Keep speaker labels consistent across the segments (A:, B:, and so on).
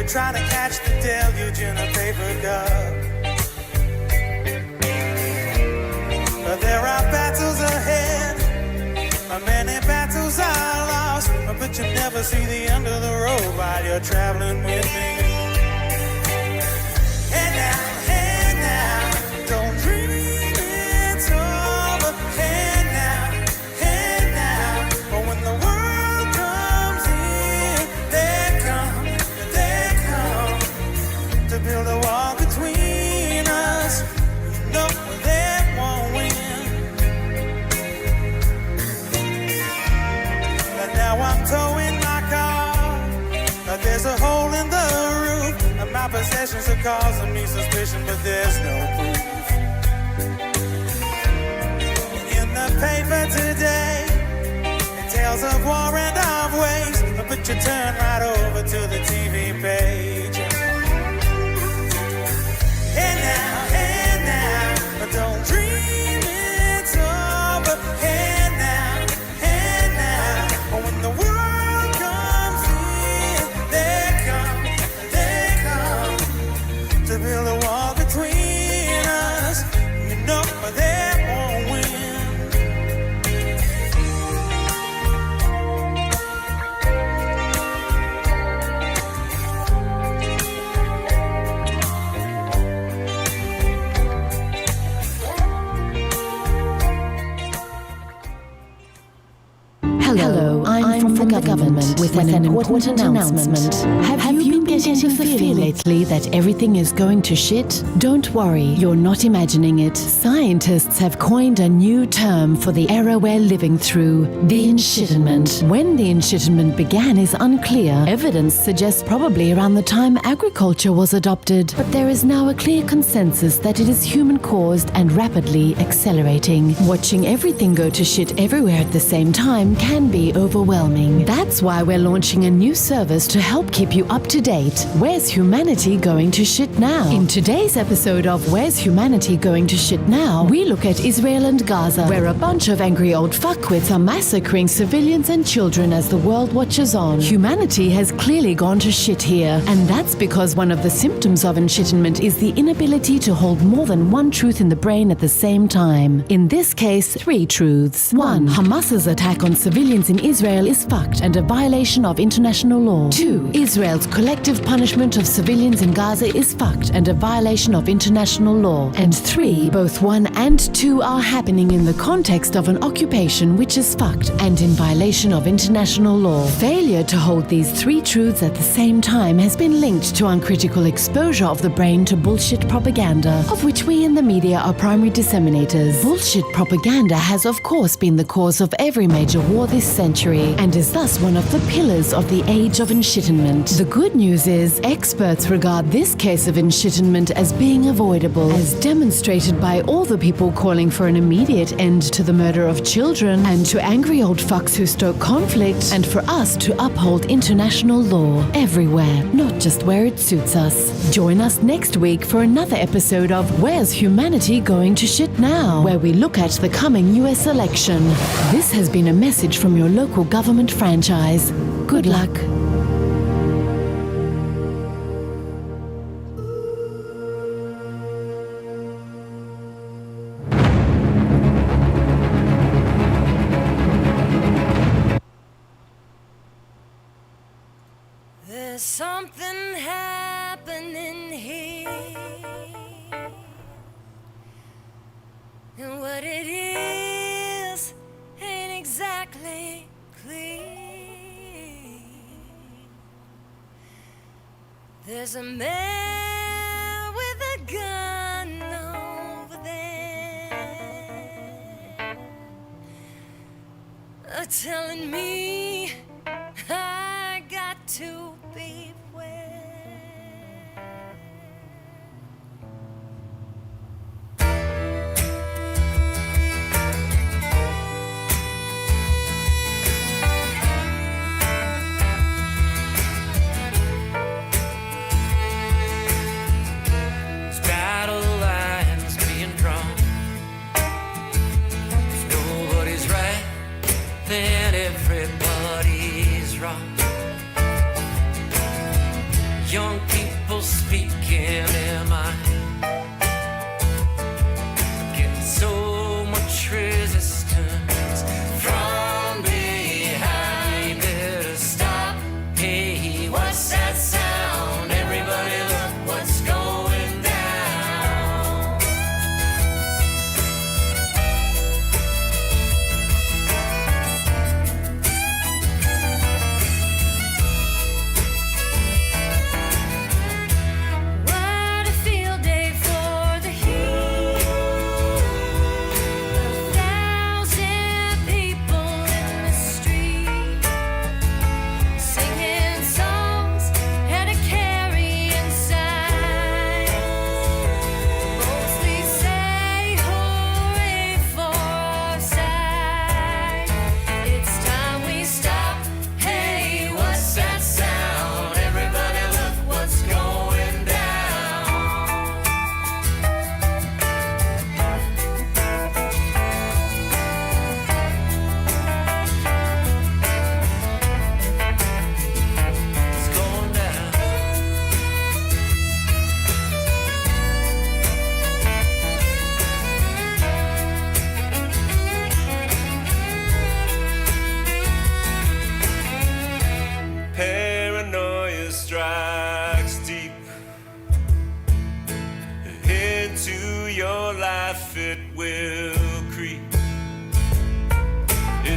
A: try to catch the deluge in a paper cup. But there are battles ahead, many battles are lost, but you never see the end of the road while you're traveling with me. Hey now, don't dream it's over. Hey now, but when the world comes in, they come to build a wall between us. No, they won't win. And now I'm towing my car, but there's a hole in the roof, and my possessions are causing me suspicion, but there's no proof. In the paper today, it tells of war and of waste, but you turn right over to the TV page. Hey now, don't dream it's over. Hey now, but when the world comes in, they come to build a wall between us. You know they won't win.
B: Hello, I'm from the government with an important announcement. Have you been getting the feeling lately that everything is going to shit? Don't worry, you're not imagining it. Scientists have coined a new term for the era we're living through, the enshittenment. When the enshittenment began is unclear. Evidence suggests probably around the time agriculture was adopted, but there is now a clear consensus that it is human-caused and rapidly accelerating. Watching everything go to shit everywhere at the same time can be overwhelming. That's why we're launching a new service to help keep you up to date. Where's humanity going to shit now? In today's episode of Where's Humanity Going to Shit Now, we look at Israel and Gaza, where a bunch of angry old fuckwits are massacring civilians and children as the world watches on. Humanity has clearly gone to shit here, and that's because one of the symptoms of enshittenment is the inability to hold more than one truth in the brain at the same time. In this case, 3 truths. 1. Hamas's attack on civilians in Israel is fucked and a violation of international law. 2. Israel's collective punishment of civilians in Gaza is fucked and a violation of international law. And 3. Both 1 and 2 are happening in the context of an occupation which is fucked and in violation of international law. Failure to hold these 3 truths at the same time has been linked to uncritical exposure of the brain to bullshit propaganda, of which we in the media are primary disseminators. Bullshit propaganda has of course been the cause of every major war this century and is thus one of the pillars of the age of enshittenment. The good news is experts regard this case of enshittenment as being avoidable, as demonstrated by all the people calling for an immediate end to the murder of children and to angry old fucks who stoke conflict, and for us to uphold international law everywhere, not just where it suits us. Join us next week for another episode of Where's Humanity Going to Shit Now, where we look at the coming US election. This has been a message from your local government franchise. Good luck.
C: There's something happening here, and what it is ain't exactly clear. There's a man with a gun over there, telling me I got to beware.
D: This battle line's being drawn. If nobody's right, then everybody's wrong.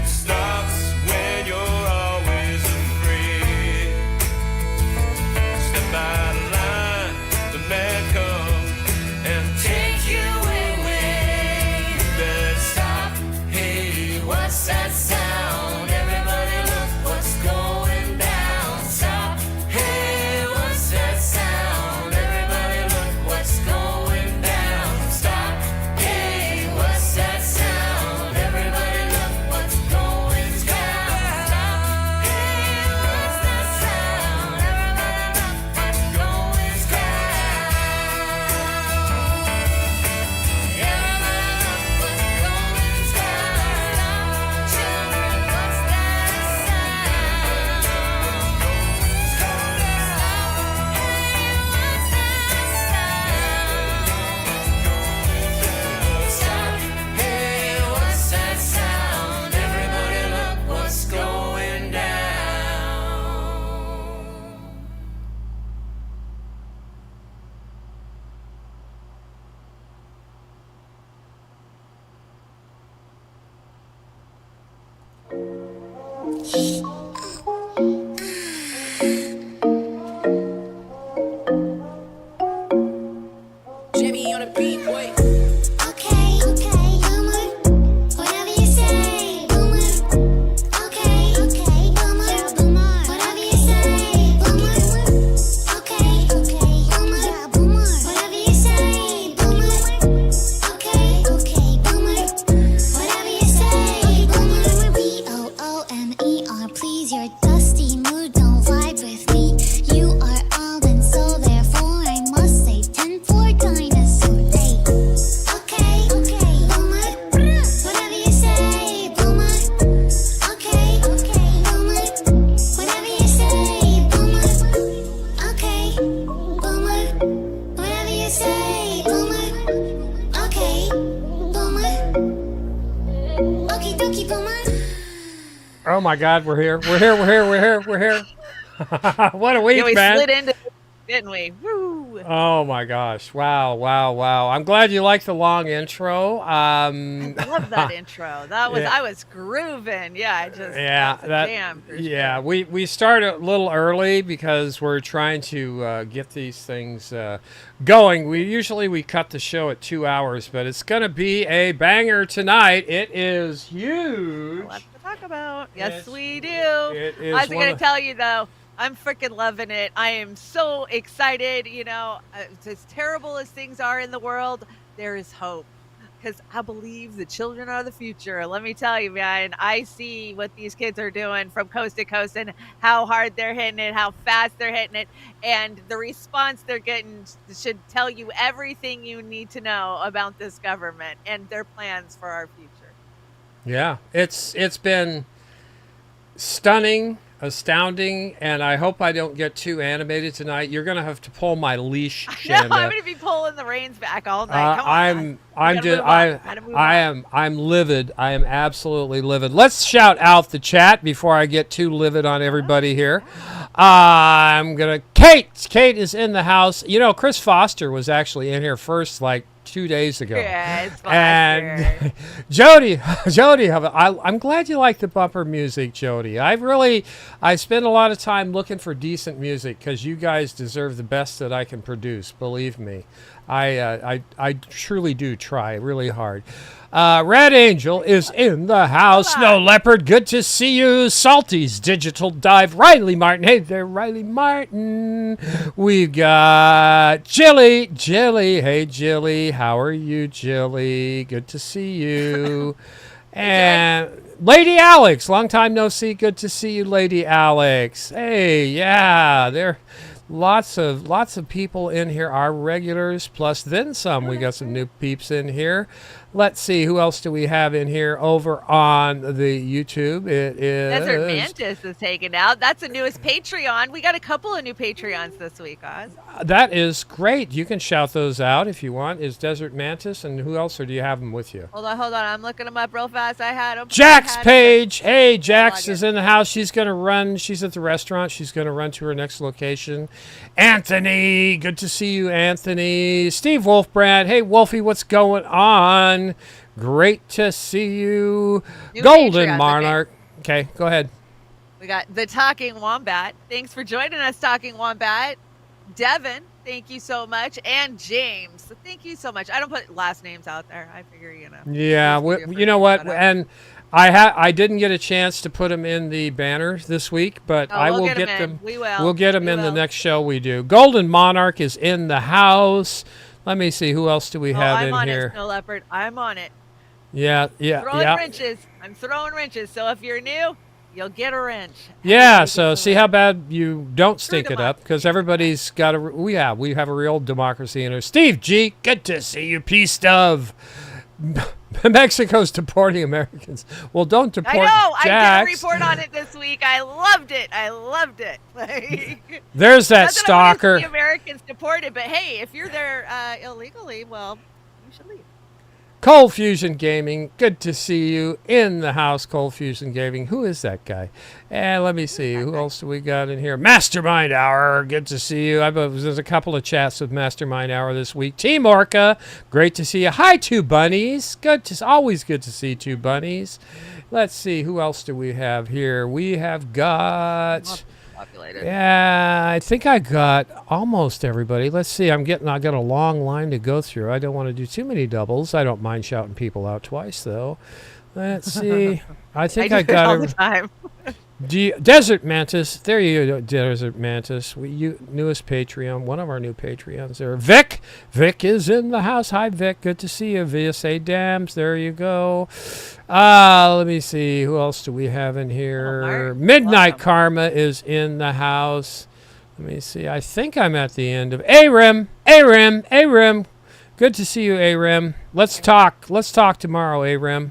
E: It stops when you're always afraid. Step out of line, the man comes and take you away. Then stop, hey, what's that sound? Everybody look what's going down. Stop, hey, what's that sound? Everybody look what's going down. Stop, hey, what's that sound? Everybody look what's going down. Stop, hey, what's that sound? Everybody look what's going down. Everybody look what's going down. Children, what's that sound? Stop, hey, what's that sound? Everybody look what's going down.
F: Jimmy on the beat, boy.
G: Okay, boomer. Whatever you say, boomer. Okay, boomer. Whatever you say, boomer. Okay, boomer. Whatever you say, boomer. Okay, boomer. Whatever you say, boomer. BOOMER, please, your dusty mood don't vibe with me. You are all and so therefore I must say 10 for dinosaur. Hey. Okay, boomer. Whatever you say, boomer. Okay, boomer. Whatever you say, boomer. Okay, boomer. Whatever you say, boomer. Okay, boomer. Okie dokie, boomer.
H: Oh my God, we're here. We're here. What a week,
I: Yeah, we
H: man.
I: slid into it, didn't we? Woo!
H: Oh my gosh. Wow. I'm glad you liked the long intro.
I: I love that intro. That was
H: Yeah.
I: I was grooving. Yeah, I just
H: Yeah,
I: that's a
H: that.
I: jam for
H: Yeah,
I: sure.
H: we start a little early because we're trying to get these things going. We cut the show at 2 hours, but it's gonna be a banger tonight. It is huge.
I: Lots to talk about. Yes,
H: It's-
I: we do.
H: it is
I: I was
H: one
I: gonna
H: of-
I: tell you though. I'm freaking loving it. I am so excited. You know, as terrible as things are in the world, there is hope. Because I believe the children are the future. Let me tell you, man, I see what these kids are doing from coast to coast and how hard they're hitting it, how fast they're hitting it, and the response they're getting should tell you everything you need to know about this government and their plans for our future.
H: Yeah, it's been stunning, astounding, and I hope I don't get too animated tonight. You're gonna have to pull my leash,
I: No,
H: Shanda.
I: I'm gonna be pulling the reins back all night. Come on,
H: I'm
I: gotta
H: just
I: move on. Gotta move on.
H: I'm livid. I am absolutely livid. Let's shout out the chat before I get too livid on everybody here. I'm gonna Kate is in the house. You know, Chris Foster was actually in here first like 2 days ago.
I: Yeah, it's
H: And Jody, I'm glad you like the bumper music, Jody. I spend a lot of time looking for decent music because you guys deserve the best that I can produce. Believe me, I truly do try really hard. Red Angel is in the house. Snow Leopard, good to see you. Salty's Digital Dive. Riley Martin. Hey there, Riley Martin. We've got Jilly. Hey, Jilly. How are you, Jilly? Good to see you. And Lady Alex. Long time no see. Good to see you, Lady Alex. Hey, yeah. There lots of people in here are regulars, plus then some. We got some new peeps in here. Let's see, who else do we have in here over on the YouTube? It is
I: Desert Mantis is taken out. That's the newest Patreon. We got a couple of new Patreons this week, Oz.
H: That is great. You can shout those out if you want. Is Desert Mantis, and who else, or do you have them with you?
I: Hold on. I'm looking them up real fast. I had them.
H: Jax Page. Hey, Jax
I: log
H: is
I: in.
H: in the house. She's going to run. She's at the restaurant. She's going to run to her next location. Anthony. Good to see you, Anthony. Steve Wolfbrand. Hey, Wolfie, what's going on? Great to see you.
I: New
H: Golden
I: Patreons,
H: Monarch. Okay, go ahead.
I: We got the Talking Wombat. Thanks for joining us, Talking Wombat. Devin, thank you so much. And James, thank you so much. I don't put last names out there. I figure,
H: Yeah, you know what? And I didn't get a chance to put them in the banner this week, but I will get them.
I: We will.
H: We'll get them in the next show we do. Golden Monarch is in the house. Let me see. Who else do we have
I: I'm
H: in
I: on
H: here?
I: it, Snow Leopard. I'm on it.
H: Yeah.
I: Throwing wrenches. I'm throwing wrenches. So if you're new, you'll get a wrench.
H: Yeah, so see how bad you don't stink
I: them
H: it up, because everybody's got we have a real democracy in here. Steve G, good to see you, Peace of. Mexico's deporting Americans. Well, don't deport
I: I know.
H: Jax.
I: I did a report on it this week. I loved it. Like,
H: There's that
I: not
H: stalker.
I: I want to see Americans deported, but hey, if you're there illegally, well, you should leave.
H: Cold Fusion Gaming, good to see you in the house. Cold Fusion Gaming, who is that guy? And let me see, who else do we got in here? Mastermind Hour, good to see you. There's a couple of chats with Mastermind Hour this week. Team Orca, great to see you. Hi, Two Bunnies, always good to see Two Bunnies. Let's see, who else do we have here? We have got... Yeah, I think I got almost everybody. Let's see. I got a long line to go through. I don't want to do too many doubles. I don't mind shouting people out twice, though. Let's see. I think I got
I: all the time.
H: Desert Mantis. There you go, Desert Mantis. Newest Patreon. One of our new Patreons there. Vic. Vic is in the house. Hi, Vic. Good to see you. VSA Dams. There you go. Let me see. Who else do we have in here? Midnight Karma is in the house. Let me see. I think I'm at the end of Arim. Good to see you, Arim. Let's talk tomorrow, Arim.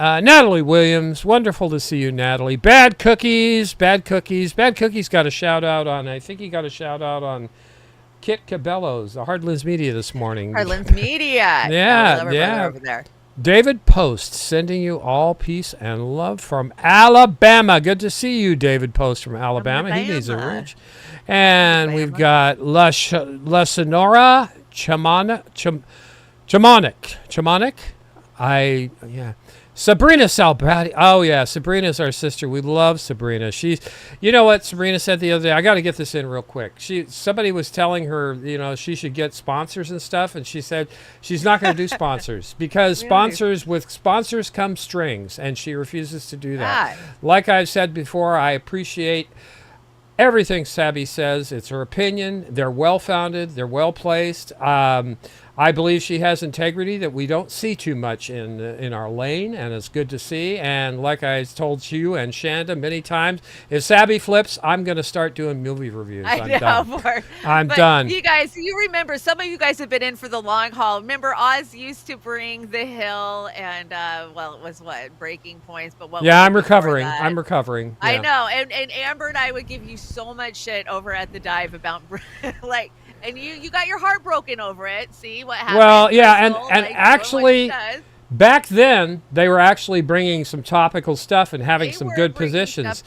H: Natalie Williams, wonderful to see you, Natalie. Bad Cookies got a shout out on. I think he got a shout out on Kit Cabello's, the Hardlands Media this morning.
I: Hardlands Media.
H: Yeah.
I: Over there.
H: David Post, sending you all peace and love from Alabama. Good to see you, David Post from Alabama. He needs a wrench. And we've got La Sonora Chamonic. Sabrina Salbati. Oh, yeah. Sabrina's our sister. We love Sabrina. You know what Sabrina said the other day? I got to get this in real quick. Somebody was telling her, she should get sponsors and stuff. And she said she's not going to do sponsors because with sponsors come strings. And she refuses to do that. Like I've said before, I appreciate everything Sabby says. It's her opinion. They're well-founded. They're well-placed. I believe she has integrity that we don't see too much in our lane, and it's good to see. And like I told you and Chanda many times, if Sabby flips, I'm going to start doing movie reviews. I'm done.
I: You guys, you remember, some of you guys have been in for the long haul. Remember, Oz used to bring The Hill and, it was Breaking Points, but what?
H: Yeah, I'm recovering. Yeah.
I: I know, and Amber and I would give you so much shit over at the dive about and you got your heart broken over it. See what happened?
H: Well, yeah, and actually, back then they were actually bringing some topical stuff and having some good positions.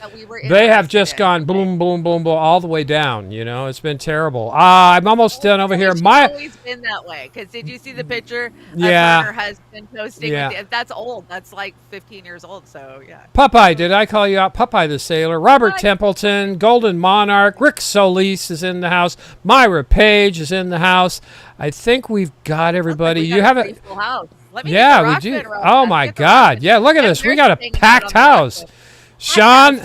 H: They have just gone boom, boom, boom, boom, all the way down. It's been terrible. I'm almost done over here.
I: It's always been that way. Because did you see the picture?
H: Yeah.
I: Her husband posting.
H: Yeah.
I: That's old. That's like 15 years old. So yeah.
H: Popeye, did I call you out? Popeye the Sailor. Robert Templeton, Golden Monarch, Rick Solis is in the house. Myra Page is in the house. I think we've got everybody. You have it. Yeah, we do. Oh my God! Yeah, look at this. We got a packed house. Sean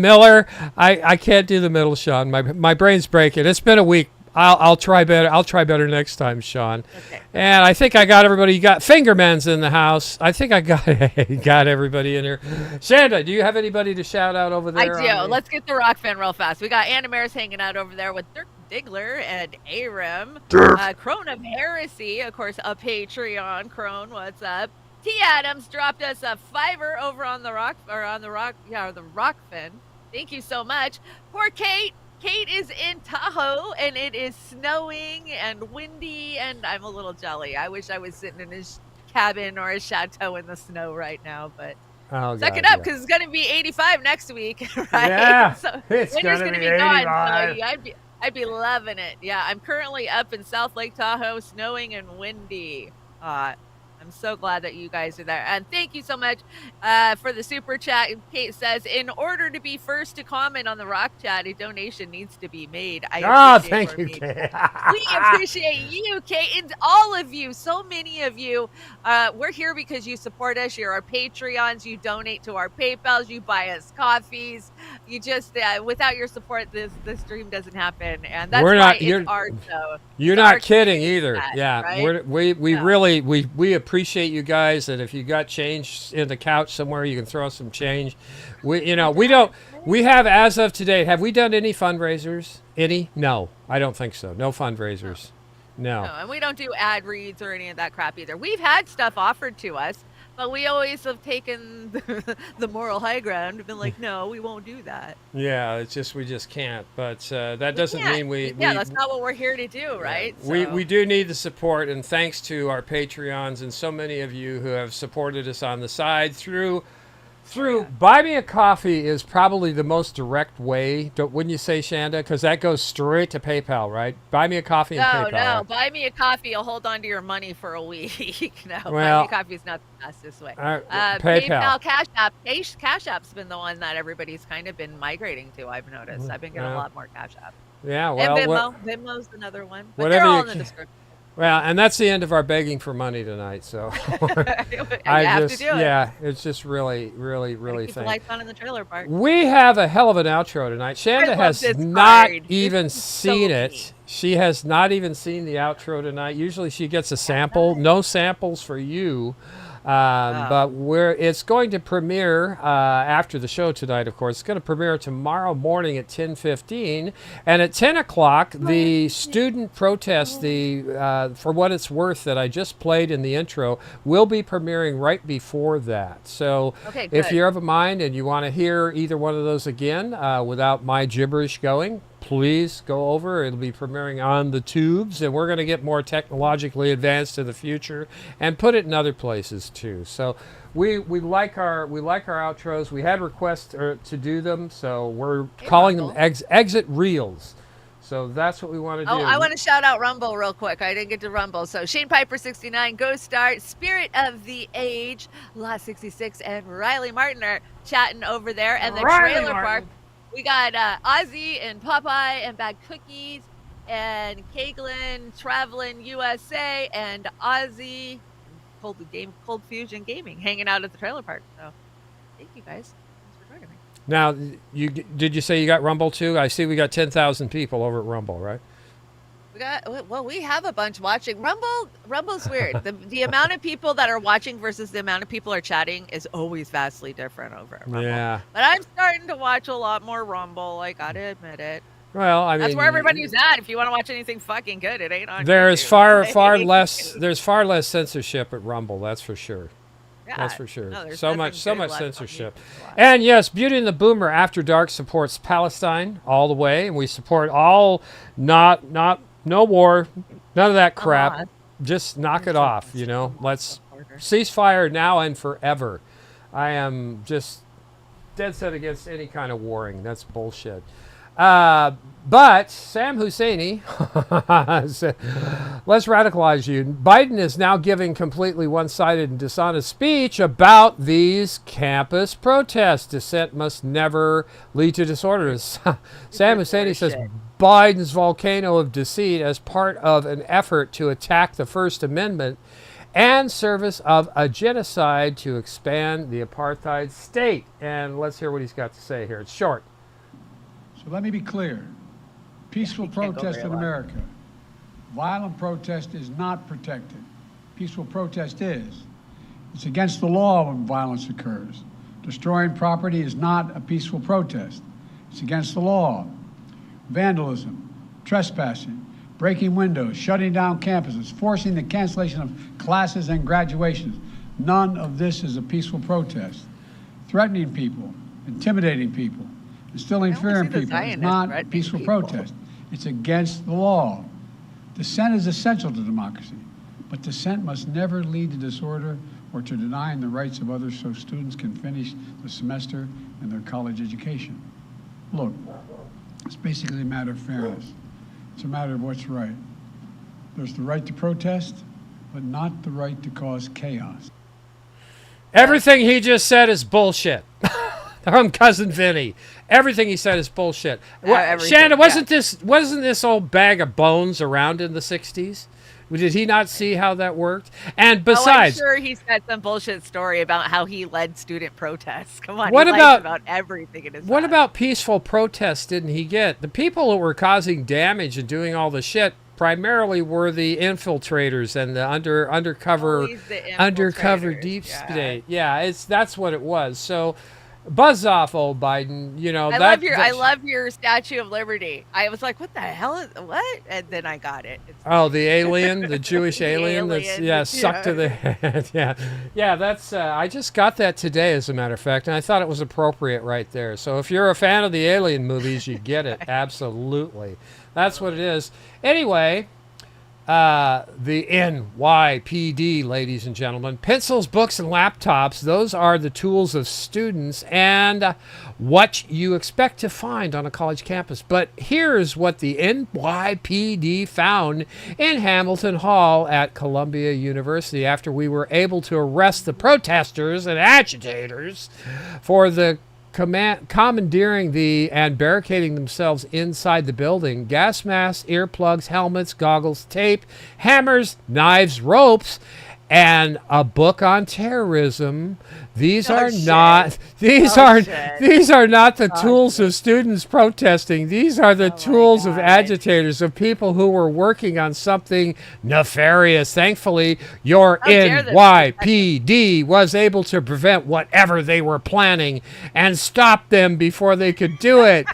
H: Miller. I can't do the middle, Sean. My brain's breaking. It's been a week. I'll try better. I'll try better next time, Sean. Okay. And I think I got everybody. You got Fingerman's in the house. I think I got everybody in here. Chanda, do you have anybody to shout out over there?
I: I do. Let's get the Rokfin real fast. We got Anna Maris hanging out over there with Dirk Diggler and Aram. Crone of Heresy, of course, a Patreon. Crone, what's up? T. Adams dropped us a $5 over on the Rokfin. Thank you so much. Poor Kate. Kate is in Tahoe, and it is snowing and windy, and I'm a little jelly. I wish I was sitting in his cabin or a chateau in the snow right now, but suck it up, because it's going to be 85 next week, right?
H: Yeah,
I: so
H: it's
I: winter's
H: going to be
I: gone.
H: 85.
I: So I'd be loving it. Yeah, I'm currently up in South Lake Tahoe, snowing and windy. I'm so glad that you guys are there. And thank you so much for the super chat. Kate says, in order to be first to comment on the Rock Chat, a donation needs to be made. I appreciate
H: Thank
I: your
H: you,
I: being
H: Kate.
I: there. We appreciate you, Kate, and all of you. So many of you. We're here because you support us. You're our Patreons. You donate to our PayPals. You buy us coffees. You just, without your support, this dream doesn't happen. And that's
H: We're
I: why
H: not-
I: it's art show.
H: You're
I: It's
H: not
I: art
H: kidding
I: creating
H: either.
I: that,
H: Yeah,
I: right?
H: we
I: Yeah.
H: really we appreciate you guys. And if you got change in the couch somewhere, you can throw some change. We have, as of today, have we done any fundraisers? Any? No, I don't think so. No fundraisers. No.
I: No, and we don't do ad reads or any of that crap either. We've had stuff offered to us, but we always have taken the moral high ground and been like, no, we won't do that.
H: Yeah, it's just we just can't. But that doesn't mean we
I: that's not what we're here to do, right?
H: We do need the support, and thanks to our Patreons and so many of you who have supported us on the side through Buy Me a Coffee is probably the most direct way, wouldn't you say, Chanda? Because that goes straight to PayPal, right? Buy Me a Coffee and PayPal.
I: No, Buy Me a Coffee. You'll hold on to your money for a week. No, Buy
H: Well,
I: Me a Coffee is not the fastest way.
H: PayPal.
I: Cash App. Cash App's been the one that everybody's kind of been migrating to, I've noticed. I've been getting a lot more Cash App.
H: Yeah,
I: And
H: well,
I: Venmo's another one. But
H: whatever
I: they're all
H: you
I: in the
H: can-
I: description.
H: Well, and that's the end of our begging for money tonight. So
I: You have to do it.
H: yeah, it's just really
I: Keep the
H: thank.
I: lights on in the trailer park.
H: We have a hell of an outro tonight. Shanda
I: love
H: has
I: this
H: not
I: card.
H: even
I: This is so
H: seen it.
I: neat.
H: She has not even seen the outro tonight. Usually she gets a sample. No samples for you. But it's going to premiere after the show tonight, of course. It's going to premiere tomorrow morning at 10:15. And at 10 o'clock, the student protest, For What It's Worth, that I just played in the intro, will be premiering right before that. So
I: Okay,
H: if
I: good.
H: you're of a mind and you want to hear either one of those again without my gibberish going, please go over. It'll be premiering on the tubes, and we're going to get more technologically advanced in the future and put it in other places too. So we like our outros. We had requests to do them, so we're calling them exit reels. So that's what we want to do.
I: Oh, I want to shout out Rumble real quick. I didn't get to Rumble. So Shane Piper 69, Ghost Star, Spirit of the Age, Lot 66, and Riley Martin are chatting over there. And the trailer park. We got Ozzy and Popeye and Bad Cookies and Kaglin Traveling USA and Ozzy Cold Fusion Gaming hanging out at the trailer park. So thank you guys. Thanks for joining me.
H: Now, did you say you got Rumble too? I see we got 10,000 people over at Rumble, right?
I: We have a bunch watching. Rumble's weird. The amount of people that are watching versus the amount of people are chatting is always vastly different over at Rumble.
H: Yeah.
I: But I'm starting to watch a lot more Rumble. I gotta admit it.
H: Well, I mean,
I: That's where everybody's at. If you want to watch anything fucking good, it ain't on.
H: There's
I: YouTube.
H: far less censorship at Rumble. That's for sure.
I: Yeah,
H: That's for sure.
I: no, there's
H: so
I: nothing
H: much
I: good left on
H: censorship.
I: YouTube.
H: And yes, Beauty and the Boomer After Dark supports Palestine all the way, and we support all no war, none of that crap.
I: on.
H: Just knock it off, Let's ceasefire now and forever. I am just dead set against any kind of warring. That's bullshit. But Sam Husseini said, let's radicalize you. Biden is now giving completely one-sided and dishonest speech about these campus protests. Dissent must never lead to disorders. Sam Husseini says Biden's volcano of deceit as part of an effort to attack the First Amendment and service of a genocide to expand the apartheid state. And let's hear what he's got to say here. It's short.
F: So let me be clear. Peaceful protest in America. Violent protest is not protected. Peaceful protest is. It's against the law when violence occurs. Destroying property is not a peaceful protest. It's against the law. Vandalism, trespassing, breaking windows, shutting down campuses, forcing the cancellation of classes and graduations. None of this is a peaceful protest. Threatening people, intimidating people, instilling fear in people is not a peaceful protest. It's against the law. Dissent is essential to democracy, but dissent must never lead to disorder or to denying the rights of others so students can finish the semester in their college education. Look, it's basically a matter of fairness. It's a matter of what's right. There's the right to protest, but not the right to cause chaos.
H: Everything he just said is bullshit. From Cousin Vinny. Everything he said is bullshit. Shanda, wasn't this old bag of bones around in the 60s? Did he not see how that worked? And besides,
I: I'm sure he said some bullshit story about how he led student protests. Come on,
H: what
I: he
H: about
I: lies about everything in his
H: what
I: life.
H: about peaceful protests? Didn't he get the people who were causing damage and doing all the shit? Primarily were the infiltrators and the undercover
I: Always the infiltrators,
H: deep
I: yeah.
H: state. Yeah, that's what it was. So buzz off, old Biden. You know,
I: I love your Statue of Liberty. I was like, what the hell is what? And then I got it.
H: Oh, the alien, the Jewish
I: The
H: alien that's
I: alien,
H: sucked to the head. Yeah. That's I just got that today, as a matter of fact, and I thought it was appropriate right there. So if you're a fan of the Alien movies, you get it absolutely. That's what it is. Anyway. The NYPD, ladies and gentlemen. Pencils, books, and laptops, those are the tools of students and what you expect to find on a college campus. But here's what the NYPD found in Hamilton Hall at Columbia University after we were able to arrest the protesters and agitators for the commandeering and barricading themselves inside the building. Gas masks, earplugs, helmets, goggles, tape, hammers, knives, ropes, and a book on terrorism. These are not the tools of students protesting. These are the tools of agitators, of people who were working on something nefarious. Thankfully, your NYPD was able to prevent whatever they were planning and stop them before they could do it.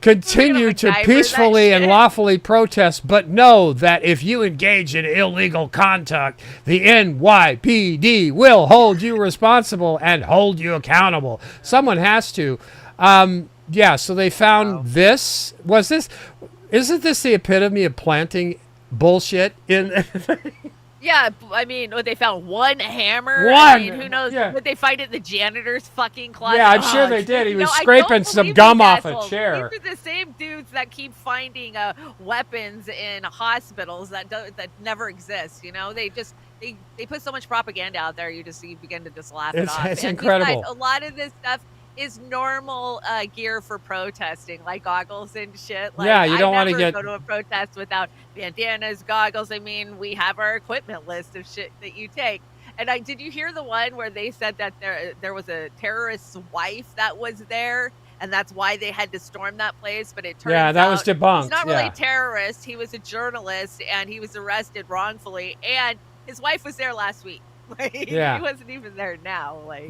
H: Continue to peacefully and lawfully protest, but know that if you engage in illegal conduct, the NYPD will hold you responsible and hold you accountable. Someone has to. So they found this. Isn't this the epitome of planting bullshit in?
I: Yeah, I mean, they found one hammer.
H: One!
I: I mean, who knows?
H: Yeah.
I: Would they find it in the janitor's fucking closet?
H: Yeah, I'm sure they did. He was
I: I
H: scraping
I: don't
H: some
I: believe
H: gum
I: these
H: off a
I: assholes.
H: chair.
I: These are the same dudes that keep finding weapons in hospitals that never exist. You know, they put so much propaganda out there. You begin to just laugh it off.
H: It's
I: And
H: incredible.
I: besides, a lot of this stuff is normal gear for protesting, like goggles and shit. Like,
H: Yeah, you don't want to
I: I never
H: get
I: go to a protest without bandanas, goggles. I mean, we have our equipment list of shit that you take. And did you hear the one where they said that there was a terrorist's wife that was there, and that's why they had to storm that place? But it turns out
H: that was debunked.
I: he's not really a terrorist. He was a journalist, and he was arrested wrongfully. And his wife was there last week. Like, he wasn't even there now. Like,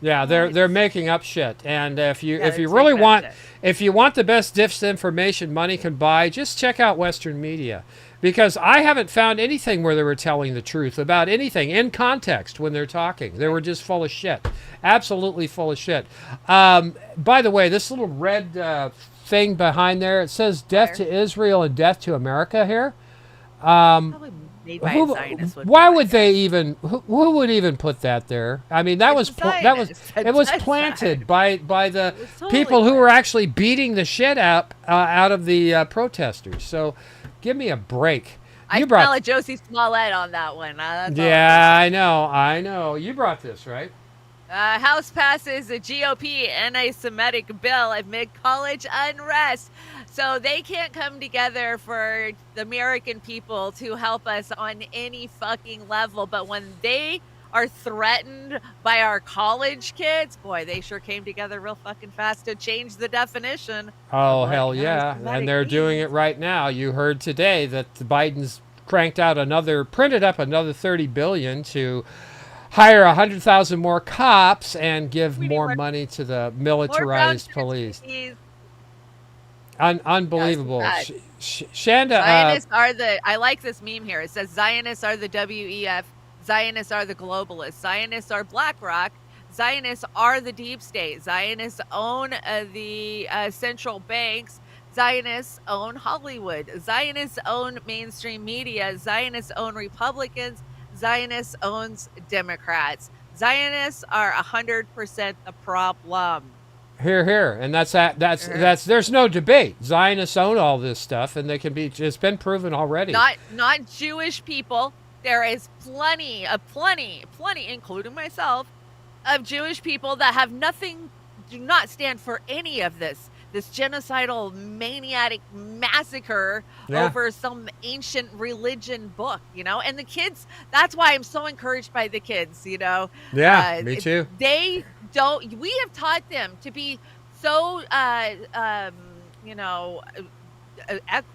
H: they're making up shit. And if you
I: they're
H: really
I: taking
H: want
I: up shit.
H: if you want the best disinformation money can buy, just check out Western media, because I haven't found anything where they were telling the truth about anything in context when they're talking. They were just full of shit, absolutely full of shit. By the way, this little red thing behind there, it says "Death to Israel" and "Death to America" here.
I: Probably made by a Zionist.
H: Why would they even? Who would even put that there? I mean, it was planted by the people who were actually beating the shit out of the protesters. So, give me a break.
I: I smell a Josie Smollett on that one.
H: I know. You brought this, right?
I: House passes a GOP anti-Semitic bill amid college unrest. So they can't come together for the American people to help us on any fucking level. But when they are threatened by our college kids, boy, they sure came together real fucking fast to change the definition.
H: Oh, hell yeah. And they're doing it right now. You heard today that the Biden's printed up another $30 billion to hire 100,000 more cops and give more money to the militarized police. Unbelievable. Shanda.
I: Zionists are I like this meme here. It says Zionists are the WEF. Zionists are the globalists. Zionists are BlackRock. Zionists are the deep state. Zionists own the central banks. Zionists own Hollywood. Zionists own mainstream media. Zionists own Republicans. Zionists owns Democrats. Zionists are 100% the problem.
H: Here, here, and that's. There's no debate. Zionists own all this stuff, and they can be. It's been proven already.
I: Not Jewish people. There is plenty, including myself, of Jewish people that have nothing, do not stand for any of this genocidal, maniac massacre over some ancient religion book, and the kids, that's why I'm so encouraged by the kids,
H: Yeah, me too.
I: We have taught them to be so,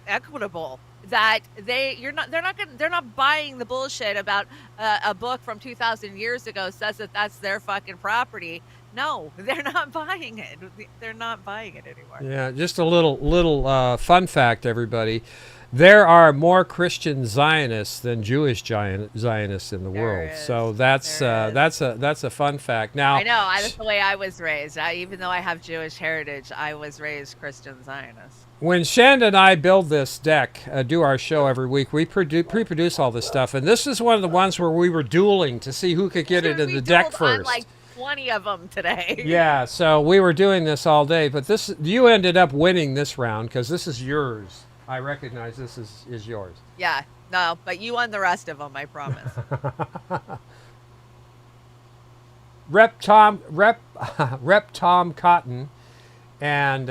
I: equitable that they're not buying the bullshit about a book from 2,000 years ago says that that's their fucking property. No, they're not buying it. They're not buying it anymore.
H: Yeah, just a little fun fact, everybody. There are more Christian Zionists than Jewish Zionists in the world. So that's a fun fact. Now
I: I know that's the way I was raised. Even though I have Jewish heritage, I was raised Christian Zionist.
H: When Chanda and I build this deck, do our show every week, we pre-produce all this stuff, and this is one of the ones where we were dueling to see who could get it in the deck first.
I: Like 20 of them today.
H: Yeah, so we were doing this all day, but you ended up winning this round because this is yours. I recognize this is yours.
I: Yeah, no, but you won the rest of them, I promise.
H: Rep Tom Cotton, and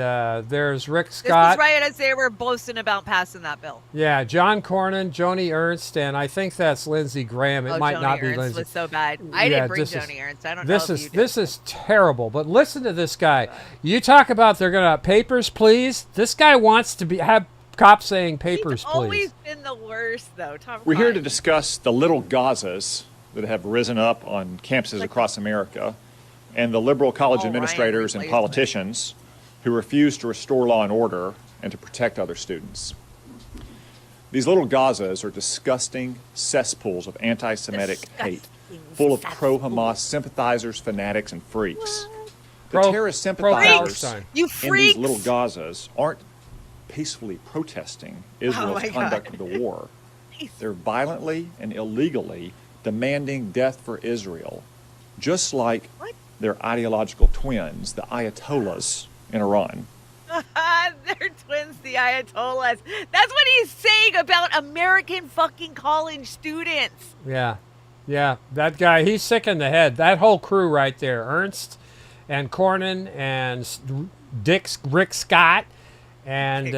H: there's Rick Scott.
I: This was right as they were boasting about passing that bill.
H: Yeah, John Cornyn, Joni Ernst, and I think that's Lindsey Graham. It might
I: Joni
H: not be
I: Ernst
H: Lindsey.
I: Was so bad. I didn't bring Joni Ernst. I don't know if you did.
H: This is terrible. But listen to this guy. You talk about they're gonna papers, please. This guy wants to have cops saying papers,
I: He's
H: please.
I: Always been the worst, though.
J: We're here to discuss the little Gazas that have risen up on campuses across America, and the liberal college administrators and politicians who refuse to restore law and order and to protect other students. These little Gazas are disgusting cesspools of anti-Semitic hate, full of pro-Hamas sympathizers, fanatics, and freaks. The terrorist sympathizers in these little Gazas aren't peacefully protesting Israel's conduct of the war. They're violently and illegally demanding death for Israel, just like their ideological twins, the Ayatollahs in Iran.
I: They're twins, the Ayatollahs. That's what he's saying about American fucking college students.
H: Yeah, that guy, he's sick in the head. That whole crew right there, Ernst and Cornyn and Rick Scott, and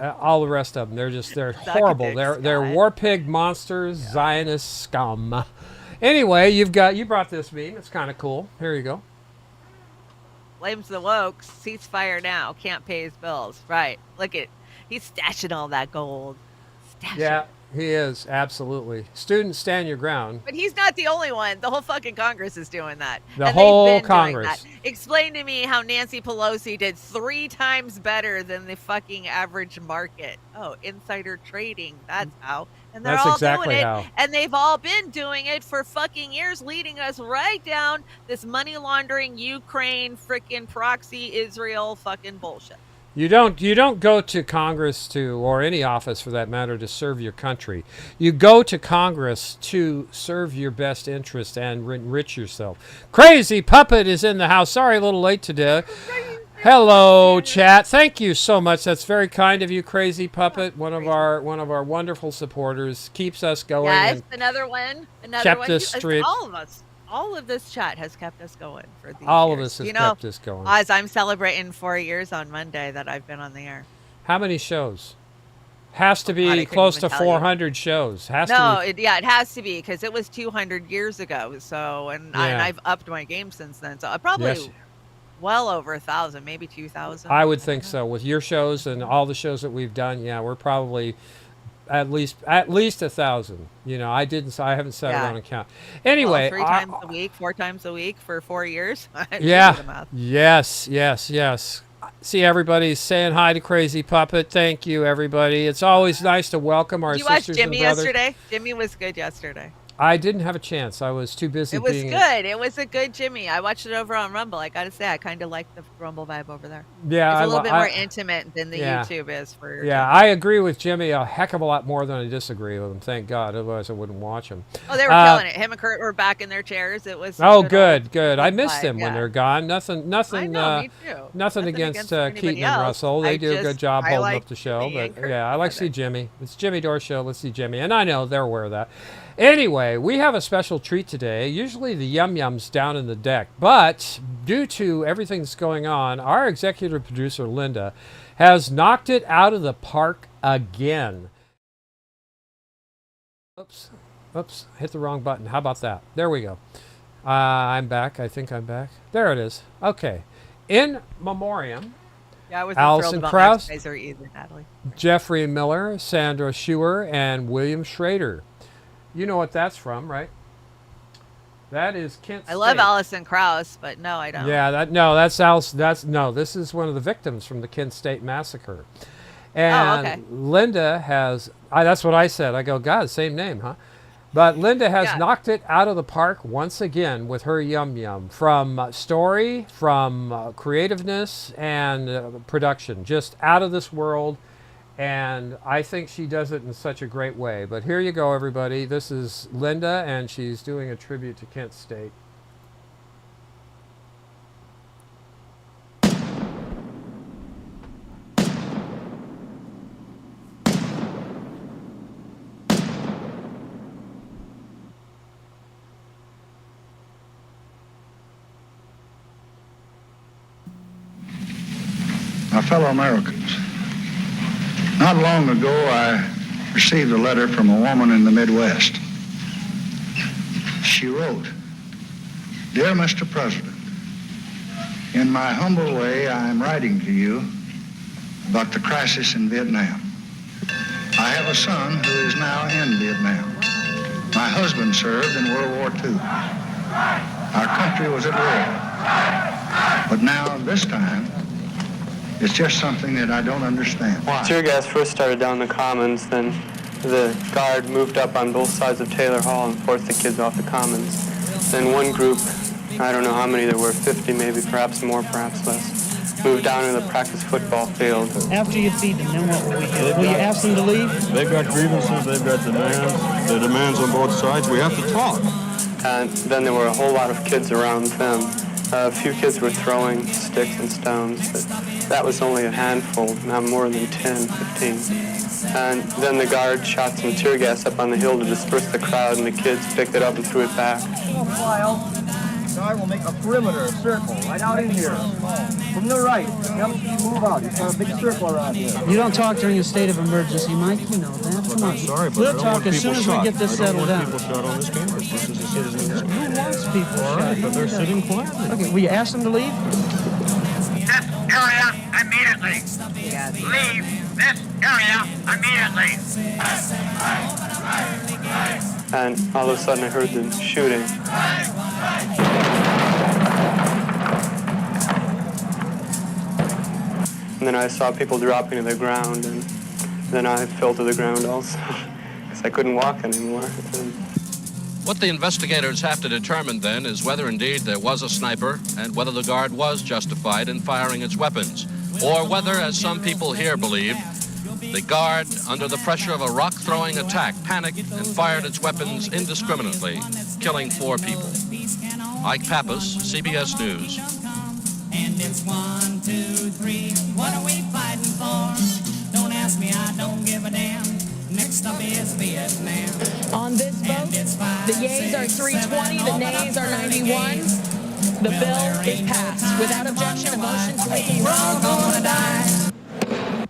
H: all the rest of them. They're horrible. They're war pig monsters, Zionist scum. Anyway, you brought this meme. It's kind of cool. Here you go.
I: Blames the wokes. Ceasefire now. Can't pay his bills. Right. Look at, he's stashing all that gold.
H: Yeah, he is, absolutely. Students, stand your ground.
I: But he's not the only one. The whole fucking Congress is doing that.
H: The whole Congress.
I: Explain to me how Nancy Pelosi did 3 times better than the fucking average market. Oh, insider trading. That's how. And they're all doing it. And they've all been doing it for fucking years, leading us right down this money laundering Ukraine freaking proxy Israel fucking bullshit.
H: You don't go to Congress or any office for that matter to serve your country. You go to Congress to serve your best interest and enrich yourself. Crazy Puppet is in the house. Sorry, a little late today. Hello, chat. Thank you so much. That's very kind of you, Crazy Puppet. One of our wonderful supporters, keeps us going.
I: Yes, another one.
H: Kept us straight.
I: All of us. All of this chat has kept us going for these
H: All
I: years.
H: of us has kept us going.
I: As I'm celebrating 4 years on Monday that I've been on the air.
H: How many shows? Has to be close to 400 shows.
I: It has to be because it was 200 years ago. So, and I've upped my game since then. So I probably well over 1,000, maybe 2,000.
H: I would think so. With your shows and all the shows that we've done, we're probably at least 1,000. I haven't sat around and count. Anyway,
I: 3 times a week, 4 times a week for 4 years.
H: Yes. See, everybody's saying hi to Crazy Puppet. Thank you, everybody. It's always nice to welcome our sisters and brothers.
I: Did you watch Jimmy yesterday? Jimmy was good yesterday.
H: I didn't have a chance. I was too busy.
I: It was
H: being
I: good. It was a good Jimmy. I watched it over on Rumble. I got to say, I kind of like the Rumble vibe over there.
H: Yeah,
I: It's
H: I
I: a little
H: lo-
I: bit
H: I-
I: more intimate than the
H: yeah.
I: YouTube is for.
H: Yeah, I agree with Jimmy a heck of a lot more than I disagree with him. Thank God, otherwise I wouldn't watch him.
I: Oh, they were killing it. Him and Kurt were back in their chairs. It was.
H: Oh,
I: good.
H: good. I
I: good
H: miss
I: vibe,
H: them when
I: yeah.
H: they're gone. Nothing.
I: I know, me too.
H: Nothing against
I: anybody
H: Keaton and
I: else.
H: Russell. They
I: I
H: do a good
I: just-
H: job
I: I
H: holding
I: like
H: up the show.
I: the
H: But
I: anchor.
H: yeah, I like to see Jimmy. It's Jimmy Dore's show. Let's see Jimmy. And I know they're aware of that. Anyway, we have a special treat today. Usually the Yum Yum's down in the deck. But due to everything that's going on, our executive producer, Linda, has knocked it out of the park again. Oops. Hit the wrong button. How about that? There we go. I'm back. I think I'm back. There it is. Okay. In memoriam,
I: Yeah, I wasn't
H: Alison
I: thrilled about
H: Krauss.
I: Max Kaiser either, Natalie.
H: Jeffrey Miller, Sandra Schuer, and William Schrader. You know what that's from, right? That is Kent
I: I love
H: State.
I: Alison Krauss, but no, I don't.
H: Yeah, that's Alice. This is one of the victims from the Kent State massacre. And
I: okay.
H: Linda has. That's what I said. I go, God, same name, huh? But Linda has
I: Yeah.
H: knocked it out of the park once again with her Yum Yum. From story, from creativeness, and production. Just out of this world. And I think she does it in such a great way. But here you go, everybody. This is Linda, and she's doing a tribute to Kent State.
K: My fellow Americans, not long ago I received a letter from a woman in the Midwest. She wrote, "Dear Mr. President, in my humble way I am writing to you about the crisis in Vietnam. I have a son who is now in Vietnam. My husband served in World War II. Our country was at war. But now, this time, it's just something that I don't understand. Why?
L: Tear gas first started down the commons, then the guard moved up on both sides of Taylor Hall and forced the kids off the commons. Then one group, I don't know how many there were, 50 maybe, perhaps more, perhaps less, moved down to the practice football field.
M: After you feed them, then what will we do? Will you ask them to leave?
N: They've got grievances, they've got demands. There are demands on both sides. We have to talk.
L: And then there were a whole lot of kids around them. A few kids were throwing sticks and stones, but that was only a handful, not more than 10, 15. And then the guard shot some tear gas up on the hill to disperse the crowd, and the kids picked it up and threw it back.
O: The guard will make a perimeter, a circle, right out in here. From the right, move out. You saw a big circle around here.
M: You don't talk during a state of emergency, Mike. You know that. Come on.
N: Sorry, but
M: We'll
N: I don't
M: talk
N: want
M: as
N: people
M: soon as
N: shot.
M: we get this
N: I
M: settled
N: don't
M: down.
N: want people shot on this campus. This is a citizen's
M: Who wants people
N: All
M: shot?
N: right, but they're sitting quietly.
M: Okay, will you ask them to leave?
O: This area immediately. Leave this area immediately.
L: And all of a sudden I heard the shooting. And then I saw people dropping to the ground, and then I fell to the ground also, because I couldn't walk anymore.
P: What the investigators have to determine then is whether indeed there was a sniper and whether the guard was justified in firing its weapons, or whether, as some people here believe, the guard, under the pressure of a rock-throwing attack, panicked and fired its weapons indiscriminately, killing 4 people. Ike Pappas, CBS News.
Q: And it's 1, 2, 3. What are we fighting for? Don't ask me, I don't give a damn. Next up is Vietnam.
R: On this vote, the yeas are 320, the nays are 91. The bill is passed. Without objection, a motion to make
Q: We're all gonna die.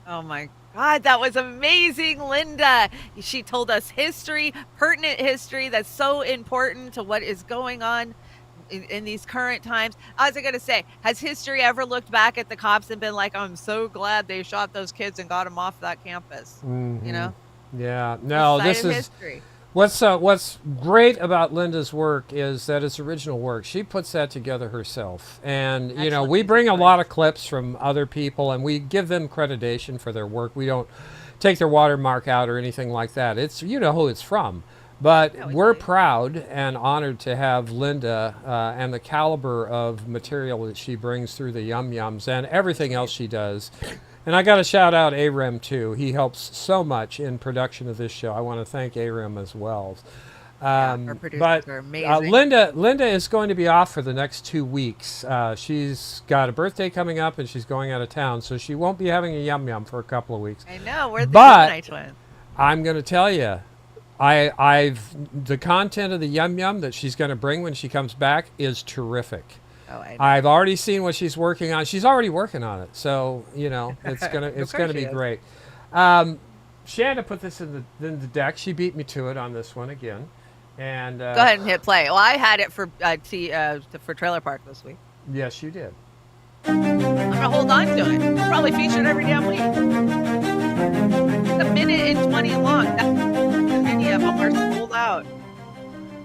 I: Oh my God, that was amazing, Linda. She told us history, pertinent history that's so important to what is going on in these current times. I was going to say, has history ever looked back at the cops and been like, I'm so glad they shot those kids and got them off that campus?
H: Mm-hmm.
I: You know?
H: Yeah. No,
I: Side
H: this
I: of
H: is
I: history.
H: what's great about Linda's work is that it's original work. She puts that together herself, and you know, we bring a lot of clips from other people, and we give them accreditation for their work. We don't take their watermark out or anything like that. It's, you know, who it's from. But we're proud and honored to have Linda and the caliber of material that she brings through the Yum Yums and everything else she does. And I got to shout out Aram too. He helps so much in production of this show. I want to thank Aram as well.
I: Our producers
H: But
I: are amazing.
H: Linda is going to be off for the next 2 weeks. She's got a birthday coming up and she's going out of town, so she won't be having a Yum Yum for a couple of weeks.
I: I know, we're the
H: But
I: Gemini twins.
H: I'm going to tell you, the content of the Yum Yum that she's going to bring when she comes back is terrific.
I: Oh, I know.
H: I've already seen what she's working on. She's already working on it, so it's gonna be great. Shanda put this in the deck. She beat me to it on this one again. And
I: Go ahead and hit play. Well, I had it for Trailer Park this week.
H: Yes, you did.
I: I'm gonna hold on to it. We'll probably feature it every damn week. It's 1 minute and 20 long. That's many of them are sold out.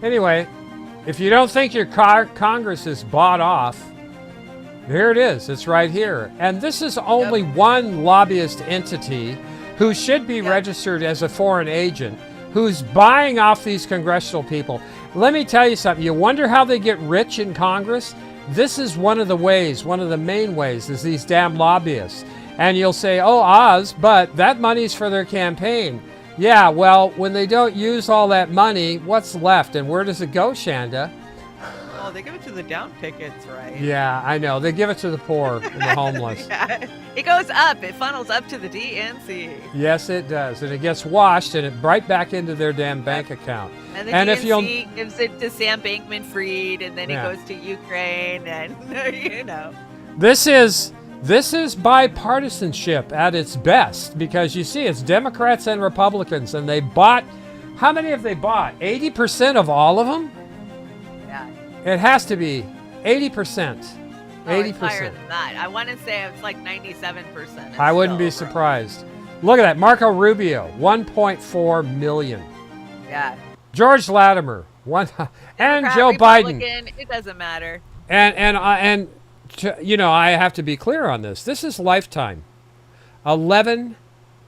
H: Anyway, if you don't think your Congress is bought off, here it is. It's right here. And this is only one lobbyist entity who should be registered as a foreign agent, who's buying off these congressional people. Let me tell you something. You wonder how they get rich in Congress? This is one of the ways, one of the main ways, is these damn lobbyists. And you'll say, oh, Oz, but that money's for their campaign. Yeah, well, when they don't use all that money, what's left? And where does it go, Shanda?
I: Oh, they give it to the down tickets, right?
H: Yeah, I know. They give it to the poor and the homeless.
I: Yeah. It goes up. It funnels up to the DNC.
H: Yes, it does. And it gets washed and it right back into their damn bank account.
I: And the DNC gives it to Sam Bankman-Fried, and then it goes to Ukraine, and,
H: This is bipartisanship at its best, because you see it's Democrats and Republicans, and they bought, how many have they bought? 80% of all of them?
I: Yeah.
H: It has to be 80%.
I: Oh,
H: 80%.
I: it's higher than that. I want to say it's like 97%.
H: I wouldn't be surprised. Look at that. Marco Rubio, 1.4 million.
I: Yeah.
H: George Latimer, and Joe
I: Republican,
H: Biden.
I: It doesn't matter.
H: And I have to be clear on this. This is lifetime. $11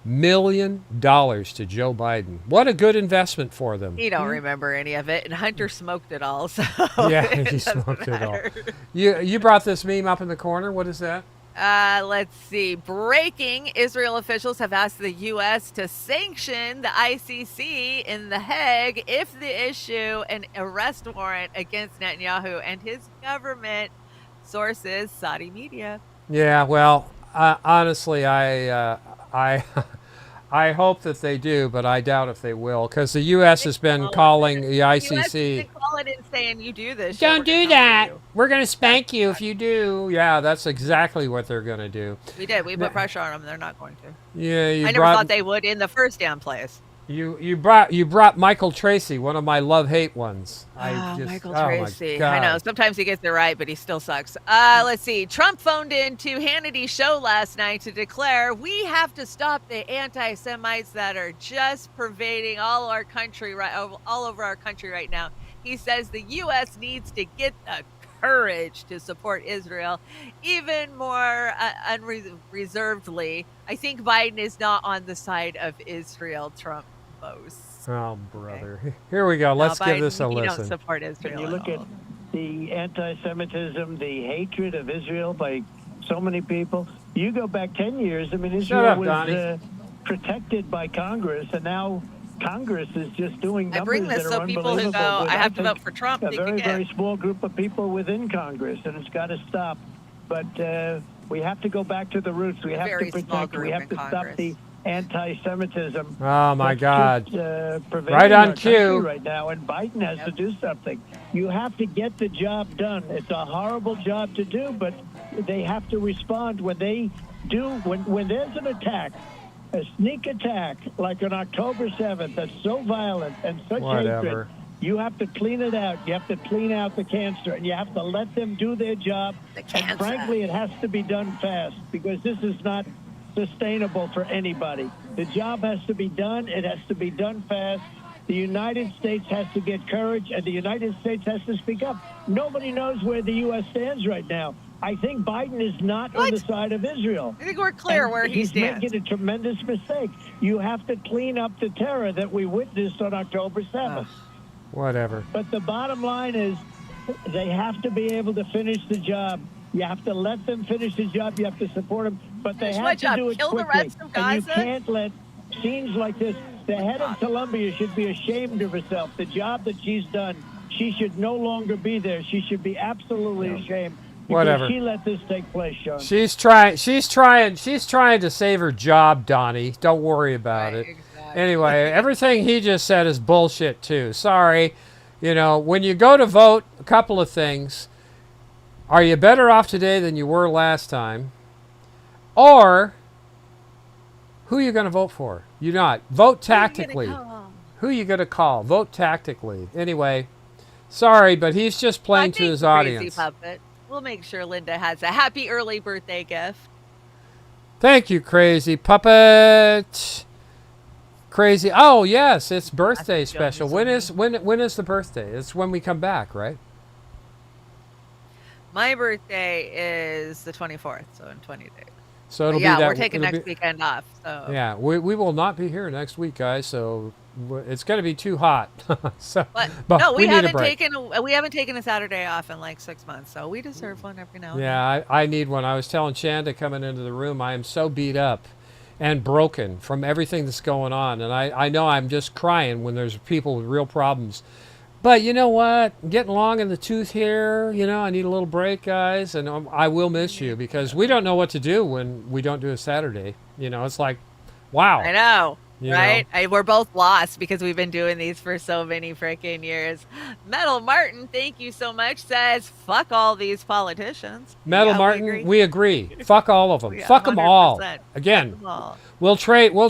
H: million to Joe Biden. What a good investment for them.
I: He don't remember any of it, and Hunter smoked it all. So
H: yeah, he smoked it all. You brought this meme up in the corner. What is that?
I: Let's see. Breaking: Israel officials have asked the U.S. to sanction the ICC in The Hague if they issue an arrest warrant against Netanyahu and his government. Sources: Saudi media.
H: Yeah, well, honestly, I hope that they do, but I doubt if they will, because the U.S. has been calling the ICC.
I: The U.S. has been calling and saying, you do this.
H: Don't do that. We're going to spank you if you do. Yeah, that's exactly what they're going to do.
I: We did. We put pressure on them. They're not going to.
H: Yeah,
I: I never thought they would in the first damn place.
H: You brought Michael Tracy, one of my love-hate ones.
I: Michael Tracy. I know. Sometimes he gets it right, but he still sucks. Let's see. Trump phoned into Hannity's show last night to declare we have to stop the anti-Semites that are just pervading all our country, all over our country right now. He says the U.S. needs to get the courage to support Israel even more unreservedly. I think Biden is not on the side of Israel, Trump boasts.
H: Oh, brother. Okay. Here we go. Let's give this a listen.
I: You don't support Israel.
S: When you look at the anti-Semitism, the hatred of Israel by so many people, you go back 10 years, I mean, Israel was protected by Congress, and now Congress is just doing numbers.
I: I bring this so people who go, I have to vote for Trump.
S: A very small group of people within Congress, and it's got to stop. But we have to go back to the roots. We have to protect. We have to stop the anti-Semitism.
H: Oh my God!
S: Right on cue right now, and Biden has to do something. You have to get the job done. It's a horrible job to do, but they have to respond when they do. When there's an attack. A sneak attack like on October 7th that's so violent and such hatred, you have to clean it out. You have to clean out the cancer, and you have to let them do their job. And frankly, it has to be done fast, because this is not sustainable for anybody. The job has to be done. It has to be done fast. The United States has to get courage, and the United States has to speak up. Nobody knows where the U.S. stands right now. I think Biden is not on the side of Israel.
I: I think we're clear
S: And
I: where he stands.
S: He's making a tremendous mistake. You have to clean up the terror that we witnessed on October 7th.
H: Whatever.
S: But the bottom line is they have to be able to finish the job. You have to let them finish the job. You have to support them. But they
I: Finish
S: have
I: what
S: to
I: job?
S: do it
I: Kill the
S: quickly.
I: rest of
S: And you
I: Gaza?
S: can't let scenes like this. The head of Columbia should be ashamed of herself. The job that she's done, she should no longer be there. She should be absolutely ashamed. Because
H: Whatever.
S: she let this take place, Sean.
H: She's trying to save her job, Donnie. Don't worry about it. Anyway, everything he just said is bullshit too. Sorry. You know, when you go to vote, a couple of things. Are you better off today than you were last time? Or who are you going to vote for? You're not. Vote tactically. Who are you going to call? Vote tactically. Anyway, sorry, but he's just playing to his
I: Crazy
H: audience.
I: Puppet. We'll make sure Linda has a happy early birthday gift.
H: Thank you, Crazy Puppet. Crazy. Oh, yes, it's birthday special. When is the birthday? It's when we come back, right?
I: My birthday is the 24th, so in 20 days.
H: So it'll
I: yeah,
H: be that,
I: we're taking
H: it'll
I: next
H: be-
I: weekend off. So
H: Yeah, we will not be here next week, guys. So it's going to be too hot. So, but
I: no, we
H: need a
I: haven't
H: break.
I: taken a Saturday off in like 6 months, so we deserve one every now and then.
H: Yeah, I need one. I was telling Chanda coming into the room, I am so beat up and broken from everything that's going on. And I know I'm just crying when there's people with real problems. But you know what? I'm getting long in the tooth here. You know, I need a little break, guys. And I will miss you because we don't know what to do when we don't do a Saturday. You know, it's like, wow.
I: I know.
H: You
I: Right? We're both lost because we've been doing these for so many freaking years. Metal Martin, thank you so much, says, fuck all these politicians.
H: Metal
I: Yeah,
H: Martin, we agree. Fuck all of them.
I: Yeah,
H: Fuck them all.
I: 100%.
H: Again,
I: Fuck 'em all.
H: we'll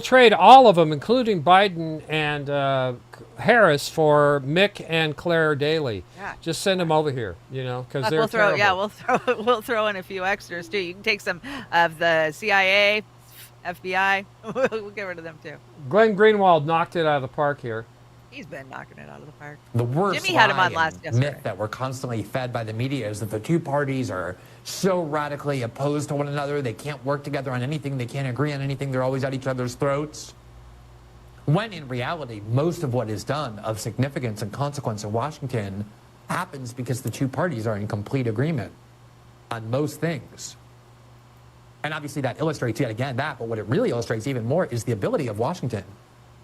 H: trade all of them, including Biden and Harris, for Mick and Claire Daly.
I: Yeah.
H: Just send them over here, you know, because
I: Fuck,
H: they're terrible.
I: we'll throw in a few extras too. You can take some of the CIA, FBI. We'll get rid of them too.
H: Glenn Greenwald knocked it out of the park here.
I: He's been knocking it out of the park.
T: The worst
I: Jimmy had him on
T: lie
I: last
T: and
I: yesterday.
T: myth that we're constantly fed by the media is that the two parties are so radically opposed to one another, they can't work together on anything, they can't agree on anything, they're always at each other's throats. When in reality, most of what is done of significance and consequence in Washington happens because the two parties are in complete agreement on most things. And obviously that illustrates yet again that, but what it really illustrates even more is the ability of Washington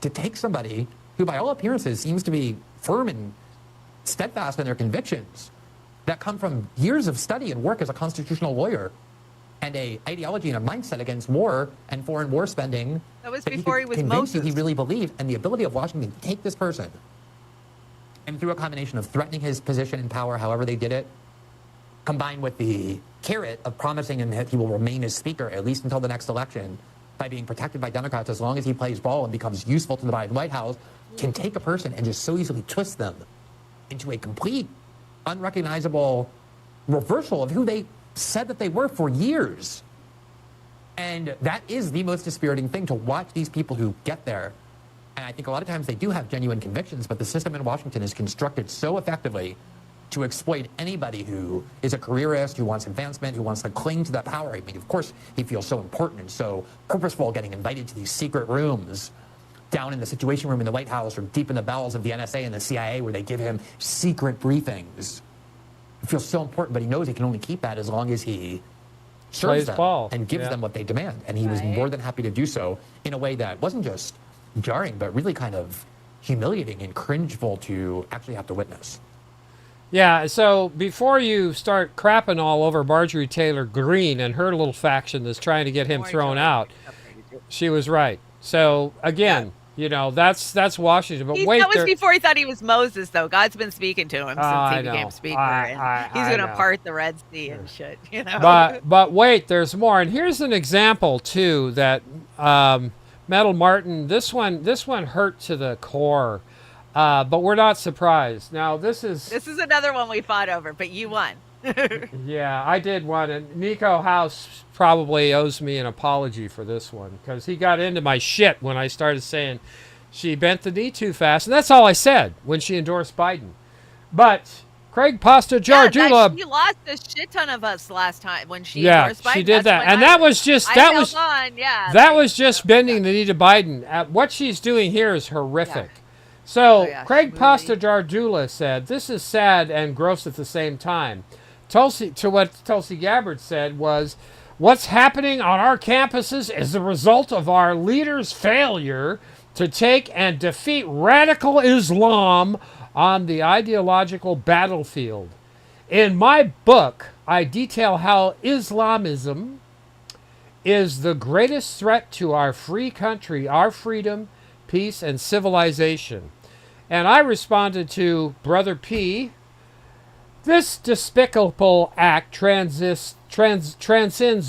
T: to take somebody who by all appearances seems to be firm and steadfast in their convictions that come from years of study and work as a constitutional lawyer and a ideology and a mindset against war and foreign war spending.
I: That was
T: that
I: before he
T: could
I: was
T: convince you
I: Moses.
T: he really believed, and the ability of Washington to take this person and through a combination of threatening his position and power, however they did it, combined with the carrot of promising him that he will remain as speaker at least until the next election by being protected by Democrats as long as he plays ball and becomes useful to the Biden White House, can take a person and just so easily twist them into a complete, unrecognizable reversal of who they said that they were for years. And that is the most dispiriting thing, to watch these people who get there. And I think a lot of times they do have genuine convictions, but the system in Washington is constructed so effectively to exploit anybody who is a careerist, who wants advancement, who wants to cling to that power. I mean, of course, he feels so important and so purposeful, getting invited to these secret rooms down in the Situation Room in the White House or deep in the bowels of the NSA and the CIA where they give him secret briefings. It feels so important, but he knows he can only keep that as long as he serves
H: Plays
T: them
H: ball.
T: and gives
H: Yeah.
T: them what they demand. And he was more than happy to do so in a way that wasn't just jarring, but really kind of humiliating and cringeful to actually have to witness.
H: Yeah, so before you start crapping all over Marjorie Taylor Greene and her little faction that's trying to get him thrown out, she was right. So again, you know, that's Washington. But wait,
I: that was
H: there-
I: before he thought he was Moses, though. God's been speaking to him since
H: I
I: he became
H: know.
I: speaker,
H: I
I: and he's going
H: know.
I: to part the Red Sea and shit. You know.
H: But wait, there's more. And here's an example too that Metal Martin. This one hurt to the core, but we're not surprised. Now this is
I: another one we fought over, but you won.
H: yeah, I did one, and Nico House probably owes me an apology for this one because he got into my shit when I started saying she bent the knee too fast, and that's all I said when she endorsed Biden. But Craig Pasta Jardula.
I: She lost a shit ton of us last time when she
H: Yeah,
I: endorsed Biden.
H: she did that,
I: That's when
H: and that was just
I: I held on, yeah,
H: that was just bending the knee to Biden. What she's doing here is horrific. So Craig Pasta Jardula said, "This is sad and gross at the same time." What Tulsi Gabbard said was, "What's happening on our campuses is the result of our leaders' failure to take and defeat radical Islam on the ideological battlefield. In my book, I detail how Islamism is the greatest threat to our free country, our freedom, peace, and civilization." And I responded to Brother P, "This despicable act transcends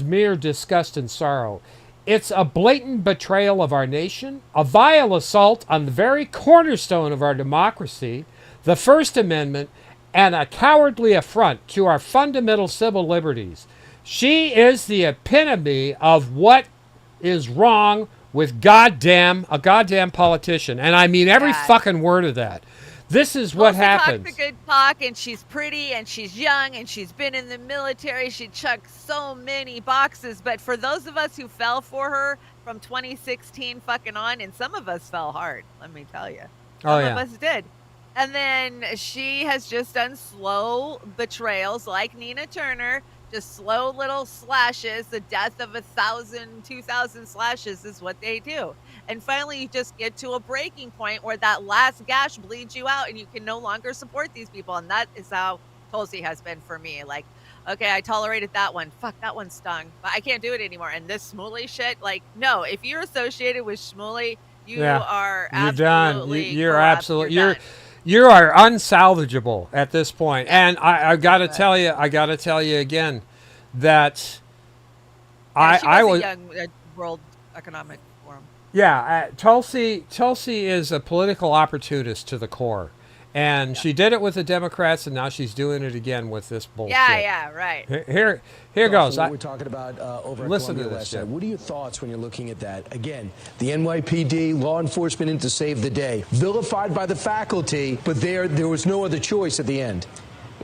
H: mere disgust and sorrow. It's a blatant betrayal of our nation, a vile assault on the very cornerstone of our democracy, the First Amendment, and a cowardly affront to our fundamental civil liberties. She is the epitome of what is wrong with a goddamn politician." And I mean every fucking word of that. This is what happens.
I: Talks a good talk, and she's pretty, and she's young, and she's been in the military. She checked so many boxes. But for those of us who fell for her from 2016 fucking on, and some of us fell hard, let me tell you. Some of us did. And then she has just done slow betrayals like Nina Turner, just slow little slashes. The death of 1,000, 2,000 slashes is what they do. And finally, you just get to a breaking point where that last gash bleeds you out and you can no longer support these people. And that is how Tulsi has been for me. Like, okay, I tolerated that one. Fuck, that one stung. But I can't do it anymore. And this Shmuley shit, like, no, if you're associated with Shmuley, you are absolutely
H: You're done. You're absolutely you are unsalvageable at this point. And I got to tell you again that
I: I was a young World Economic Forum.
H: Yeah, Tulsi is a political opportunist to the core. And she did it with the Democrats, and now she's doing it again with this bullshit.
I: Yeah, right.
H: Here goes.
U: What we're talking about over at
H: Listen
U: Columbia
H: to
U: last
H: this.
U: night. What are your thoughts when you're looking at that? Again, the NYPD, law enforcement in to save the day, vilified by the faculty, but there was no other choice at the end.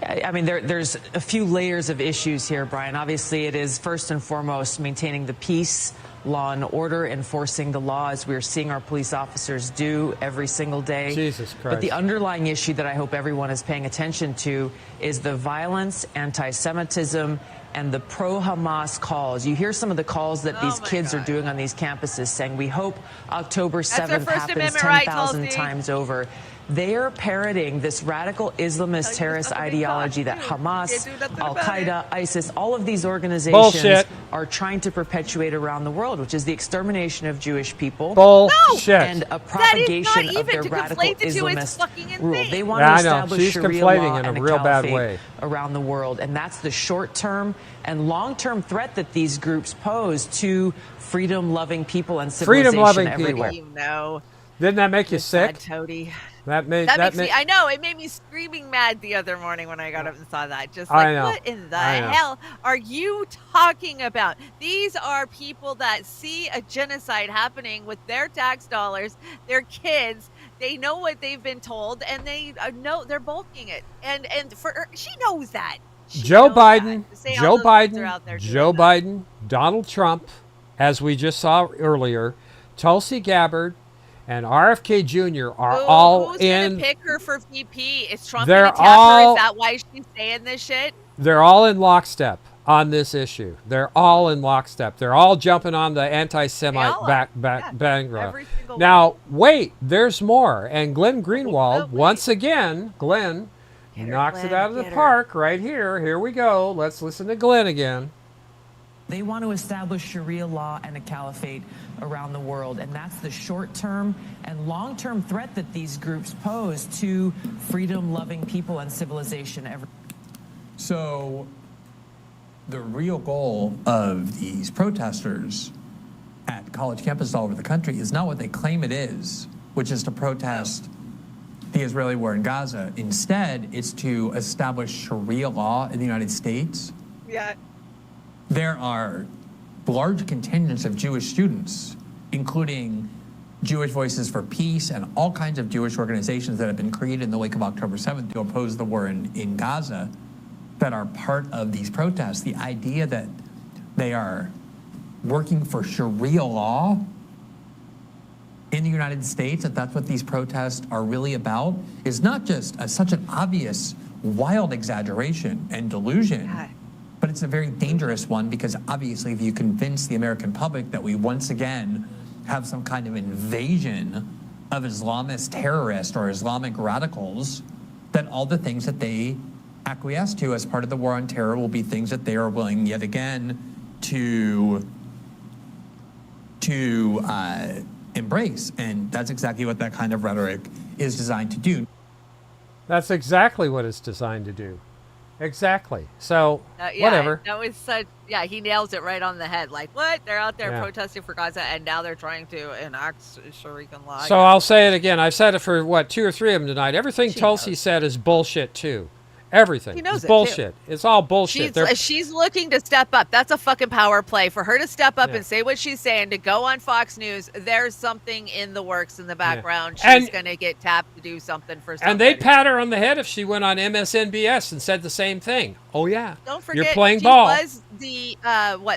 V: I mean, there's a few layers of issues here, Brian. Obviously, it is first and foremost maintaining the peace, law and order, enforcing the law as we're seeing our police officers do every single day.
H: Jesus Christ.
V: But the underlying issue that I hope everyone is paying attention to is the violence, anti-Semitism, and the pro-Hamas calls. You hear some of the calls that these kids are doing on these campuses saying, we hope October 7th happens 10,000 times over. They're parroting this radical Islamist terrorist ideology that Hamas, Al-Qaeda, ISIS, all of these organizations are trying to perpetuate around the world, which is the extermination of Jewish people.
H: Bullshit.
V: And a propagation of their radical Islamist rule. They want to establish Sharia law and a caliphate around the world. And that's the short-term and long-term threat that these groups pose to freedom-loving people and civilization everywhere.
H: Didn't that make you sick?
I: Toady.
H: That
I: makes me. I know it made me screaming mad the other morning when I got up and saw that. Just like, what in the hell are you talking about? These are people that see a genocide happening with their tax dollars, their kids. They know what they've been told, and they know they're bulking it. And for her, she knows that.
H: Joe Biden, Donald Trump, as we just saw earlier, Tulsi Gabbard, and RFK Jr. are all
I: who's
H: in.
I: Who's gonna pick her for VP? Is Trump gonna tap her? Is that why she's saying this shit?
H: They're all in lockstep on this issue. They're all in lockstep. They're all jumping on the anti-Semite bandwagon. Now, wait, there's more. And Glenn Greenwald, once again, Glenn knocks it out of the park right here. Here we go. Let's listen to Glenn again.
V: They want to establish Sharia law and a caliphate around the world, and that's the short-term and long-term threat that these groups pose to freedom-loving people and civilization.
W: So the real goal of these protesters at college campuses all over the country is not what they claim it is, which is to protest the Israeli war in Gaza. Instead, it's to establish Sharia law in the United States.
I: Yeah.
W: There are large contingents of Jewish students, including Jewish Voices for Peace and all kinds of Jewish organizations that have been created in the wake of October 7th to oppose the war in Gaza that are part of these protests. The idea that they are working for Sharia law in the United States, that that's what these protests are really about, is not just such an obvious, wild exaggeration and delusion, but it's a very dangerous one, because obviously if you convince the American public that we once again have some kind of invasion of Islamist terrorists or Islamic radicals, then all the things that they acquiesce to as part of the war on terror will be things that they are willing yet again to embrace. And that's exactly what that kind of rhetoric is designed to do.
H: That's exactly what it's designed to do. Exactly. So,
I: yeah,
H: whatever.
I: That was such, yeah, he nails it right on the head. Like, what? They're out there
H: Yeah.
I: protesting for Gaza, and now they're trying to enact Sharia law.
H: So I'll say it again. I've said it for, 2 or 3 of them tonight. Everything
I: She
H: Tulsi
I: knows.
H: said is bullshit, too. Everything.
I: She knows
H: It's
I: it,
H: bullshit. It's all bullshit.
I: She's looking to step up. That's a fucking power play for her to step up
H: Yeah.
I: and say what she's saying, to go on Fox News. There's something in the works in the background.
H: And-
I: She's going to get tapped to do something for somebody.
H: And they'd pat her on the head if she went on MSNBS and said the same thing. Oh, yeah.
I: Don't forget,
H: You're playing
I: she
H: ball.
I: was the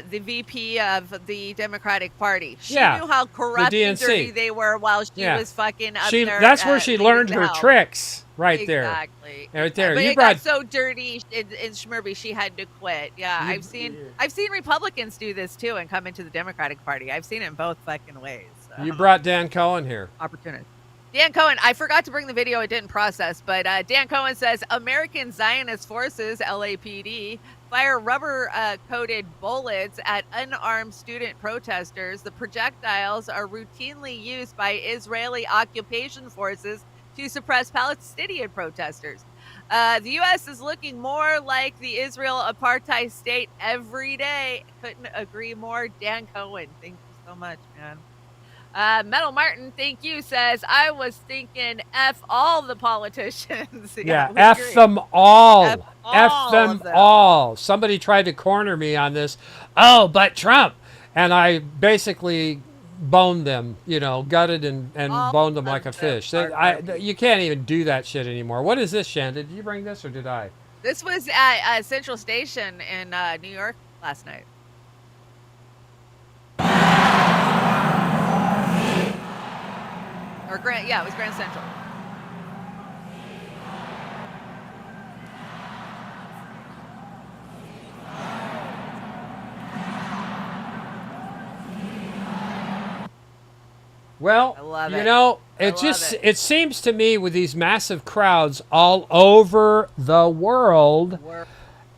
I: the VP of the Democratic Party. She
H: Yeah,
I: knew how corrupt
H: the
I: and
H: DNC.
I: dirty they were while she
H: Yeah.
I: was fucking up
H: She,
I: there.
H: that's where she
I: leading
H: learned
I: the
H: her
I: House.
H: tricks, right there.
I: Exactly.
H: Right there.
I: But
H: You
I: it
H: brought
I: got so dirty in Schmurby, she had to quit. Yeah, I've seen Republicans do this too and come into the Democratic Party. I've seen it in both fucking ways.
H: You brought Dan Cohen here.
I: Opportunity. Dan Cohen, I forgot to bring the video, it didn't process, but Dan Cohen says American Zionist forces, LAPD, fire rubber-coated bullets at unarmed student protesters. The projectiles are routinely used by Israeli occupation forces to suppress Palestinian protesters. The U.S. is looking more like the Israel apartheid state every day. Couldn't agree more. Dan Cohen, thank you so much, man. Metal Martin, thank you, says, I was thinking F all the politicians.
H: Yeah,
I: we
H: F
I: agree.
H: them all.
I: F
H: F
I: all
H: them
I: of them.
H: all. Somebody tried to corner me on this. Oh, but Trump. And I basically boned them, gutted and
I: All
H: boned them
I: of
H: like a
I: them
H: fish.
I: are
H: You can't even do that shit anymore. What is this, Shanda? Did you bring this or did I?
I: This was at Central Station in New York last night. Or it was Grand Central.
H: Well,
I: I love
H: you
I: it.
H: know,
I: I
H: it
I: love
H: just
I: it.
H: it seems to me with these massive crowds all over the world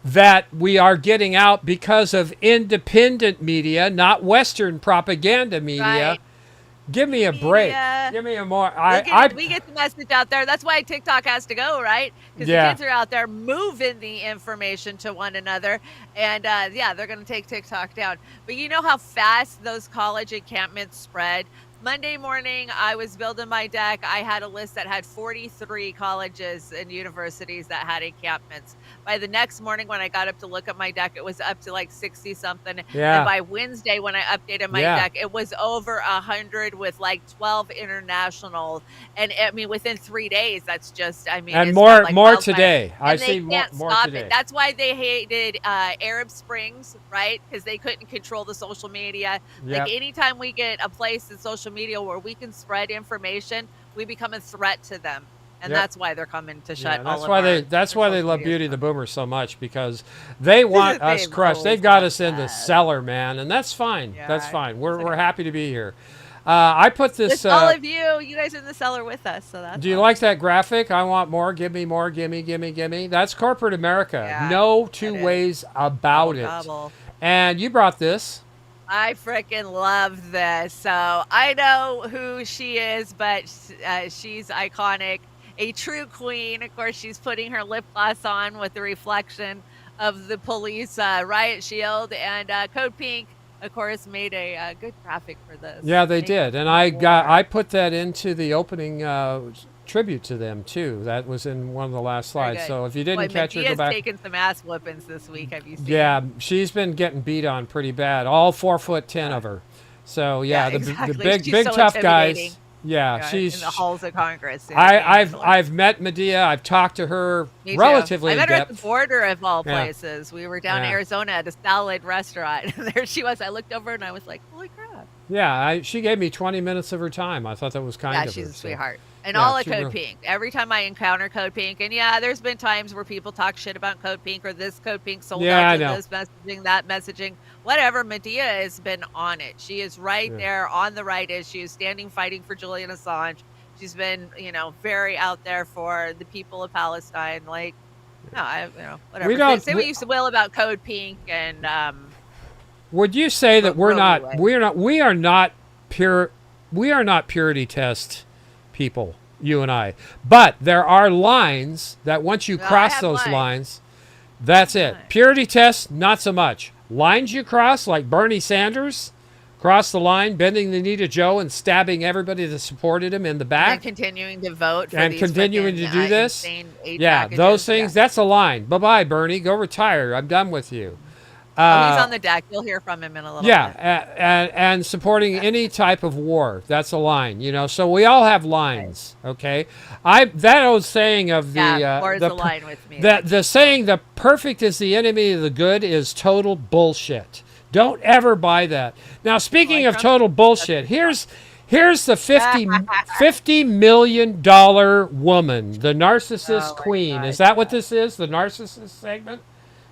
H: that we are getting out because of independent media, not Western propaganda media.
I: Right.
H: Give me a break.
I: Media.
H: Give me a more.
I: We get the message out there. That's why TikTok has to go, right? Because
H: Yeah.
I: the kids are out there moving the information to one another. And they're going to take TikTok down. But you know how fast those college encampments spread? Monday morning, I was building my deck. I had a list that had 43 colleges and universities that had encampments. By the next morning, when I got up to look at my deck, it was up to like 60 something.
H: Yeah.
I: And by Wednesday, when I updated my
H: Yeah.
I: deck, it was over 100 with like 12 international. And I mean, within 3 days, that's just, I mean,
H: And
I: it's
H: more-
I: gone like
H: more
I: wildfire.
H: today. I
I: And they
H: see more-
I: can't
H: more
I: stop
H: today.
I: it. That's why they hated Arab Springs, right? Because they couldn't control the social media.
H: Yep.
I: Like anytime we get a place in social media where we can spread information, we become a threat to them. And
H: Yep.
I: that's why they're coming to shut all
H: that's
I: of
H: why
I: our
H: that's why they
I: social
H: love
I: media
H: Beauty the Boomer so much, because they want us
I: They
H: crushed.
I: always
H: They've got
I: want
H: us in the
I: that.
H: cellar, man, and that's fine. That's
I: Yeah,
H: fine. We're happy to be here. I put this.
I: With all of you guys are in the cellar with us, so that's
H: Do you
I: awesome.
H: like that graphic? I want more. Give me more. Gimme, gimme, gimme. That's corporate America.
I: Yeah,
H: No two
I: it is.
H: ways about it.
I: Gobble.
H: And you brought this.
I: I freaking love this. So I know who she is, but she's iconic. A true queen. Of course, she's putting her lip gloss on with the reflection of the police riot shield. And Code Pink, of course, made a good graphic for this.
H: Yeah, they
I: Thank
H: did,
I: you
H: and
I: for
H: I put that into the opening tribute to them too. That was in one of the last
I: Very
H: slides.
I: good.
H: So if you didn't
I: Boy,
H: catch her, go
I: Medea's
H: back.
I: taken some ass whoopings this week. Have you seen?
H: Yeah, she's been getting beat on pretty bad. All 4'10" of her. So yeah,
I: exactly.
H: the big
I: She's
H: big
I: so
H: tough
I: intimidating,
H: guys. Yeah, she's
I: in the halls of Congress.
H: I've met Medea. I've talked to her
I: Me too.
H: relatively
I: I
H: in
I: met her at
H: depth.
I: the border of all
H: Yeah.
I: places. We were down in
H: Yeah.
I: Arizona at a salad restaurant, and there she was. I looked over and I was like, "Holy crap!"
H: Yeah, she gave me 20 minutes of her time. I thought that was kind
I: Yeah,
H: of her.
I: she's a
H: so-
I: sweetheart. And
H: Yeah,
I: all of
H: she
I: Code
H: really-
I: Pink. Every time I encounter Code Pink, and yeah, there's been times where people talk shit about Code Pink or this Code Pink sold
H: Yeah,
I: out
H: I
I: to
H: know.
I: this messaging, that messaging, whatever. Medea has been on it. She is right
H: Yeah.
I: there on the right issues, standing, fighting for Julian Assange. She's been, very out there for the people of Palestine. Like, no, whatever.
H: We don't-
I: Say what you will about Code Pink and
H: Would you say that we're
I: Roe
H: not
I: anyway.
H: we are not purity test people, you and I. But there are lines that once you
I: Well, I
H: cross
I: have
H: those
I: lines.
H: lines, that's it. Purity test, not so much. Lines you cross, like Bernie Sanders, cross the line, bending the knee to Joe and stabbing everybody that supported him in the
I: and
H: back.
I: continuing to vote for
H: And
I: these
H: continuing
I: frickin',
H: to do this.
I: insane aid
H: Yeah,
I: packages.
H: those things,
I: Yeah.
H: that's a line. Bye-bye, Bernie. Go retire. I'm done with you.
I: Oh, he's on the deck. You'll heir from him in a little
H: Yeah,
I: bit.
H: and supporting any type of war. That's a line, So we all have lines, okay? That old saying of the
I: war is a line with me.
H: the saying the perfect is the enemy of the good is total bullshit. Don't ever buy that. Now, speaking of total bullshit, here's the $50 million woman, the narcissist queen. Is that what this is? The narcissist segment?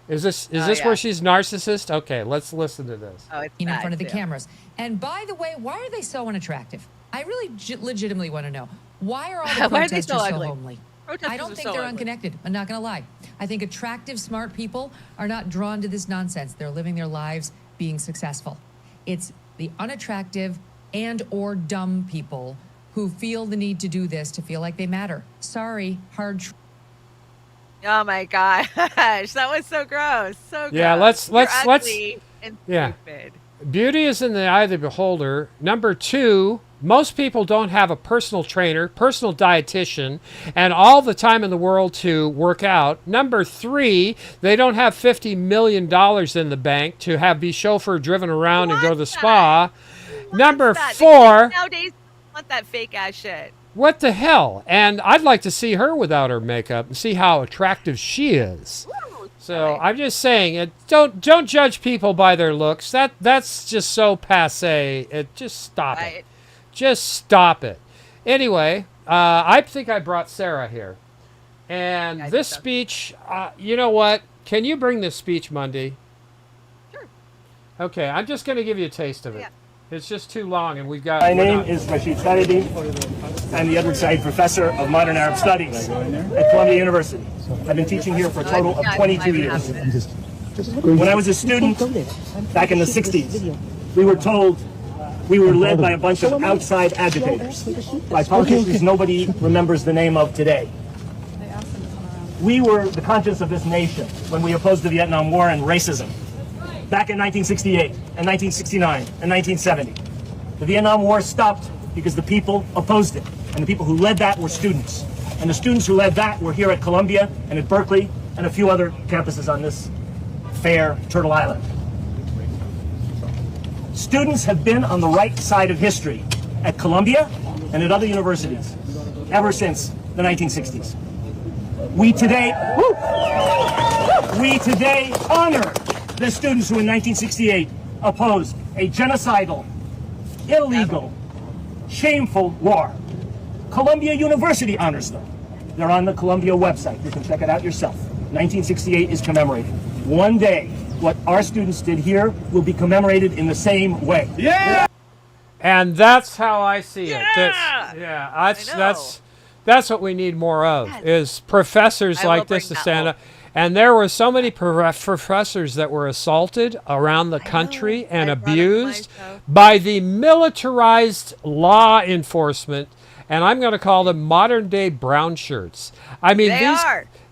H: Is this where she's narcissist? Okay, let's listen to this.
I: Oh, it's
A: in front of the cameras. And by the way, why are they so unattractive? I really legitimately want to know. Why are all the
I: Why are they so
A: protesters so
I: ugly?
A: homely?
I: Protesters
A: I don't
I: are
A: think
I: so
A: they're
I: ugly.
A: unconnected. I'm not going to lie. I think attractive, smart people are not drawn to this nonsense. They're living their lives being successful. It's the unattractive and or dumb people who feel the need to do this to feel like they matter. Sorry, hard truth.
I: Oh my gosh, that was so gross. So gross.
H: Yeah, let's
I: You're ugly and
H: yeah.
I: stupid.
H: Beauty is in the eye of the beholder. Number 2, most people don't have a personal trainer, personal dietitian, and all the time in the world to work out. Number 3, they don't have $50 million in the bank to be chauffeur driven around and go to the spa. Number
I: That-
H: 4,
I: nowadays, want that fake ass shit.
H: what the hell? And I'd like to see her without her makeup and see how attractive she is. So I'm just saying, don't judge people by their looks. That's just so passé. Just stop it. Just stop it. Anyway, I think I brought Sarah here, and this speech. You know what? Can you bring this speech Monday?
I: Sure.
H: Okay, I'm just going to give you a taste of it. It's just too long, and we've got.
B: My name is Rashid Saeedi. I'm the Edward Said Professor of Modern Arab Studies at Columbia University. I've been teaching here for a total of 22 years. When I was a student back in the 60s, we were told we were led by a bunch of outside agitators, by politicians nobody remembers the name of today. We were the conscience of this nation when we opposed the Vietnam War and racism. Back in 1968 and 1969 and 1970. The Vietnam War stopped because the people opposed it. And the people who led that were students. And the students who led that were here at Columbia and at Berkeley and a few other campuses on this fair Turtle Island. Students have been on the right side of history at Columbia and at other universities ever since the 1960s. We today honor the students who in 1968 opposed a genocidal, illegal, shameful war. Columbia University honors them. They're on the Columbia website. You can check it out yourself. 1968 is commemorated. One day, what our students did here will be commemorated in the same way.
H: Yeah! And that's how I see it. That's what we need more of, is professors like this to stand up. And there were so many professors that were assaulted around the country and abused by the militarized law enforcement, and I'm going to call them modern-day brown shirts. I mean,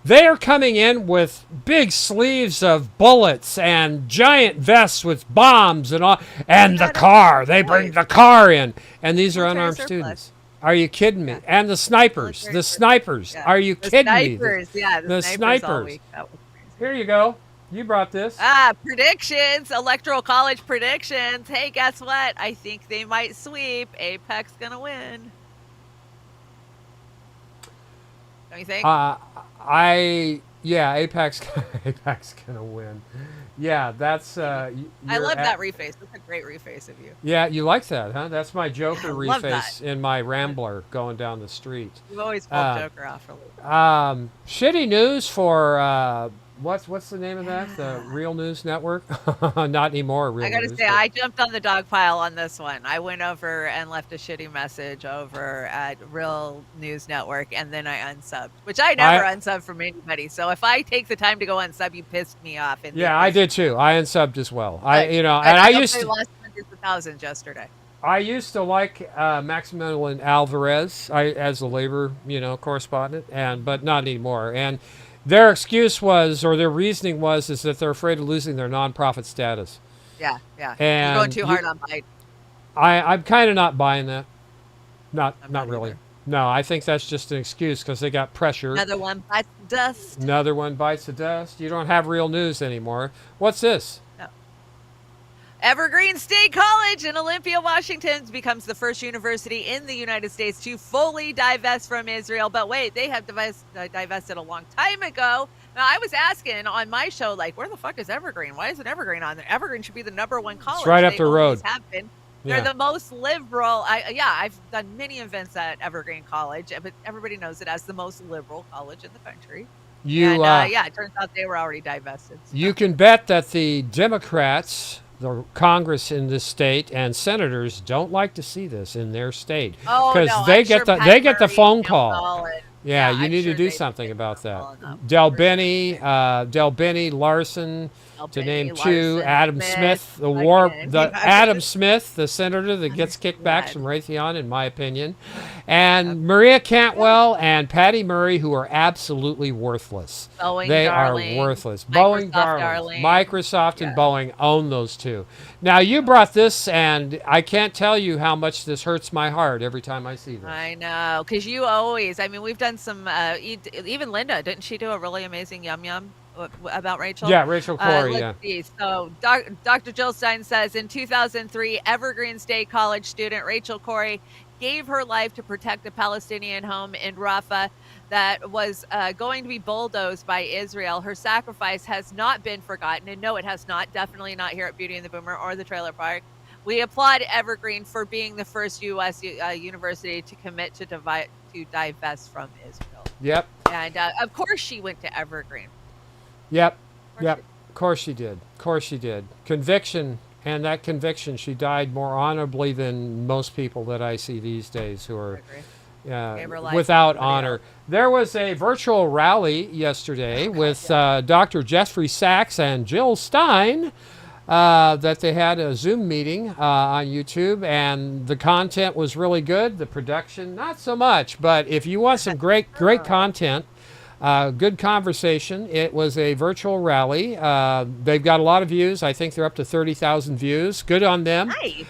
H: they are coming in with big sleeves of bullets and giant vests with bombs and all, and the car. They bring the car in, and these are unarmed students. Are you kidding me? And the snipers. The snipers. Are you kidding me?
I: The snipers all week. That was crazy.
H: Here you go. You brought this.
I: Predictions, electoral college predictions. Hey, guess what? I think they might sweep. Apex gonna win. Don't you think?
H: Apex Apex gonna win. Yeah, that's.
I: I love that reface. That's a great reface of you.
H: Yeah, you like that, huh? That's my Joker
I: love
H: reface
I: that.
H: in my Rambler going down the street.
I: You've always pulled Joker off for a little.
H: Shitty news for what's the name of that? The Real News Network? Not anymore. Real
I: I gotta
H: News,
I: say,
H: but-
I: I jumped on the dog pile on this one. I went over and left a shitty message over at Real News Network, and then I unsubbed, which I never unsub from anybody. So if I take the time to go unsub, you pissed me off. And
H: Yeah, I did too. I unsubbed as well.
I: I
H: used to
I: lost hundreds of thousands yesterday.
H: I used to like Maximilian Alvarez as a labor, correspondent, but not anymore. And their excuse was, or their reasoning was, is that they're afraid of losing their nonprofit status.
I: Yeah.
H: And
I: you're going too hard on Biden.
H: I'm kind of not buying that. Not really.
I: either.
H: No, I think that's just an excuse because they got pressure.
I: Another one bites the dust.
H: Another one bites the dust. You don't have real news anymore. What's this?
I: No. Evergreen State College in Olympia, Washington becomes the first university in the United States to fully divest from Israel. But wait, they have divested a long time ago. Now, I was asking on my show, like, where the fuck is Evergreen? Why isn't Evergreen on there? Evergreen should be the #1 college.
H: It's right up the road.
I: They have been. They're the most liberal. I've done many events at Evergreen College, but everybody knows it as the most liberal college in the country. It turns out they were already divested. So.
H: You can bet that the Democrats, the Congress in this state, and senators don't like to see this in their state because they get the phone call. You need to do something about that. Del Benny, Larson, to name two. Adam Smith, Adam Smith, the senator that gets kickbacks from Raytheon, in my opinion, and Maria Cantwell and Patty Murray, who are absolutely worthless. They are worthless. Boeing darling. Microsoft and Boeing own those two. Now you brought this, and I can't tell you how much this hurts my heart every time I see this.
I: I know, because you always. I mean, we've done some. Even Linda, didn't she do a really amazing yum yum about Rachel?
H: Yeah, Rachel Corey.
I: Let's see. So Dr. Jill Stein says in 2003, Evergreen State College student Rachel Corey gave her life to protect a Palestinian home in Rafah that was going to be bulldozed by Israel. Her sacrifice has not been forgotten, and no, it has not. Definitely not here at Beauty and the Boomer or the Trailer Park. We applaud Evergreen for being the first U.S. university to commit to divest from Israel.
H: Yep.
I: And of course, she went to Evergreen.
H: Yep. Of course she did. Conviction, and that conviction, she died more honorably than most people that I see these days who are without honor. There was a virtual rally yesterday with Dr. Jeffrey Sachs and Jill Stein. That they had a Zoom meeting on YouTube, and the content was really good. The production, not so much, but if you want some great content, good conversation, it was a virtual rally. They've got a lot of views. I think they're up to 30,000 views. Good on them.
I: Nice.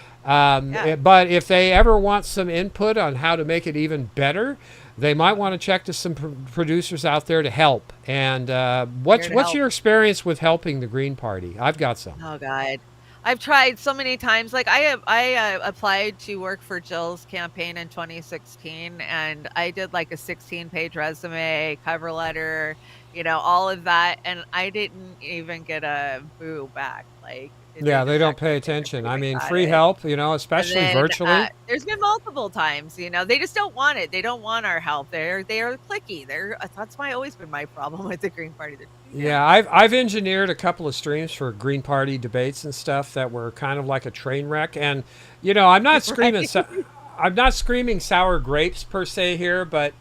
H: But if they ever want some input on how to make it even better, they might want to check to some producers out there to help. And what's your experience with helping the Green Party? I've got some.
I: Oh God, I've tried so many times. Like I applied to work for Jill's campaign in 2016, and I did like a 16-page resume, cover letter, all of that, and I didn't even get a boo back. Like.
H: They don't pay attention. I mean, free help, especially virtually.
I: There's been multiple times, they just don't want it. They don't want our help. They are cliquey. That's always been my problem with the Green Party.
H: Yeah, I've engineered a couple of streams for Green Party debates and stuff that were kind of like a train wreck. And I'm not screaming. I'm not screaming sour grapes per se here, but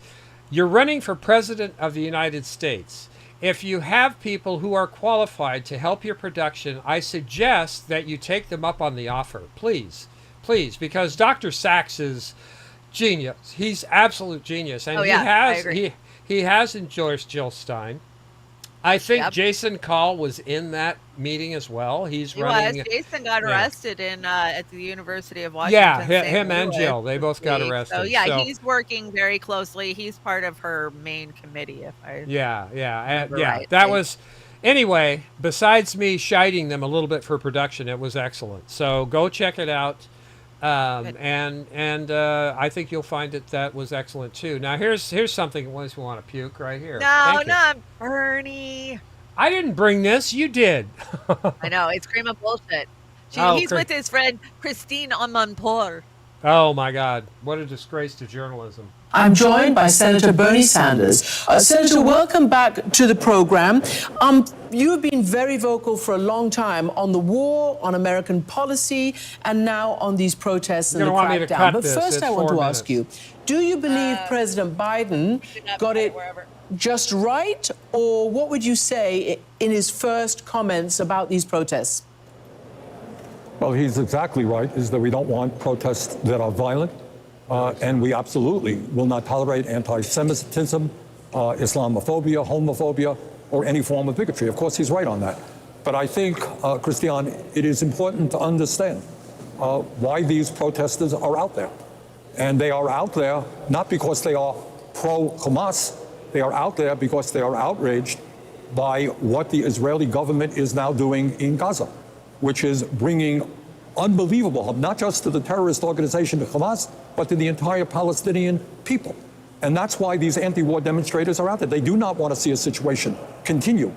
H: you're running for president of the United States. If you have people who are qualified to help your production, I suggest that you take them up on the offer. Please, because Dr. Sachs is genius. He's absolute genius. And he has endorsed Jill Stein. I think Jason Call was in that meeting as well. He running.
I: Jason got arrested at the University of Washington.
H: Yeah, him and Jill, they both got arrested.
I: So he's working very closely. He's part of her main committee. If I
H: right.
I: That
H: was. Anyway, besides me shiting them a little bit for production, it was excellent. So go check it out. And I think you'll find that was excellent too. Now here's something that makes me want to puke right here.
I: No, not Bernie.
H: I didn't bring this. You did.
I: I know, it's cream of bullshit. He's with his friend Christine Amanpour.
H: Oh my God! What a disgrace to journalism.
M: I'm joined by Senator Bernie Sanders. Senator, welcome back to the program. You have been very vocal for a long time on the war, on American policy, and now on these protests and the crackdown. But first I want to ask you, do you believe President Biden got it just right, or what would you say in his first comments about these protests?
C: Well, he's exactly right, is that we don't want protests that are violent. And we absolutely will not tolerate anti-Semitism, Islamophobia, homophobia, or any form of bigotry. Of course, he's right on that. But I think, Christiane, it is important to understand why these protesters are out there. And they are out there not because they are pro-Hamas. They are out there because they are outraged by what the Israeli government is now doing in Gaza, which is bringing unbelievable harm, not just to the terrorist organization of Hamas, but to the entire Palestinian people. And that's why these anti-war demonstrators are out there. They do not want to see a situation continue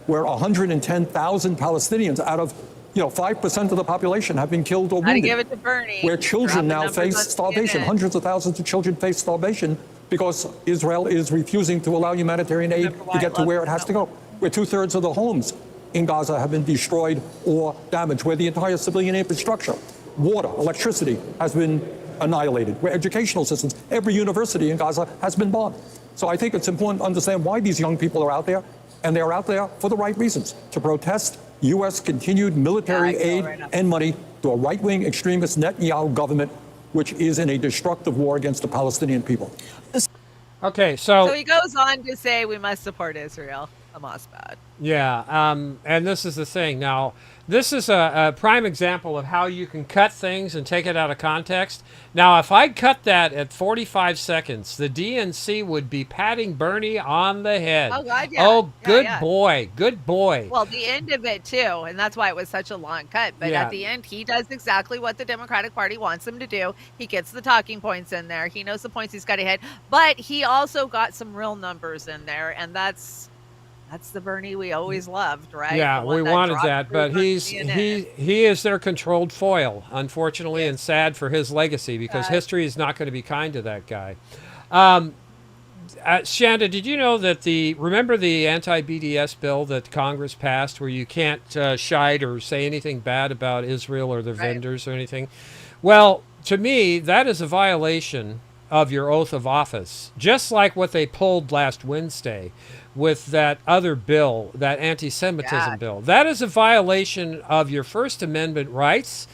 C: where 110,000 Palestinians out of 5% of the population have been killed or wounded.
I: Gotta give it to Bernie.
C: Where children now face starvation. Hundreds of thousands of children face starvation because Israel is refusing to allow humanitarian aid to get to where it has to go. Where 2/3 of the homes in Gaza have been destroyed or damaged, where the entire civilian infrastructure, water, electricity has been annihilated, where educational systems, every university in Gaza has been bombed. So I think it's important to understand why these young people are out there, and they are out there for the right reasons, to protest U.S. continued military aid and money to a right-wing extremist Netanyahu government, which is in a destructive war against the Palestinian people.
H: Okay, so
I: he goes on to say we must support Israel. Hamas bad.
H: Yeah, and this is the thing. Now, this is a prime example of how you can cut things and take it out of context. Now, if I cut that at 45 seconds, the DNC would be patting Bernie on the head.
I: Oh, God, yeah.
H: Oh, good
I: yeah.
H: boy. Good boy.
I: Well, the end of it, too, and that's why it was such a long cut. But at the end, he does exactly what the Democratic Party wants him to do. He gets the talking points in there. He knows the points he's got to hit. But he also got some real numbers in there, and that's the Bernie we always loved, right?
H: Yeah, we wanted that, but he is their controlled foil, unfortunately, and sad for his legacy because history is not going to be kind to that guy. Chanda, did you know that remember the anti-BDS bill that Congress passed where you can't shite or say anything bad about Israel or their vendors or anything? Well, to me, that is a violation of your oath of office, just like what they pulled last Wednesday with that other bill, that anti-Semitism bill. That is a violation of your First Amendment rights,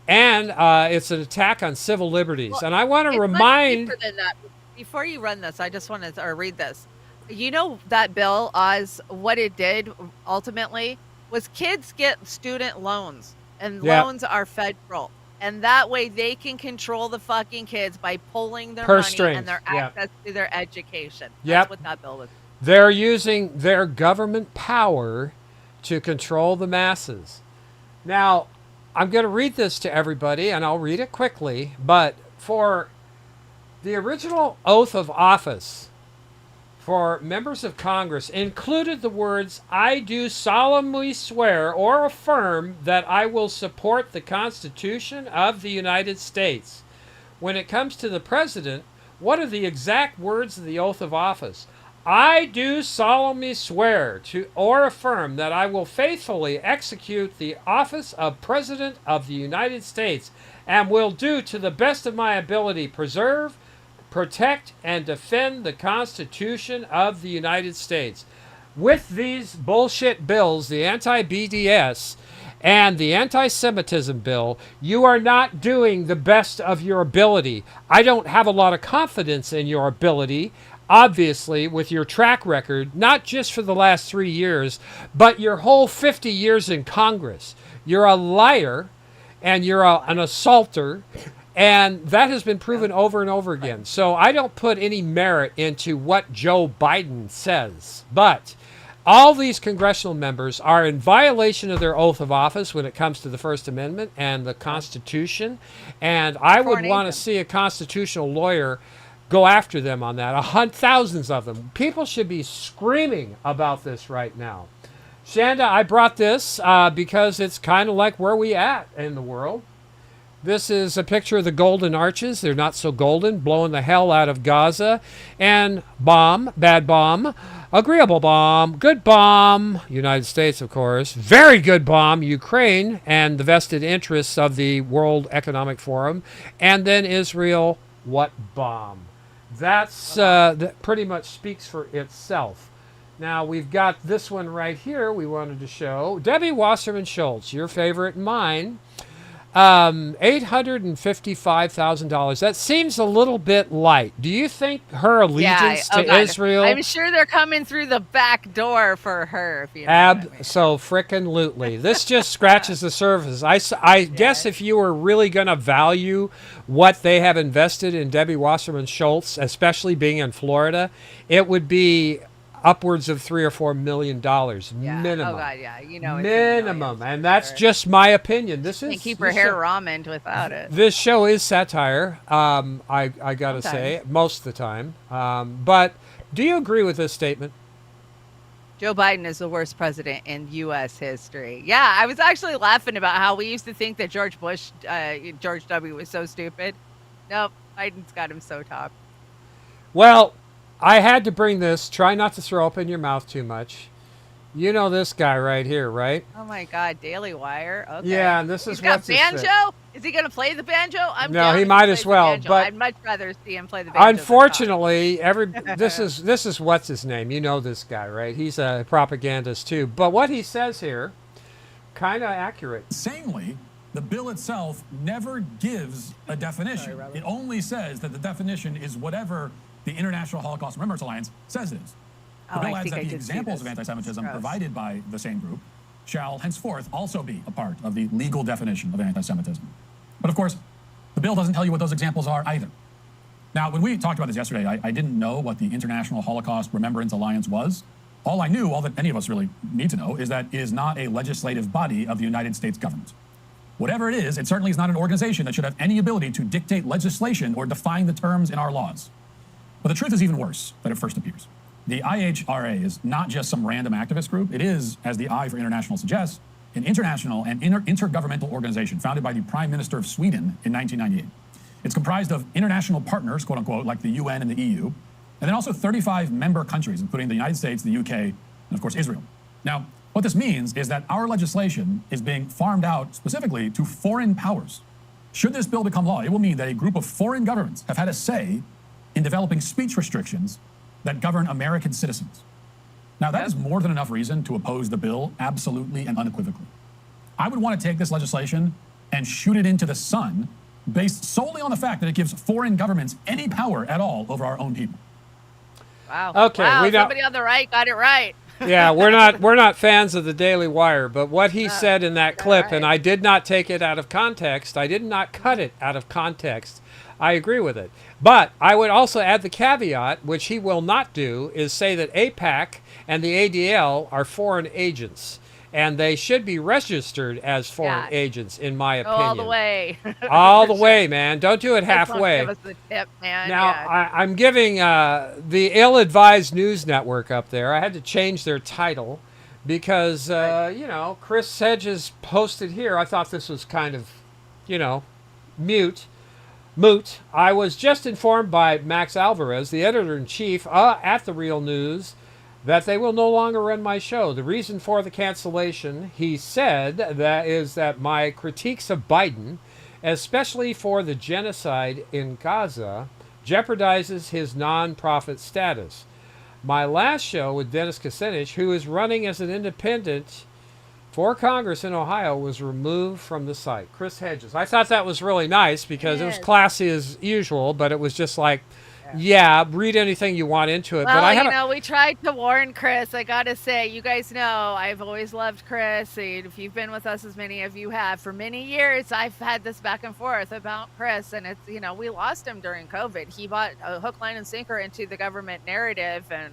H: and it's an attack on civil liberties.
I: Well,
H: and I want to
I: it's
H: remind...
I: much deeper than that. Before you run this, I just want to read this. You know that bill, Oz, what it did ultimately was kids get student loans, and loans are federal. And that way they can control the fucking kids by pulling their money and their access to their education. That's what that bill was.
H: They're using their government power to control the masses. Now, I'm going to read this to everybody, and I'll read it quickly, but for the original oath of office for members of Congress included the words, "I do solemnly swear or affirm that I will support the Constitution of the United States." When it comes to the president, what are the exact words of the oath of office? "I do solemnly swear to or affirm that I will faithfully execute the office of President of the United States and will do to the best of my ability preserve, protect, and defend the Constitution of the United States." With these bullshit bills, the anti-BDS and the anti-Semitism bill, you are not doing the best of your ability. I don't have a lot of confidence in your ability, obviously, with your track record, not just for the last 3 years, but your whole 50 years in Congress. You're a liar, and you're an assaulter, and that has been proven over and over again. So I don't put any merit into what Joe Biden says. But all these congressional members are in violation of their oath of office when it comes to the First Amendment and the Constitution. And I would want to see a constitutional lawyer go after them on that. Thousands of them. People should be screaming about this right now. Chanda, I brought this because it's kind of like where we at in the world. This is a picture of the golden arches. They're not so golden, blowing the hell out of Gaza. And bomb, bad bomb, agreeable bomb, good bomb, United States, of course. Very good bomb, Ukraine, and the vested interests of the World Economic Forum. And then Israel, what bomb? That's that pretty much speaks for itself. Now, we've got this one right here we wanted to show. Debbie Wasserman Schultz, your favorite and mine. $855,000. That seems a little bit light. Do you think her allegiance to Israel?
I: I'm sure they're coming through the back door for her. If you know
H: Abso-frickin-lutely. This just scratches the surface. I guess if you were really going to value what they have invested in Debbie Wasserman Schultz, especially being in Florida, it would be upwards of $3 or $4 million minimum.
I: Oh God, yeah. You know,
H: minimum, and that's just my opinion. This is
I: keep her hair ramened without it.
H: This show is satire. I gotta say, most of the time. But do you agree with this statement?
I: Joe Biden is the worst president in U.S. history. Yeah, I was actually laughing about how we used to think that George W. was so stupid. Nope, Biden's got him so top.
H: Well, I had to bring this. Try not to throw up in your mouth too much. You know this guy right here, right?
I: Oh my God, Daily Wire. Okay.
H: Yeah, and this is what's
I: got banjo. Is he going to play the banjo?
H: No, he might as well. But
I: I'd much rather see him play the banjo.
H: Unfortunately, this is what's his name. You know this guy, right? He's a propagandist too. But what he says here, kind of accurate.
D: Insanely, the bill itself never gives a definition. It only says that the definition is whatever the International Holocaust Remembrance Alliance says it is. The bill adds that the examples of anti-Semitism provided by the same group shall henceforth also be a part of the legal definition of anti-Semitism. But of course, the bill doesn't tell you what those examples are either. Now, when we talked about this yesterday, I didn't know what the International Holocaust Remembrance Alliance was. All I knew, all that any of us really need to know, is that it is not a legislative body of the United States government. Whatever it is, it certainly is not an organization that should have any ability to dictate legislation or define the terms in our laws. But the truth is even worse than it first appears. The IHRA is not just some random activist group. It is, as the I for international suggests, an international and intergovernmental organization founded by the Prime Minister of Sweden in 1998. It's comprised of international partners, quote unquote, like the UN and the EU, and then also 35 member countries, including the United States, the UK, and of course Israel. Now, what this means is that our legislation is being farmed out specifically to foreign powers. Should this bill become law, it will mean that a group of foreign governments have had a say in developing speech restrictions that govern American citizens. Now, that is more than enough reason to oppose the bill absolutely and unequivocally. I would want to take this legislation and shoot it into the sun based solely on the fact that it gives foreign governments any power at all over our own people.
I: Wow.
H: Okay,
I: wow,
H: we don't.
I: Somebody on the right got it right.
H: Yeah, we're not fans of the Daily Wire, but what he said in that clip, and I did not take it out of context. I did not cut it out of context. I agree with it. But I would also add the caveat, which he will not do, is say that AIPAC and the ADL are foreign agents. And they should be registered as foreign agents, in my opinion.
I: All the way.
H: All the way, man. Don't do it halfway.
I: Give us the tip, man.
H: Now, I'm giving the ill-advised news network up there, I had to change their title because, you know, Chris Hedges posted here. I thought this was kind of, you know, moot. I was just informed by Max Alvarez, the editor-in-chief at The Real News, that they will no longer run my show. The reason for the cancellation, he said, that is that my critiques of Biden, especially for the genocide in Gaza, jeopardizes his non-profit status. My last show with Dennis Kucinich, who is running as an independent for Congress in Ohio, was removed from the site. Chris Hedges. I thought that was really nice because it was classy as usual, but it was just like, yeah, read anything you want into it.
I: Well,
H: but I
I: you know, we tried to warn Chris. I got to say, you guys know I've always loved Chris. If you've been with us, as many of you have, for many years, I've had this back and forth about Chris. And it's, you know, we lost him during COVID. He bought a hook, line, and sinker into the government narrative. And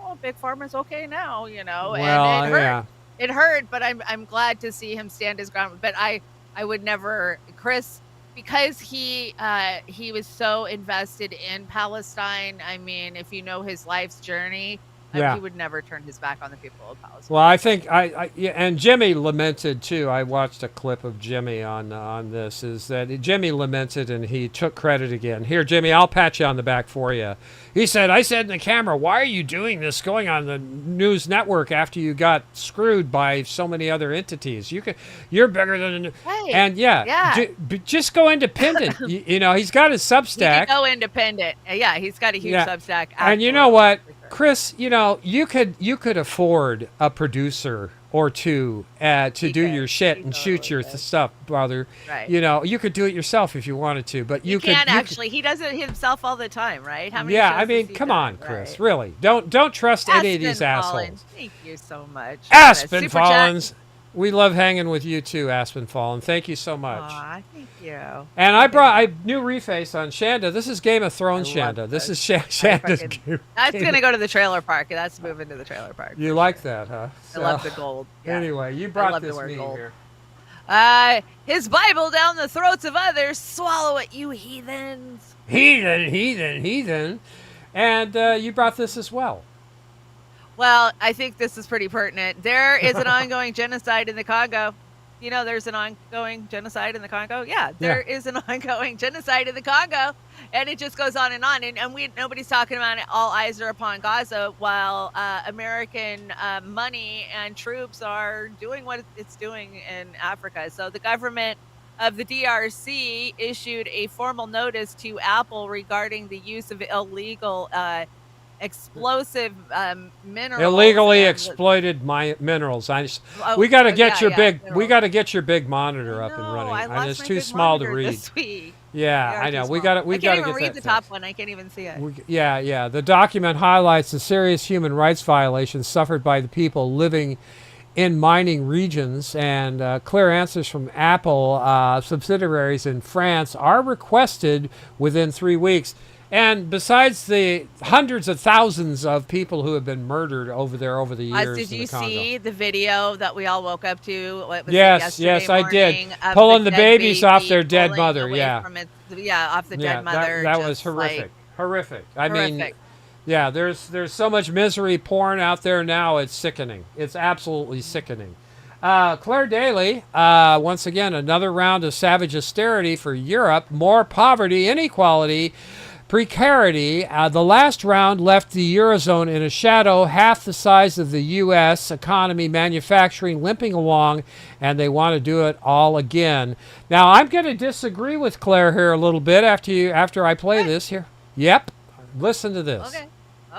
I: oh, big pharma's okay now, you know.
H: Well,
I: and it hurt.
H: yeah.
I: It hurt, but I'm glad to see him stand his ground. But I would never, Chris, because he was so invested in Palestine. I mean, if you know his life's journey,
H: Yeah.
I: he would never turn his back on the people of Palestine.
H: Well, I think yeah, and Jimmy lamented too. I watched a clip of Jimmy on this. Is that Jimmy lamented and he took credit again. Here, Jimmy, I'll pat you on the back for you. He said, "I said in the camera, why are you doing this? Going on the news network after you got screwed by so many other entities? You're bigger than."
I: Right.
H: And just go independent. you know, he's got his Substack.
I: He can go independent. Yeah, he's got a huge Substack.
H: And you know what, Chris? You know, you could afford a producer or two to do your shit and shoot your stuff, brother.
I: Right.
H: You know, you could do it yourself if you wanted to, but
I: You can't actually. He does it himself all the time, right? How many
H: Yeah,
I: shows
H: I mean,
I: has he
H: come
I: done?
H: on, Chris.
I: Right.
H: Really, don't trust any of these
I: Aspen
H: assholes.
I: Fallon, thank you so much.
H: Aspen
I: Super chat.
H: Fallons. We love hanging with you too, Aspen Fallon. Thank you so much.
I: Aw, thank you.
H: And I new reface on Shanda. This is Game of Thrones Shanda. This is Shanda's game.
I: That's gonna go to the trailer park. That's moving to the trailer park.
H: You like that, huh?
I: I love the gold. Yeah.
H: Anyway, you
I: I
H: brought
I: love to
H: this
I: wear
H: meme
I: gold.
H: here.
I: His Bible down the throats of others. Swallow it, you heathens.
H: Heathen. And you brought this as well.
I: Well, I think this is pretty pertinent. There is an ongoing genocide in the Congo. You know, there's an ongoing genocide in the Congo. Yeah, there is an ongoing genocide in the Congo, and it just goes on. And nobody's talking about it. All eyes are upon Gaza, while American money and troops are doing what it's doing in Africa. So the government of the DRC issued a formal notice to Apple regarding the use of illegal explosive minerals,
H: Illegally
I: and
H: exploited minerals. We got to get your big monitor up and running.
I: I lost
H: it's
I: my
H: too
I: big
H: small to
I: monitor
H: read.
I: this week.
H: Yeah, I know. We got to
I: I
H: get
I: can't even
H: that
I: read the
H: fixed.
I: top one. I can't even see it.
H: Yeah. The document highlights the serious human rights violations suffered by the people living in mining regions, and clear answers from Apple subsidiaries in France are requested within 3 weeks. And besides the hundreds of thousands of people who have been murdered over the years,
I: Did
H: in
I: you
H: the Congo.
I: see the video that we all woke up to? What was it,
H: Yes,
I: yesterday
H: I did.
I: morning of
H: Pulling the
I: dead
H: babies off
I: baby
H: their dead
I: pulling
H: mother.
I: away
H: Yeah,
I: from off the dead mother.
H: That was
I: just
H: horrific.
I: like-
H: Horrific. I mean,
I: Horrific.
H: yeah. There's so much misery pouring out there now. It's sickening. It's absolutely sickening. Claire Daly, once again, another round of savage austerity for Europe. More poverty, inequality, precarity. The last round left the Eurozone in a shadow, half the size of the U.S. economy, manufacturing limping along, and they want to do it all again. Now, I'm going to disagree with Claire here a little bit after I play this here. Yep. Listen to this.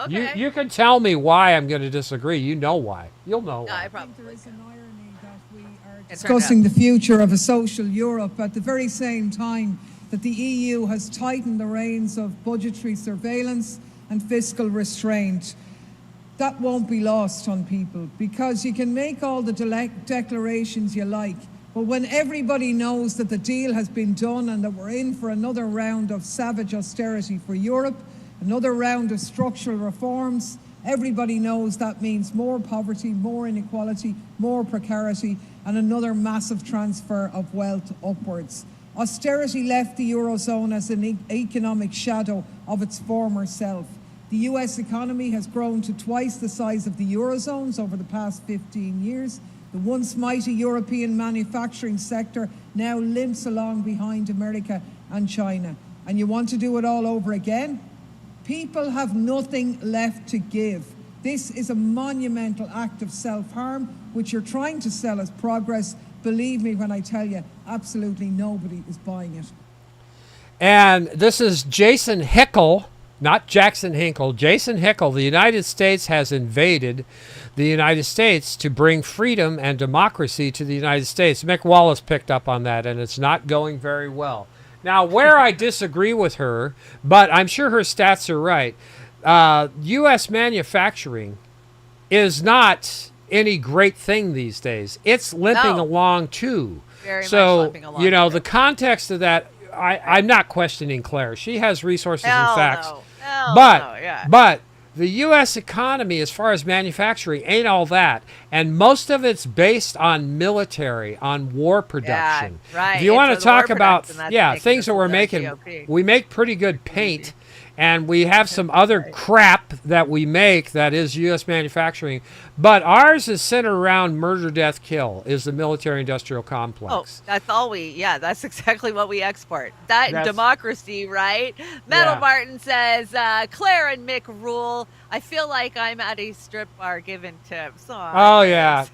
I: Okay.
H: You can tell me why I'm going to disagree. You know why. You'll know
I: No,
H: why.
I: I probably.
E: There is an irony that we are
I: It's
E: discussing the future of a social Europe at the very same time that the EU has tightened the reins of budgetary surveillance and fiscal restraint. That won't be lost on people, because you can make all the declarations you like, but when everybody knows that the deal has been done and that we're in for another round of savage austerity for Europe, another round of structural reforms, everybody knows that means more poverty, more inequality, more precarity, and another massive transfer of wealth upwards. Austerity left the Eurozone as an economic shadow of its former self. The US economy has grown to twice the size of the Eurozone's over the past 15 years. The once mighty European manufacturing sector now limps along behind America and China. And you want to do it all over again? People have nothing left to give. This is a monumental act of self-harm, which you're trying to sell as progress. Believe me when I tell you, absolutely nobody is buying it.
H: And this is Jason Hickel, not Jackson Hinkle. Jason Hickel. The United States has invaded the United States to bring freedom and democracy to the United States. Mick Wallace picked up on that, and it's not going very well. Now, where I disagree with her, but I'm sure her stats are right, U.S. manufacturing is not any great thing these days. It's limping along too.
I: Very much
H: so,
I: limping along
H: you know,
I: too.
H: the context of that, I'm not questioning Claire. She has resources and facts.
I: Hell
H: But
I: no, yeah.
H: but the U.S. economy, as far as manufacturing, ain't all that. And most of it's based on military, on war production.
I: Yeah, right.
H: If you want to talk about, things that we're
I: us
H: making,
I: GOP.
H: we make pretty good paint. And we have some other crap that we make that is U.S. manufacturing. But ours is centered around murder, death, kill, is the military-industrial complex.
I: Oh, that's all that's exactly what we export. That's democracy, right? Metal
H: Yeah.
I: Martin says, Claire and Mick rule. I feel like I'm at a strip bar giving tips.
H: Oh, yeah.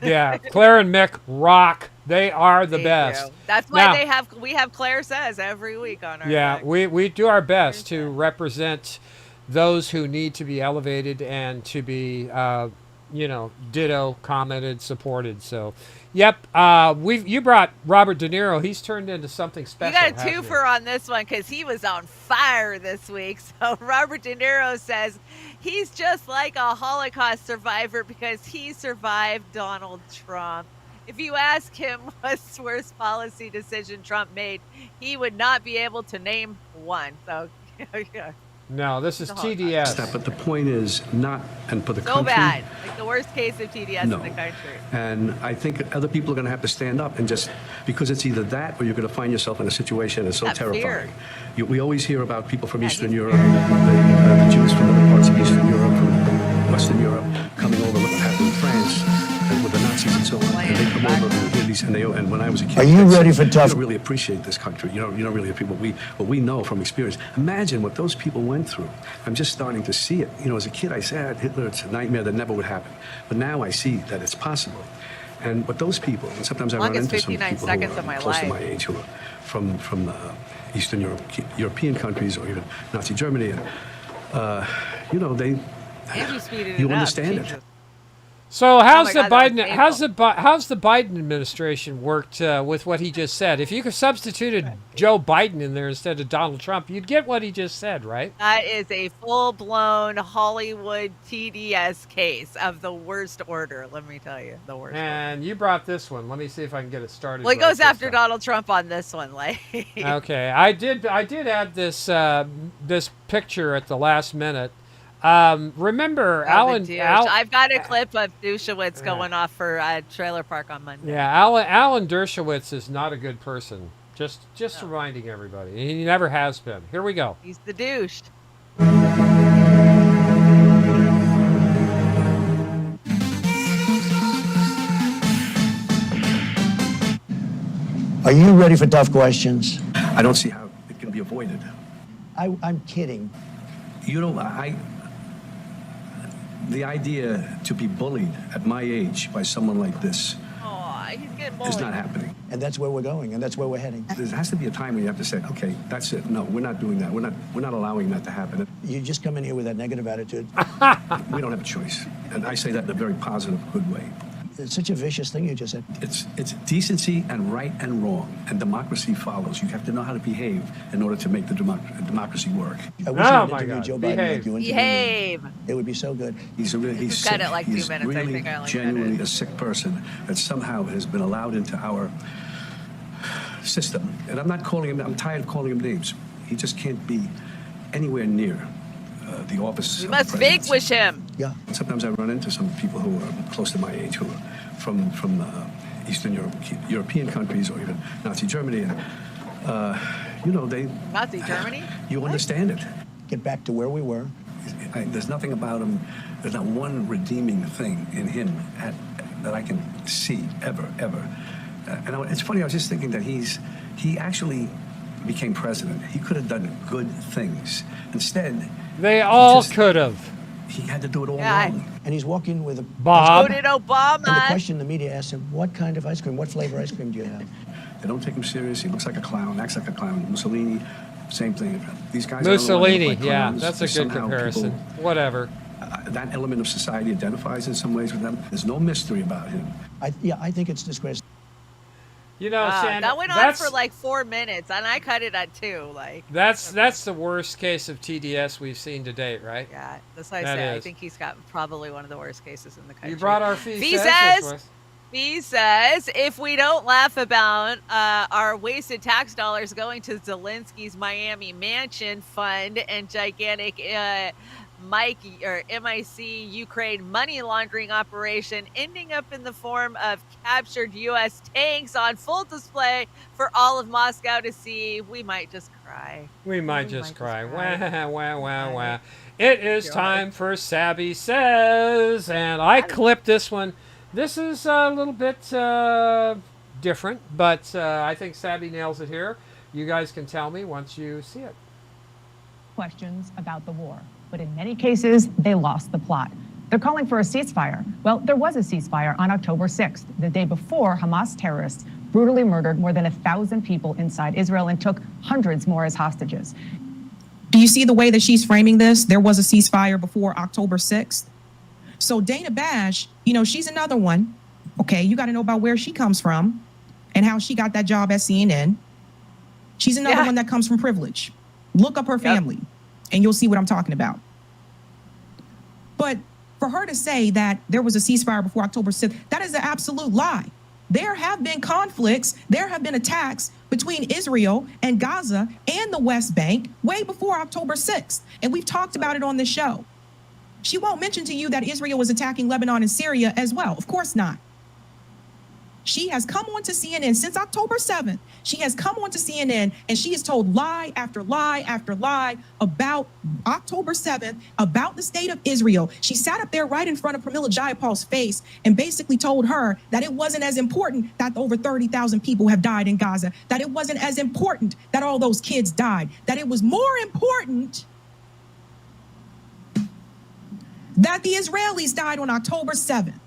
H: Claire and Mick rock. They are the best.
I: That's why
H: Now,
I: we have Claire Says every week on our
H: Yeah,
I: deck.
H: we do our best to represent those who need to be elevated and to be, ditto, commented, supported. So, yep, you brought Robert De Niro. He's turned into something special.
I: You got a twofer on this one because he was on fire this week. So Robert De Niro says he's just like a Holocaust survivor because he survived Donald Trump. If you ask him what's the worst policy decision Trump made, he would not be able to name one. So, yeah.
H: No, this is TDS.
F: But the point is not, and for the
I: So
F: country.
I: bad. Like the worst case of TDS
F: No.
I: in the country.
F: And I think other people are going to have to stand up and just, because it's either that or you're going to find yourself in a situation that's so
I: That
F: terrifying.
I: fear.
F: We always hear about people from Eastern Europe, the Jews from other parts of Eastern Europe, from Western Europe, coming over, look what happened in France, and with the Nazis and so on. And they come over and hear these, and when I was a kid,
U: Are you ready for tough?
F: You don't really appreciate this country. You don't really appreciate what we know from experience. Imagine what those people went through. I'm just starting to see it. As a kid, I said Hitler, it's a nightmare that never would happen. But now I see that it's possible. And but those people, and sometimes I run into some
I: 59
F: people
I: seconds
F: who
I: of my
F: are close to
I: life.
F: my age who are from Eastern European countries or even Nazi Germany, and they
I: Andrew speeded
F: you
I: it up.
F: understand
I: Jesus.
F: it.
H: So how's
I: Oh my God, that
H: how's the Biden administration worked with what he just said? If you could substituted Joe Biden in there instead of Donald Trump, you'd get what he just said, right?
I: That is a full-blown Hollywood TDS case of the worst order. Let me tell you, the worst.
H: And you brought this one. Let me see if I can get it started.
I: Well, he
H: right
I: goes
H: this
I: after
H: time.
I: Donald Trump on this one, like.
H: Okay, I did add this this picture at the last minute. Remember Alan?
I: I've got a clip of Dershowitz going off for Trailer Park on Monday.
H: Yeah, Alan Dershowitz is not a good person. Just reminding everybody. He never has been. Here we go.
I: He's the douche.
U: Are you ready for tough questions?
F: I don't see how it can be avoided.
U: I'm kidding.
F: The idea to be bullied at my age by someone like this
I: He's getting bullied.
F: is not happening.
U: And that's where we're going, and that's where we're heading.
F: There has to be a time where you have to say, okay, that's it. No, we're not doing that. We're not allowing that to happen.
U: You just come in here with that negative attitude.
F: We don't have a choice. And I say that in a very positive, good way.
U: It's such a vicious thing you just said.
F: It's decency and right and wrong, and democracy follows. You have to know how to behave in order to make the democracy work.
U: I wish you would interview Joe Biden like you interviewed
I: Behave.
U: me. It would be so good.
F: He's
I: He's
F: sick.
I: got it like 2
F: He's
I: minutes.
F: really
I: I think I only
F: genuinely a sick person that somehow has been allowed into our system. And I'm tired of calling him names. He just can't be anywhere near the office.
I: We
F: of
I: must
F: the presidency.
I: vanquish him.
U: Yeah.
F: Sometimes I run into some people who are close to my age who are from Eastern European countries or even Nazi Germany, and they
I: Nazi Germany?
F: You understand it.
U: Get back to where we were.
F: There's nothing about him. There's not one redeeming thing in him that I can see ever. And it's funny. I was just thinking that he actually became president. He could have done good things. Instead,
H: they all could have.
F: He had to do it all wrong.
U: And he's walking with a
H: Bob.
I: Voted Obama.
U: And the question the media asks him, what kind of ice cream, what flavor ice cream do you have?
F: They don't take him serious. He looks like a clown, acts like a clown. Mussolini, same thing. These guys.
H: Mussolini,
F: look like
H: yeah,
F: clowns.
H: that's a good
F: Somehow
H: comparison.
F: people-
H: Whatever.
F: That element of society identifies in some ways with them. There's no mystery about him.
U: I think it's disgraceful.
H: You know, Sandra,
I: that went on for like 4 minutes, and I cut it at 2. Like
H: that's the worst case of TDS we've seen to date, right?
I: Yeah, that's what I
H: That
I: say. I
H: is.
I: think he's got probably one of the worst cases in the country.
H: You brought our fee
I: Fee says, if we don't laugh about our wasted tax dollars going to Zelensky's Miami mansion fund and gigantic MIC Ukraine money laundering operation ending up in the form of captured U.S. tanks on full display for all of Moscow to see. We might just cry.
H: We might just cry. Wah, wah, wah, wah. It is time for Sabby Says, and I clipped this one. This is a little bit different, but I think Sabby nails it here. You guys can tell me once you see it.
G: Questions about the war, but in many cases, they lost the plot. They're calling for a ceasefire. Well, there was a ceasefire on October 6th, the day before Hamas terrorists brutally murdered more than 1,000 people inside Israel and took hundreds more as hostages.
J: Do you see the way that she's framing this? There was a ceasefire before October 6th. So Dana Bash, she's another one. Okay, you got to know about where she comes from and how she got that job at CNN. She's another one that comes from privilege. Look up her family, and you'll see what I'm talking about. But for her to say that there was a ceasefire before October 6th, that is an absolute lie. There have been conflicts, there have been attacks between Israel and Gaza and the West Bank way before October 6th. And we've talked about it on this show. She won't mention to you that Israel was attacking Lebanon and Syria as well. Of course not. She has come on to CNN since October 7th. She has come on to CNN and she has told lie after lie after lie about October 7th, about the state of Israel. She sat up there right in front of Pramila Jayapal's face and basically told her that it wasn't as important that over 30,000 people have died in Gaza, that it wasn't as important that all those kids died, that it was more important that the Israelis died on October 7th.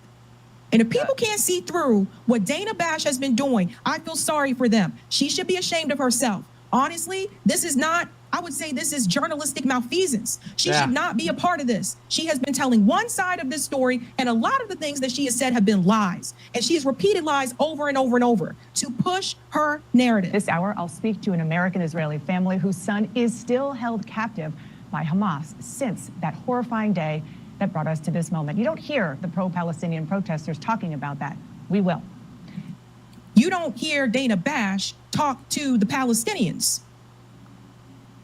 J: And if people can't see through what Dana Bash has been doing, I feel sorry for them. She should be ashamed of herself. Honestly, this is not, I would say this is journalistic malfeasance. She should not be a part of this. She has been telling one side of this story, and a lot of the things that she has said have been lies. And she has repeated lies over and over and over to push her narrative.
G: This hour, I'll speak to an American-Israeli family whose son is still held captive by Hamas since that horrifying day that brought us to this moment. You don't hear the pro-Palestinian protesters talking about that. We will.
J: You don't hear Dana Bash talk to the Palestinians.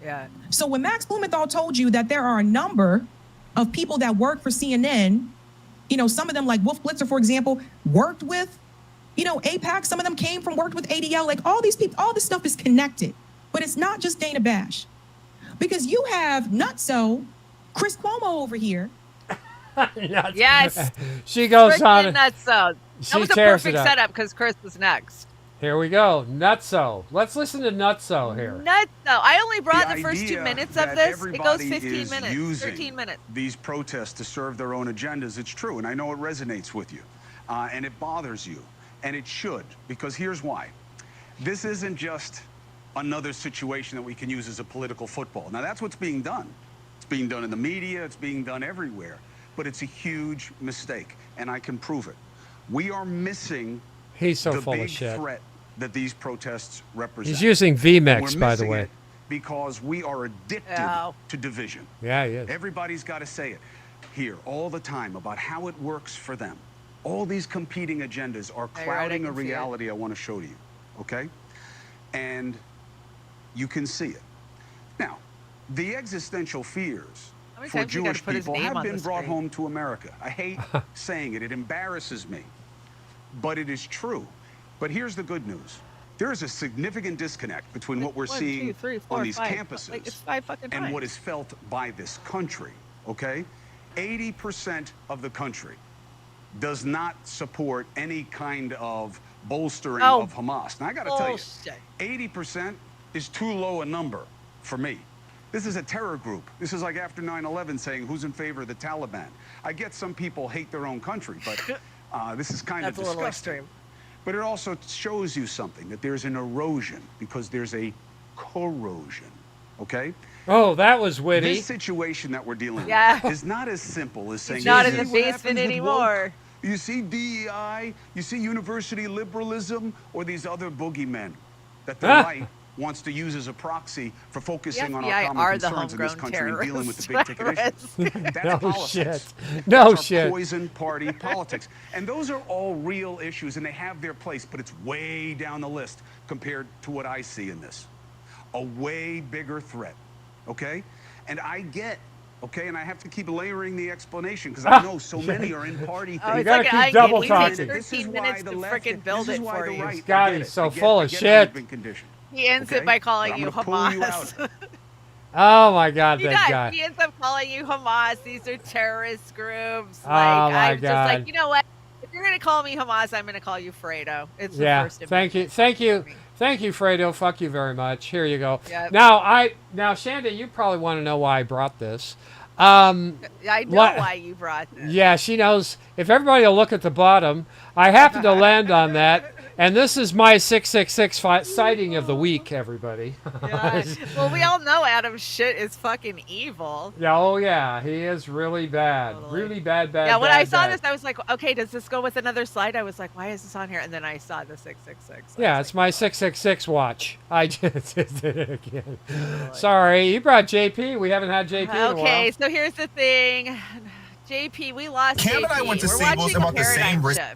I: Yeah.
J: So when Max Blumenthal told you that there are a number of people that work for CNN, some of them like Wolf Blitzer, for example, worked with, AIPAC. Some of them worked with ADL. Like all these people, all this stuff is connected. But it's not just Dana Bash. Because you have Nutso, Chris Cuomo over here.
I: Yes.
H: She goes on.
I: Nutso. That was a perfect setup because Chris was next.
H: Here we go. Nutso. Let's listen to Nutso here.
I: Nutso. I only brought the first 2 minutes of this. It goes 15 minutes, 13 minutes.
K: These protests to serve their own agendas. It's true, and I know it resonates with you, and it bothers you, and it should, because here's why. This isn't just another situation that we can use as a political football. Now, that's what's being done. It's being done in the media. It's being done everywhere. But it's a huge mistake, and I can prove it. We are missing
H: the
K: big threat that these protests represent.
H: He's using VMix, by the way.
K: Because we are addicted to division.
H: Yeah, he is.
K: Everybody's got to say it here all the time about how it works for them. All these competing agendas are clouding a reality I want to show to you, okay? And you can see it. Now, the existential fears for Jewish people have been brought home to America. I hate saying it. It embarrasses me. But it is true. But here's the good news. There is a significant disconnect between what we're seeing on these campuses and what is felt by this country, okay? 80% of the country does not support any kind of bolstering of Hamas. Now, I got to tell you, 80% is too low a number for me. This is a terror group. This is like after 9/11 saying who's in favor of the Taliban. I get some people hate their own country, but this is kind of disgusting.
I: That's a little extreme.
K: But it also shows you something, that there's an erosion because there's a corrosion, okay?
H: Oh, that was witty.
K: This situation that we're dealing with is not as simple as saying...
I: It's not in the basement anymore.
K: You see DEI, you see university liberalism, or these other boogeymen that the right wants to use as a proxy for focusing on our common concerns in this country and dealing with the big ticket issues. That's politics. That's our poison party politics. And those are all real issues, and they have their place, but it's way down the list compared to what I see in this. A way bigger threat, okay? And I get Okay, and I have to keep layering the explanation because I know so many are in party things.
H: You gotta keep double talking.
K: This is why the left,
I: build
K: this is
I: it
K: why
I: for
K: the
I: you.
K: right.
H: God, he's so full of shit.
I: He ends it by calling you Hamas.
H: Oh my God,
I: He
H: that
I: does.
H: guy.
I: He ends up calling you Hamas. These are terrorist groups.
H: Oh,
I: Like,
H: my
I: I'm just
H: God.
I: like, you know what? If you're gonna call me Hamas, I'm gonna call you Fredo. It's the
H: Yeah,
I: first
H: thank you, Fredo. Fuck you very much. Here you go.
I: Yep.
H: Now, Shanda, you probably want to know why I brought this.
I: I know why you brought this.
H: Yeah, she knows. If everybody will look at the bottom, I happened to land on that, and this is my 666 sighting of the week, everybody.
I: Yeah. Well, we all know Adam's shit is fucking evil.
H: Yeah, oh yeah, he is really bad. Really bad.
I: Yeah, when
H: bad,
I: I saw
H: bad.
I: this, I was like, okay, does this go with another slide? I was like, why is this on here? And then I saw the 666.
H: Yeah, it's my 666 watch. I just did it again. Sorry, you brought JP. We haven't had JP in a while.
I: Okay, so here's the thing. JP, we lost
L: Cam
I: JP.
L: and I went to
I: We're
L: Sables
I: watching
L: about
I: a
L: the same
I: paradigm
L: risk.
I: shift.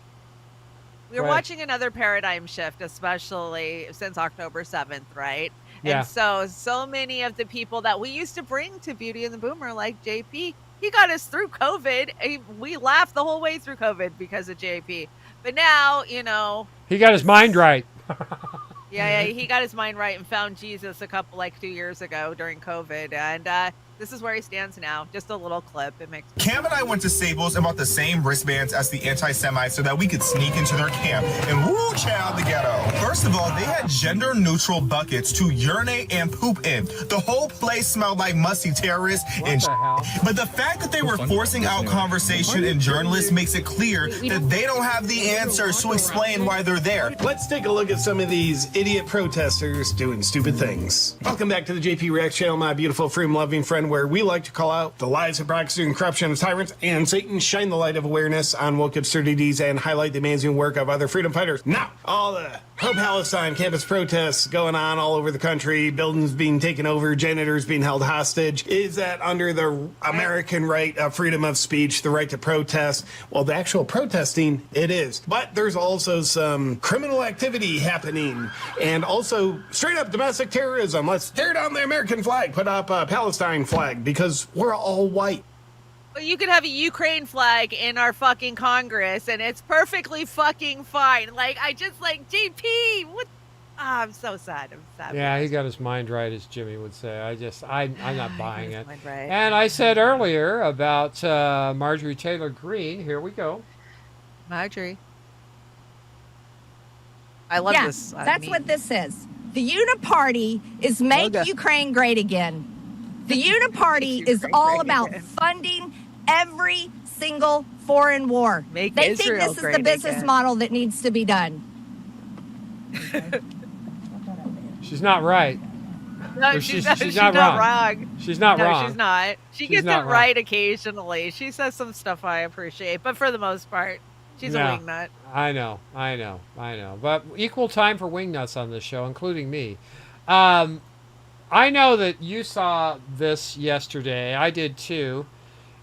I: We're
H: Right.
I: watching another paradigm shift, especially since October 7th, right?
H: Yeah.
I: And so many of the people that we used to bring to Beauty and the Boomer, like JP, he got us through COVID. We laughed the whole way through COVID because of JP. But now, you know,
H: He got his mind right.
I: yeah, he got his mind right and found Jesus a couple, 2 years ago during COVID. And this is where he stands now. Just a little clip. It makes
L: Cam and I went to Sables and bought the same wristbands as the anti-Semites so that we could sneak into their camp and woo chow the ghetto. First of all, they had gender-neutral buckets to urinate and poop in. The whole place smelled like musty terrorists and But the fact that they were forcing out conversation and journalists makes it clear that they don't have the answers to explain why they're there.
U: Let's take a look at some of these idiot protesters doing stupid things. Welcome back to the JP Reacts channel, my beautiful freedom-loving friend, where we like to call out the lies, hypocrisy, and corruption of tyrants and Satan, shine the light of awareness on woke absurdities, and highlight the amazing work of other freedom fighters. Now, all the pro-Palestine campus protests going on all over the country, buildings being taken over, janitors being held hostage. Is that under the American right of freedom of speech, the right to protest? Well, the actual protesting, it is. But there's also some criminal activity happening, and also straight up domestic terrorism. Let's tear down the American flag, put up a Palestine flag, because we're all white.
I: Well, you could have a Ukraine flag in our fucking Congress, and it's perfectly fucking fine. JP, what? I'm so sad. I'm sad.
H: Yeah, he got his mind right, as Jimmy would say. I'm not buying it.
I: mind right.
H: And I said earlier about Marjorie Taylor Greene. Here we go.
I: Marjorie. I love this.
N: That's what this is. The Uniparty is Make Ukraine Great Again. The Uniparty is all about funding every single foreign war. They think
I: Israel
N: this is the
I: great
N: business
I: again.
N: model that needs to be done.
H: She's not right.
I: No,
H: Or
I: she's
H: she's
I: not
H: not
I: wrong.
H: She's not
I: no,
H: wrong.
I: she's not. She
H: She's
I: gets
H: not
I: it
H: wrong.
I: right occasionally. She says some stuff I appreciate, but for the most part, she's a
H: Yeah,
I: wingnut.
H: I know. But equal time for wingnuts on this show, including me. I know that you saw this yesterday. I did too.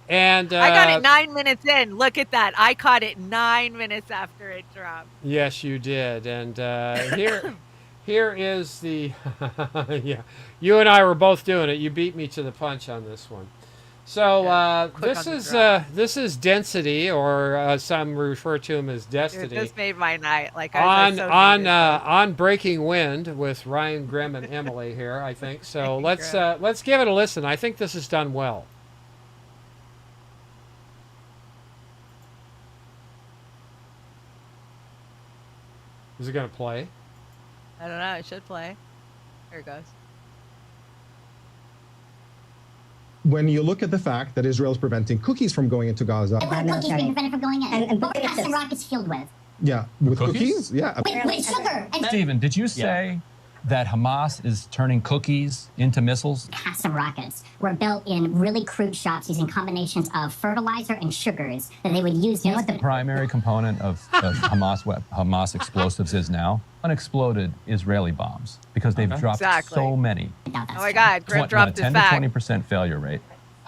H: And
I: I got it 9 minutes in. Look at that. I caught it 9 minutes after it dropped.
H: Yes, you did. And here is the yeah. You and I were both doing it. You beat me to the punch on this one. So this is Density, or some refer to him as Destiny.
I: Dude, this made my night.
H: On Breaking Wind with Ryan Grimm and Emily here, I think. So let's give it a listen. I think this is done well. Is it going to play?
I: I don't know. It should play. Here it goes.
O: When you look at the fact that Israel is preventing cookies from going into Gaza.
X: Cookies being prevented from going in. And what are some rockets filled with?
O: Yeah, with cookies? Yeah.
X: With sugar. And
Y: Stephen, did you say that Hamas is turning cookies into missiles?
X: Custom rockets were built in really crude shops using combinations of fertilizer and sugars that they would use.
Y: You know what the primary component of Hamas explosives is now? Unexploded Israeli bombs, because they've dropped so many.
I: Oh my God, Grimm dropped his
Y: a 10
I: fact.
Y: to 20% failure rate.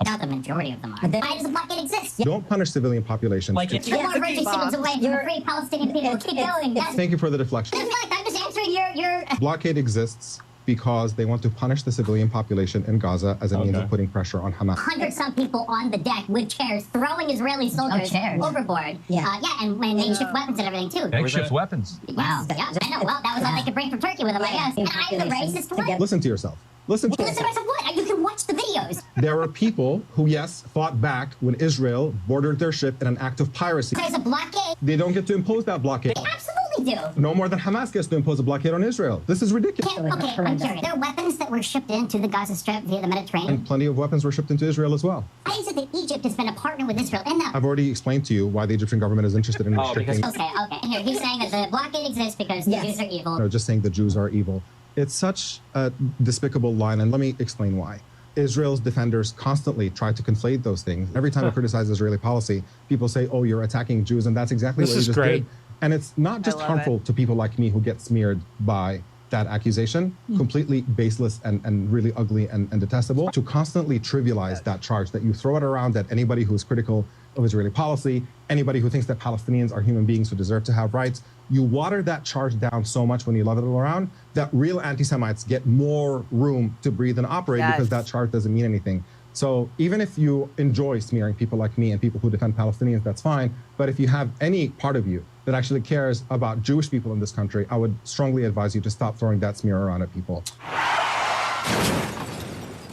X: Now the majority of them are. Why does the blockade exist?
O: Don't punish civilian populations.
X: You're more virtue signals away from the free Palestinian people. Keep going.
O: Thank you for the deflection.
X: I'm just answering your...
O: Blockade exists because they want to punish the civilian population in Gaza as a means of putting pressure on Hamas.
X: 100-some people on the deck with chairs throwing Israeli soldiers overboard. And makeshift weapons and everything too.
Y: Makeshift weapons.
X: Wow. Yeah, I know. Well, that was what they could bring from Turkey with them, I guess. And I'm the racist for what?
O: Listen to yourself. Listen to
X: Listen to myself what? You can watch the videos.
O: There are people who, yes, fought back when Israel boarded their ship in an act of piracy.
X: There's a blockade.
O: They don't get to impose that blockade.
X: They absolutely do.
O: No more than Hamas gets to impose a blockade on Israel. This is ridiculous.
X: Okay, I'm curious. There are weapons that were shipped into the Gaza Strip via the Mediterranean.
O: And plenty of weapons were shipped into Israel as well.
X: Why is it that Egypt has been a partner with Israel in that?
O: I've already explained to you why the Egyptian government is interested in restricting.
X: Okay. And here, he's saying that the blockade exists because the Jews are evil.
O: No, just saying the Jews are evil. It's such a despicable line, and let me explain why. Israel's defenders constantly try to conflate those things. Every time I criticize Israeli policy, people say, oh, you're attacking Jews, and that's exactly what you just did. And it's not just harmful to people like me who get smeared by that accusation, completely baseless and really ugly and detestable, to constantly trivialize that charge, that you throw it around at anybody who's critical of Israeli policy, anybody who thinks that Palestinians are human beings who deserve to have rights. You water that charge down so much when you love it all around that real anti-Semites get more room to breathe and operate because that charge doesn't mean anything. So even if you enjoy smearing people like me and people who defend Palestinians, that's fine. But if you have any part of you that actually cares about Jewish people in this country, I would strongly advise you to stop throwing that smear around at people.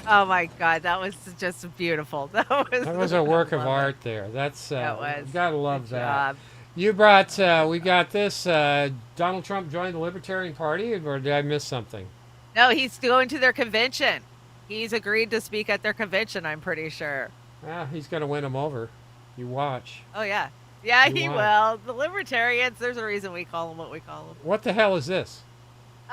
I: Oh my God, that was just beautiful. That
H: was a work of art there. That's
I: that was.
H: You gotta love
I: Good
H: that.
I: job.
H: You brought. We got this. Donald Trump joined the Libertarian Party, or did I miss something?
I: No, he's going to their convention. He's agreed to speak at their convention, I'm pretty sure.
H: Yeah, he's gonna win them over. You watch.
I: Oh yeah, yeah,
H: You
I: he
H: watch.
I: will. The Libertarians. There's a reason we call them what we call them.
H: What the hell is this?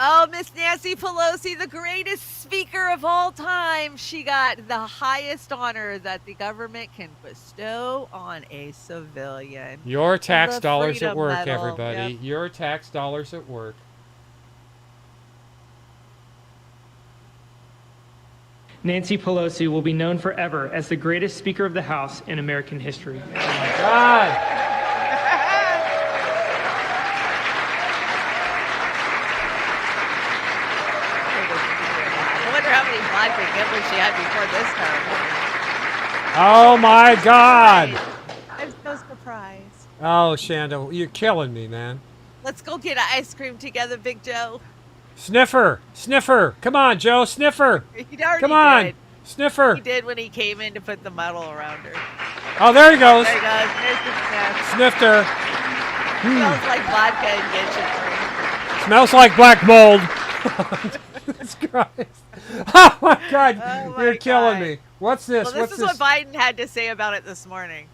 I: Oh, Miss Nancy Pelosi, the greatest speaker of all time. She got the highest honor that the government can bestow on a civilian.
H: Your tax
I: The
H: dollars at
I: Freedom
H: work,
I: Medal.
H: everybody.
I: Yep.
H: Your tax dollars at work.
P: Nancy Pelosi will be known forever as the greatest Speaker of the House in American history.
H: Oh my God.
I: I wonder how many vodka gimblets she had before this time.
H: Oh my God.
I: I'm so surprised.
H: Oh, Chanda, you're killing me, man.
I: Let's go get ice cream together, Big Joe.
H: Sniffer, sniffer. Come on, Joe, sniffer.
I: He already
H: Come on,
I: did.
H: sniffer.
I: He did when he came in to put the medal around her.
H: Oh, there he goes.
I: There he goes. There's the sniff.
H: Sniffed her.
I: Smells like vodka and genshin drink.
H: Smells like black mold. Jesus Christ. Oh my God,
I: Oh my
H: you're killing
I: God.
H: me. What's this?
I: Well, this
H: What's
I: is
H: this?
I: what Biden had to say about it this morning.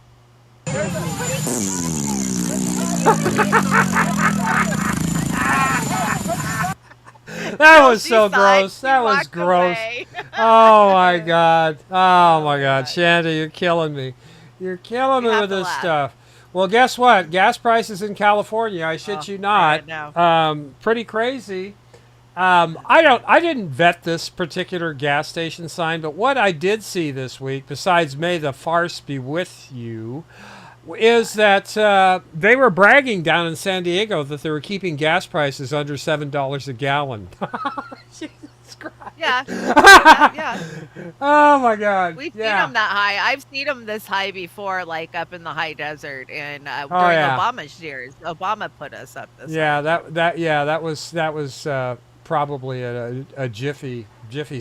H: That was so
I: sighed.
H: gross.
I: She
H: That was
I: walked
H: gross.
I: away.
H: Oh my God. Oh my God. Chanda, you're killing me. You're killing me
I: have
H: with
I: to
H: this
I: laugh.
H: stuff. Well, guess what? Gas prices in California, I shit you not, pretty crazy. I didn't vet this particular gas station sign, but what I did see this week, besides "May the farce be with you," is that they were bragging down in San Diego that they were keeping gas prices under $7 a gallon. Jesus Christ.
I: Yeah. Yeah.
H: Oh my God.
I: We've seen them that high. I've seen them this high before, like up in the high desert, and during Obama's years, Obama put us up this.
H: Yeah, that was probably a Jiffy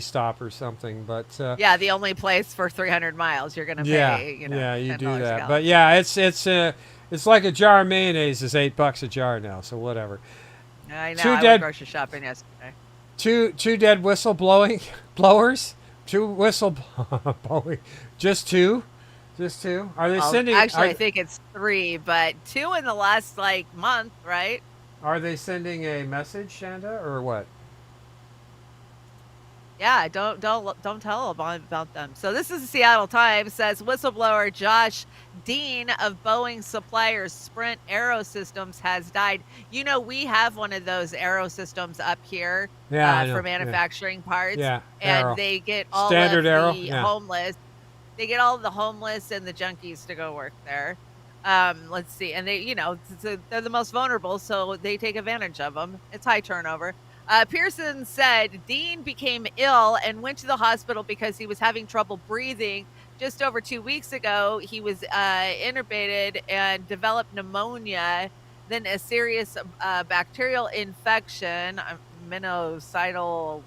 H: stop or something, but
I: Yeah, the only place for 300 miles you're gonna pay. You
H: do
I: $10 a
H: that.
I: gallon.
H: But yeah, it's like a jar of mayonnaise is $8 a jar now. So whatever.
I: I know.
H: Two
I: I
H: dead-
I: went grocery shopping yesterday.
H: Two dead blowers. Two blowing. Just two. Are they sending?
I: Actually, I think it's 3, but 2 in the last month, right?
H: Are they sending a message, Chanda, or what?
I: Yeah, don't tell about them. So this is the Seattle Times, says whistleblower Josh Dean of Boeing supplier Sprint Aero Systems has died. You know, we have one of those Aero Systems up here for manufacturing parts.
H: Yeah,
I: and
H: Aero.
I: they get all
H: Standard
I: of
H: Aero?
I: the
H: Yeah.
I: homeless. They get all the homeless and the junkies to go work there. Let's see, and they're the most vulnerable, so they take advantage of them. It's high turnover. Pearson said Dean became ill and went to the hospital because he was having trouble breathing. Just over 2 weeks ago, he was intubated and developed pneumonia, then a serious bacterial infection, menocidal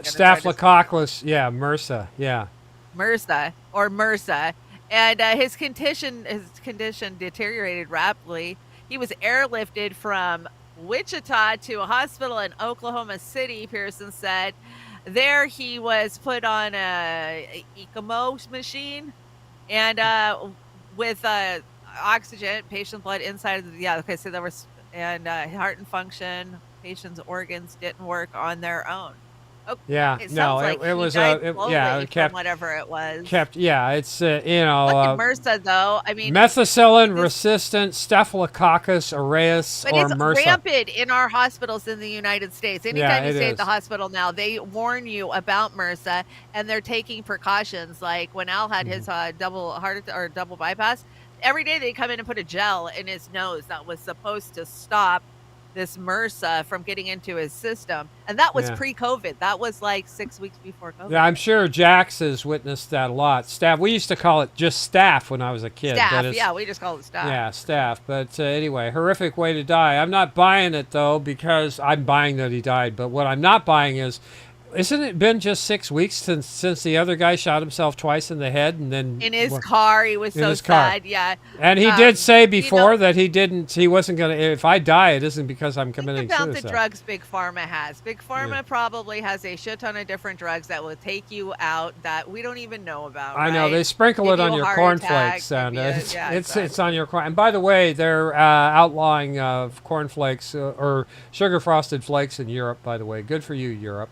H: Staphylococcus, yeah, MRSA, yeah.
I: MRSA. And his condition deteriorated rapidly. He was airlifted from Wichita to a hospital in Oklahoma City, Pearson said. There he was put on a ECMO machine and with oxygen, patient blood inside of the, so there was, and heart and function, patient's organs didn't work on their own. Oh,
H: yeah,
I: it
H: no,
I: like
H: it was
I: it kept whatever it was.
H: Yeah, it's
I: MRSA though. I mean,
H: methicillin-resistant Staphylococcus aureus
I: but
H: or
I: it's
H: MRSA.
I: rampant in our hospitals in the United States. Anytime you stay at the
H: is.
I: hospital now, they warn you about MRSA, and they're taking precautions. Like when Al had his double bypass, every day they come in and put a gel in his nose that was supposed to stop this MRSA from getting into his system. And that was pre-COVID. That was like 6 weeks before COVID.
H: Yeah, I'm sure Jax has witnessed that a lot. Staph. We used to call it just staph when I was a kid.
I: Staph, yeah, we just call it staph.
H: Yeah, staph. But anyway, horrific way to die. I'm not buying it, though, because I'm buying that he died. But what I'm not buying is, isn't it been just 6 weeks since the other guy shot himself twice in the head and then
I: in his car? He was so sad. Yeah,
H: and he did say before that he wasn't gonna. If I die, it isn't because I'm committing
I: suicide.
H: Think about
I: the drugs Big Pharma has. Big Pharma probably has a shit ton of different drugs that will take you out that we don't even know about.
H: I know they sprinkle it on your cornflakes, and it's on your corn. And by the way, they're outlawing cornflakes or sugar frosted flakes in Europe. By the way, good for you, Europe.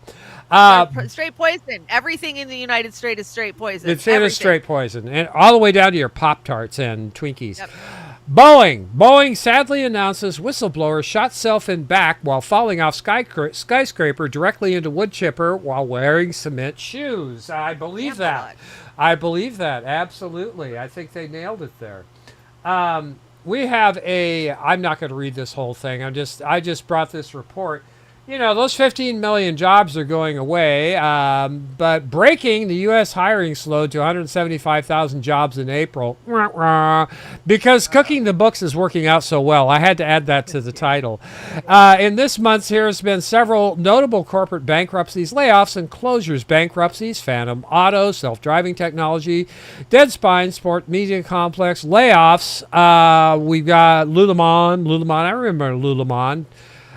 I: Straight poison. Everything in the United States is straight poison.
H: It is straight poison, and all the way down to your Pop-Tarts and Twinkies. Yep. Boeing sadly announces whistleblower shot self in back while falling off skyscraper directly into wood chipper while wearing cement shoes. I believe that. I believe that, absolutely. I think they nailed it there. We have I'm not going to read this whole thing. I just brought this report. You know, those 15 million jobs are going away, but breaking, the U.S. hiring slowed to 175,000 jobs in April because cooking the books is working out so well. I had to add that to the title. In this month, there has been several notable corporate bankruptcies, layoffs, and closures. Bankruptcies, Phantom Auto, self-driving technology, Deadspine, Sport Media Complex, layoffs. We've got Lululemon. I remember Lululemon.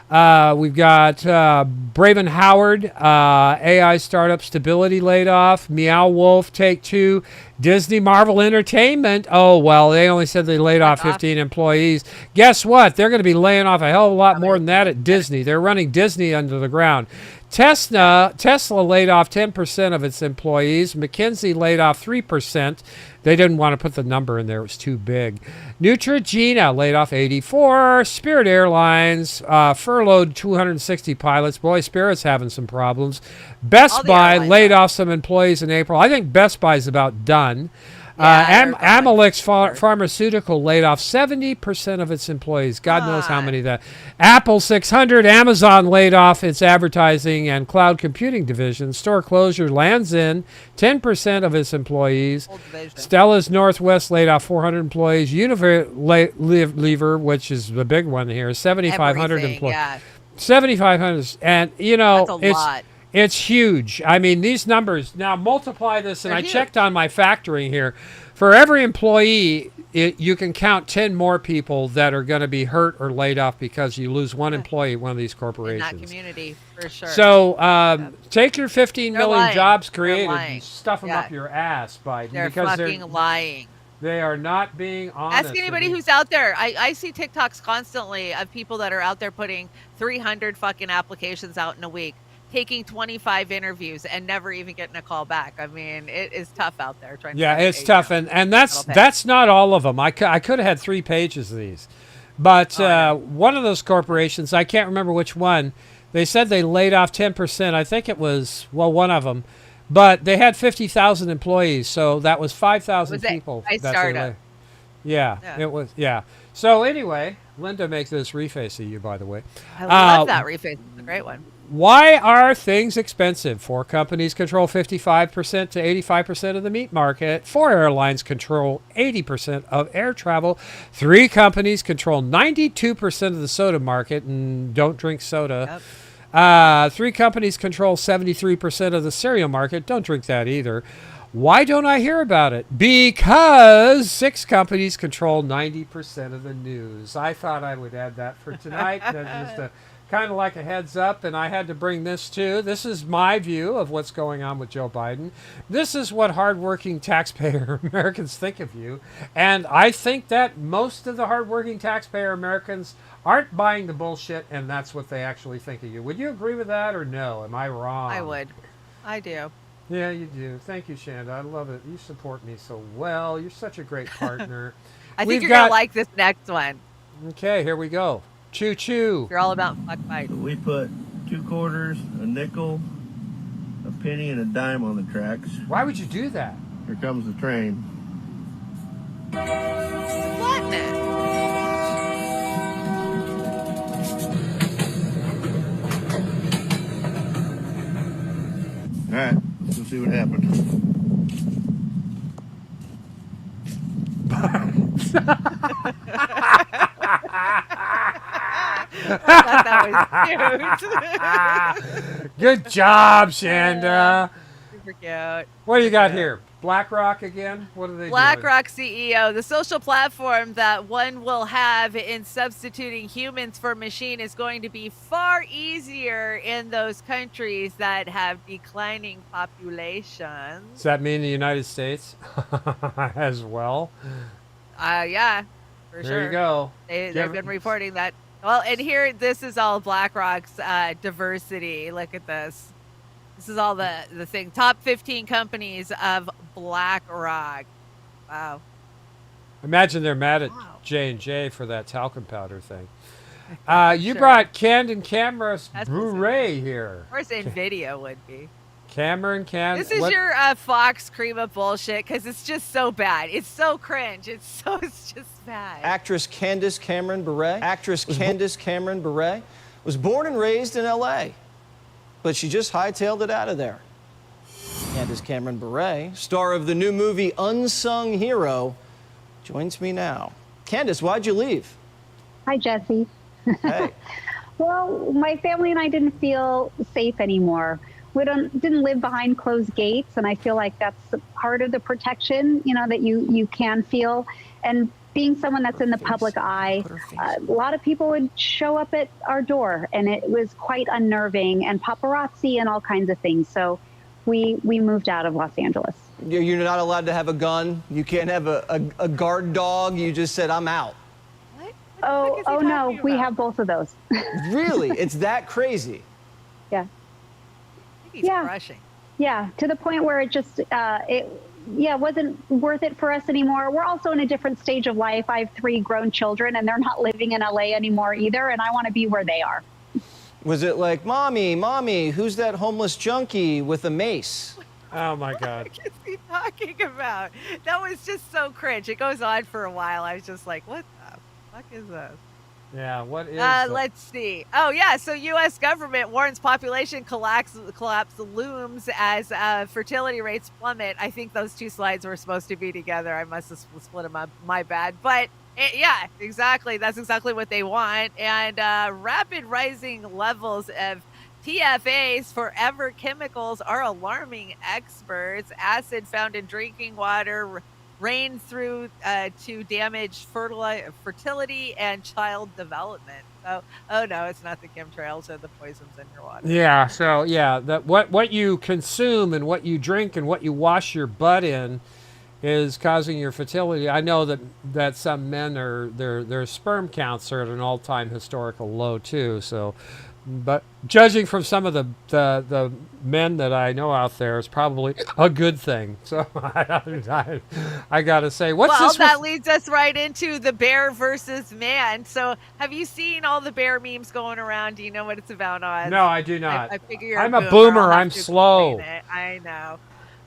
H: We've got Braven Howard, AI startup Stability laid off, Meow Wolf, Take-Two, Disney Marvel Entertainment. Oh, well, they only said they laid off 15 employees. Guess what? They're going to be laying off a hell of a lot more than that at Disney. They're running Disney under the ground. Tesla laid off 10% of its employees. McKinsey laid off 3%. They didn't want to put the number in there. It was too big. Neutrogena laid off 84. Spirit Airlines furloughed 260 pilots. Boy, Spirit's having some problems. Best Buy laid off some employees in April. I think Best Buy's about done. Amylyx Pharmaceutical laid off 70% of its employees. God knows how many that. Apple 600, Amazon laid off its advertising and cloud computing division. Store closure lands in 10% of its employees. Stella's Northwest laid off 400 employees. Unilever, which is the big one here, 7,500 employees. Yeah. 7,500, and you know
I: that's a lot.
H: It's huge. I mean, these numbers, now multiply this, and I checked on my factoring here. For every employee, you can count 10 more people that are going to be hurt or laid off because you lose one employee at one of these corporations.
I: In that community, for sure.
H: So take your 15 million jobs created and stuff them up your ass, Biden.
I: They're
H: because
I: fucking lying.
H: They are not being honest.
I: Ask anybody who's out there. I see TikToks constantly of people that are out there putting 300 fucking applications out in a week, taking 25 interviews and never even getting a call back. I mean, it is tough out there.
H: It's tough, and that's not all of them. I could have had 3 pages of these, but one of those corporations, I can't remember which one, they said they laid off 10%. I think it was one of them, but they had 50,000 employees, so that was 5,000 people.
I: I started.
H: It was. Yeah. So anyway, Linda makes this reface of you, by the way.
I: I love that reface. It's a great one.
H: Why are things expensive? 4 companies control 55% to 85% of the meat market. 4 airlines control 80% of air travel. 3 companies control 92% of the soda market, and don't drink soda. Yep. 3 companies control 73% of the cereal market. Don't drink that either. Why don't I hear about it? Because 6 companies control 90% of the news. I thought I would add that for tonight. That's just kind of like a heads up, and I had to bring this too. This is my view of what's going on with Joe Biden. This is what hardworking taxpayer Americans think of you. And I think that most of the hardworking taxpayer Americans aren't buying the bullshit, and that's what they actually think of you. Would you agree with that or no? Am I wrong?
I: I would. I do.
H: Yeah, you do. Thank you, Chanda. I love it. You support me so well. You're such a great partner.
I: I think you're going to like this next one.
H: Okay, here we go. Choo choo.
I: You're all about fuck Biden.
Q: We put 2 quarters, a nickel, a penny, and a dime on the tracks.
H: Why would you do that?
Q: Here comes the train.
I: Flatten it.
Q: All right, let's go see what happened.
I: That was cute.
H: Good job, Chanda.
I: Super cute.
H: What do you got here? BlackRock again? What are they doing?
I: BlackRock CEO, the social platform that one will have in substituting humans for machine is going to be far easier in those countries that have declining populations.
H: Does that mean the United States as well?
I: Yeah, for sure.
H: There you go.
I: They've been reporting that. Well, and here, this is all BlackRock's diversity. Look at this. This is all the thing. Top 15 companies of BlackRock. Wow.
H: Imagine they're mad at J&J for that talcum powder thing. You
I: Sure.
H: brought Candid Cameras Blu-ray here.
I: Of course, NVIDIA would be.
H: Camera and Cam.
I: This is your Fox cream of bullshit because it's just so bad. It's so cringe. It's just bad.
R: Actress Candace Cameron Bure. Was born and raised in L.A., but she just hightailed it out of there. Candace Cameron Bure, star of the new movie Unsung Hero, joins me now. Candace, why'd you leave?
S: Hi, Jesse.
R: Hey.
S: Well, my family and I didn't feel safe anymore. We didn't live behind closed gates, and I feel like that's part of the protection, that you can feel. And being someone that's in the public eye, a lot of people would show up at our door, and it was quite unnerving, and paparazzi and all kinds of things. So we moved out of Los Angeles.
R: You're not allowed to have a gun. You can't have a guard dog. You just said, I'm out.
S: Oh no, we have both of those.
R: Really? It's that crazy?
S: Yeah.
I: He's crushing.
S: Yeah, to the point where it just wasn't worth it for us anymore. We're also in a different stage of life. I have 3 grown children, and they're not living in LA anymore either, and I want to be where they are.
R: Was it like, Mommy, who's that homeless junkie with a mace?
H: Oh my God.
I: What is he talking about? That was just so cringe. It goes on for a while. I was just like, what the fuck is this?
H: Yeah, what is
I: let's see. Oh, yeah. So U.S. government warns population collapse looms as fertility rates plummet. I think those 2 slides were supposed to be together. I must have split them up. My bad. But yeah, exactly. That's exactly what they want. And rapid rising levels of TFAs, forever chemicals, are alarming experts. Acid found in drinking water rain through to damage fertility and child development. So, oh no, it's not the chemtrails or the poisons in your water.
H: Yeah, so yeah, that what you consume and what you drink and what you wash your butt in is causing your fertility. I know that some men are their sperm counts are at an all-time historical low too. So, but judging from some of the men that I know out there, it's probably a good thing. So I gotta say,
I: that leads us right into the bear versus man. So have you seen all the bear memes going around? Do you know what it's about, Oz?
H: No, I do not.
I: I figure you're
H: I'm a boomer. I'm slow.
I: I know.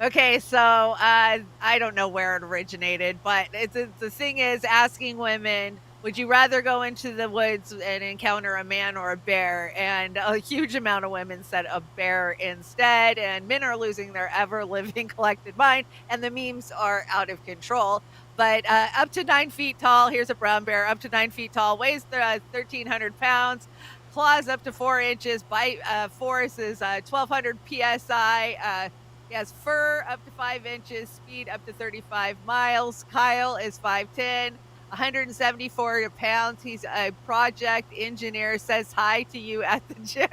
I: Okay, so I don't know where it originated, but the thing is asking women Would you rather go into the woods and encounter a man or a bear? And a huge amount of women said a bear instead. And men are losing their ever-living collected mind, and the memes are out of control. But up to 9 feet tall, here's a brown bear, up to 9 feet tall, weighs 1,300 pounds, claws up to 4 inches, bite force is 1,200 psi. He has fur up to 5 inches, speed up to 35 miles. Kyle is 5'10", 174 pounds. He's a project engineer, says hi to you at the gym.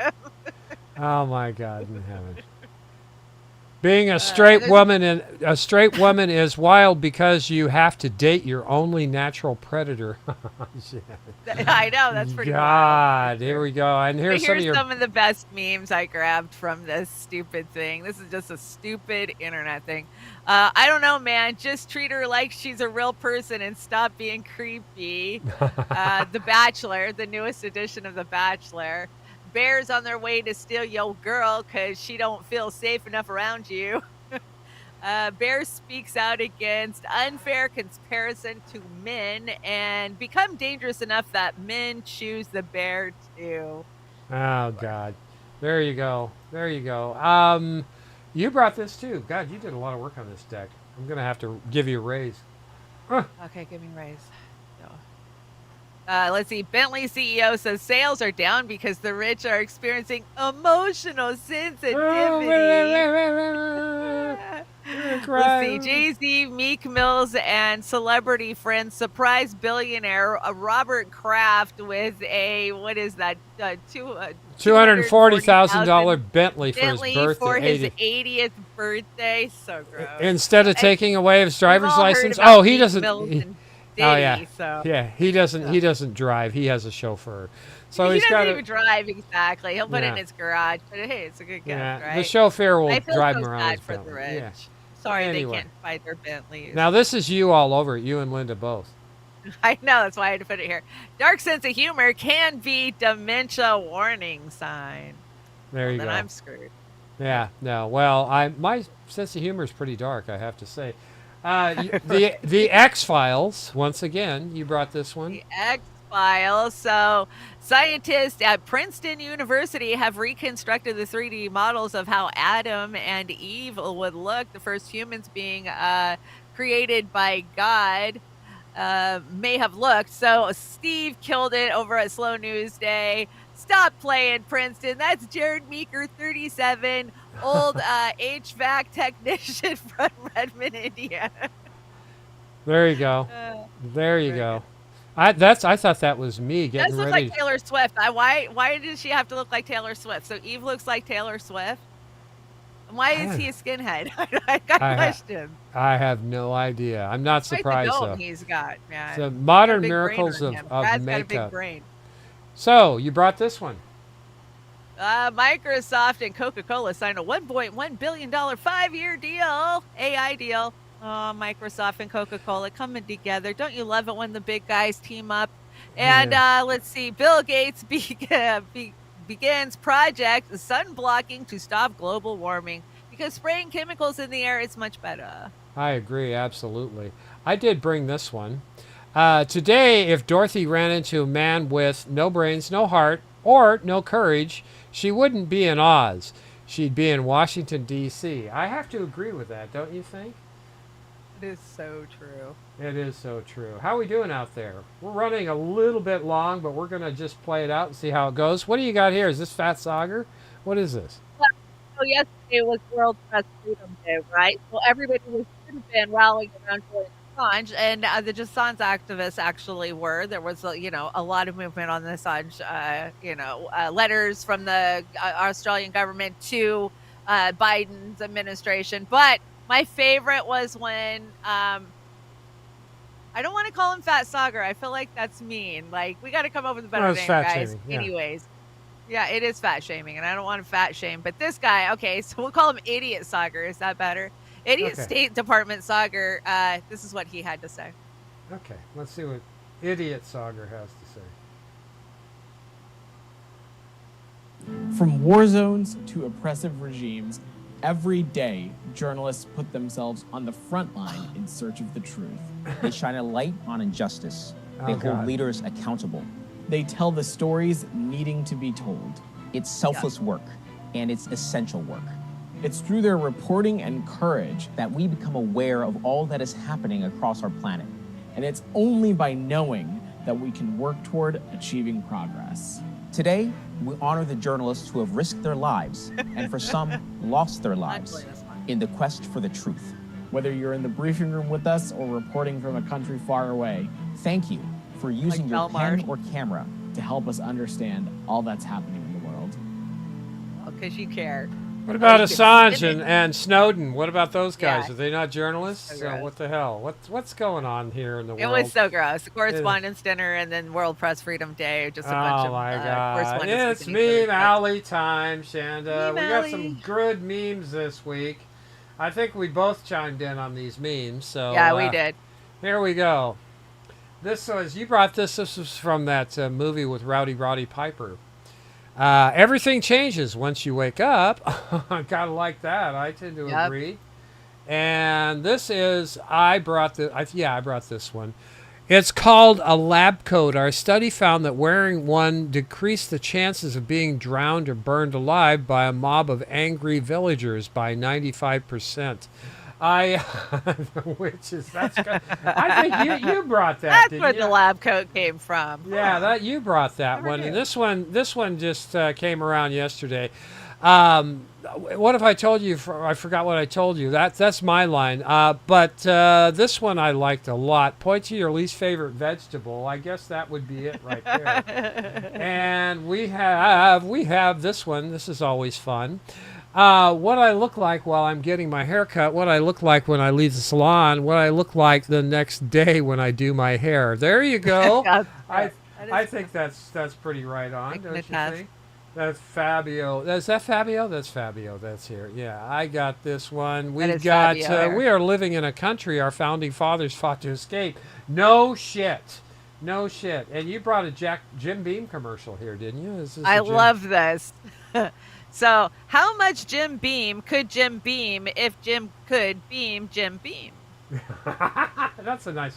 H: Oh my God in heaven. Being a straight woman is wild because you have to date your only natural predator.
I: I know, that's pretty
H: God, here we go. And here's
I: some of the best memes I grabbed from this stupid thing. This is just a stupid internet thing. I don't know, man. Just treat her like she's a real person and stop being creepy. The Bachelor, the newest edition of The Bachelor. Bears on their way to steal your girl because she don't feel safe enough around you. Bear speaks out against unfair comparison to men and become dangerous enough that men choose the bear too.
H: Oh God, there you go, there you go. You brought this too. God, you did a lot of work on this deck. I'm gonna have to give you a raise.
I: Okay, give me a raise. Let's see. Bentley CEO says sales are down because the rich are experiencing emotional sensitivity. Let's see. Jay-Z, Meek Mills, and celebrity friends surprise billionaire Robert Kraft with a, what is that?
H: $240,000 Bentley for his birthday.
I: For his 80th birthday. So gross.
H: Instead of taking away his driver's license.
I: Oh,
H: he doesn't.
I: Diddy, so.
H: Yeah, he doesn't drive. He has a chauffeur. So
I: he
H: he's got
I: doesn't even drive exactly. He'll put it in his garage. But hey, it's a good gift, right?
H: The chauffeur will
I: I feel
H: drive
I: so
H: him around.
I: sad
H: His
I: for the
H: Bentley.
I: rich.
H: Yeah.
I: Sorry
H: Anyway.
I: they can't find their Bentleys.
H: Now this is you all over it. You and Linda both.
I: I know, that's why I had to put it here. Dark sense of humor can be dementia warning sign.
H: There you
I: then
H: go.
I: I'm screwed.
H: Yeah. No. Well, my sense of humor is pretty dark, I have to say. The X-Files, once again, you brought this one.
I: The X-Files. So scientists at Princeton University have reconstructed the 3D models of how Adam and Eve would look, the first humans being created by God. May have looked. So Steve killed it over at Slow News Day. Stop playing, Princeton. That's Jared Meeker, 37, old HVAC technician from Redmond, Indiana.
H: There you go. There you go. I thought that was me getting
I: Does look
H: ready.
I: like Taylor Swift. Why does she have to look like Taylor Swift? So Eve looks like Taylor Swift. And why is he a skinhead? I got questions.
H: I have no idea. I'm not surprised
I: Quite the
H: though.
I: dome he's got, man.
H: So modern
I: Got a big
H: miracles
I: brain
H: of
I: on him. Brad's
H: makeup.
I: got a big brain.
H: So you brought this one.
I: Microsoft and Coca-Cola signed a $1.1 billion 5-year deal, AI deal. Oh, Microsoft and Coca-Cola coming together. Don't you love it when the big guys team up? And let's see, Bill Gates begins project sun blocking to stop global warming because spraying chemicals in the air is much better.
H: I agree, absolutely. I did bring this one. Today, if Dorothy ran into a man with no brains, no heart, or no courage, she wouldn't be in Oz. She'd be in Washington, D.C. I have to agree with that, don't you think?
I: It is so true.
H: It is so true. How are we doing out there? We're running a little bit long, but we're going to just play it out and see how it goes. What do you got here? Is this Fat Sagar? What is this?
I: So yesterday was World Press Freedom Day, right? So everybody should have been rallying around Julian Assange, and the Assange activists actually were. There was, a lot of movement on the Assange, letters from the Australian government to Biden's administration. But my favorite was when, I don't want to call him Fat Sagar. I feel like that's mean. Like, we got to come up with a better name, guys.
H: Shaming, yeah.
I: Anyways. Yeah, it is fat shaming, and I don't want to fat shame. But this guy, okay, so we'll call him Idiot Sagar. Is that better? Idiot State Department Sagar. This is what he had to say.
H: Okay, let's see what Idiot Sagar has to say.
A: From war zones to oppressive regimes, every day journalists put themselves on the front line in search of the truth. They shine a light on injustice, They hold leaders accountable. They tell the stories needing to be told. It's selfless work, and it's essential work. It's through their reporting and courage that we become aware of all that is happening across our planet. And it's only by knowing that we can work toward achieving progress. Today, we honor the journalists who have risked their lives, and for some, lost their lives, in the quest for the truth. Whether you're in the briefing room with us or reporting from a country far away, thank you for using your pen or camera to help us understand all that's happening in the world.
I: Because you care.
H: What about Assange and Snowden? What about those guys?
I: Yeah.
H: Are they not journalists?
I: So
H: What the hell? What's going on here in the world?
I: It was so gross. The Correspondents' Dinner and then World Press Freedom Day. Just a bunch of
H: God.
I: correspondents.
H: It's meme alley time, Chanda. We got
I: alley.
H: some good memes this week. I think we both chimed in on these memes. So
I: Yeah, we did.
H: Here we go. This was, you brought this. This was from that movie with Roddy Piper. Everything changes once you wake up. I kind of like that. I tend to agree. And this is, I brought this one. It's called a lab coat. Our study found that wearing one decreased the chances of being drowned or burned alive by a mob of angry villagers by 95%. Which is, that's good. I think you brought that.
I: That's where the lab coat came from.
H: Yeah, that you brought that one, and this one just came around yesterday. What if I told you? I forgot what I told you. That's my line. But this one I liked a lot. Point to your least favorite vegetable. I guess that would be it right there. And we have this one. This is always fun. What I look like while I'm getting my hair cut, what I look like when I leave the salon, what I look like the next day when I do my hair. There you go. I think that's pretty right on, don't you think? That's Fabio. Is that Fabio? That's Fabio. That's here. Yeah, I got this one. We are living in a country our founding fathers fought to escape. No shit. And you brought a Jim Beam commercial here, didn't you?
I: I love this. So, how much Jim Beam could Jim beam if Jim could beam Jim Beam?
H: That's a nice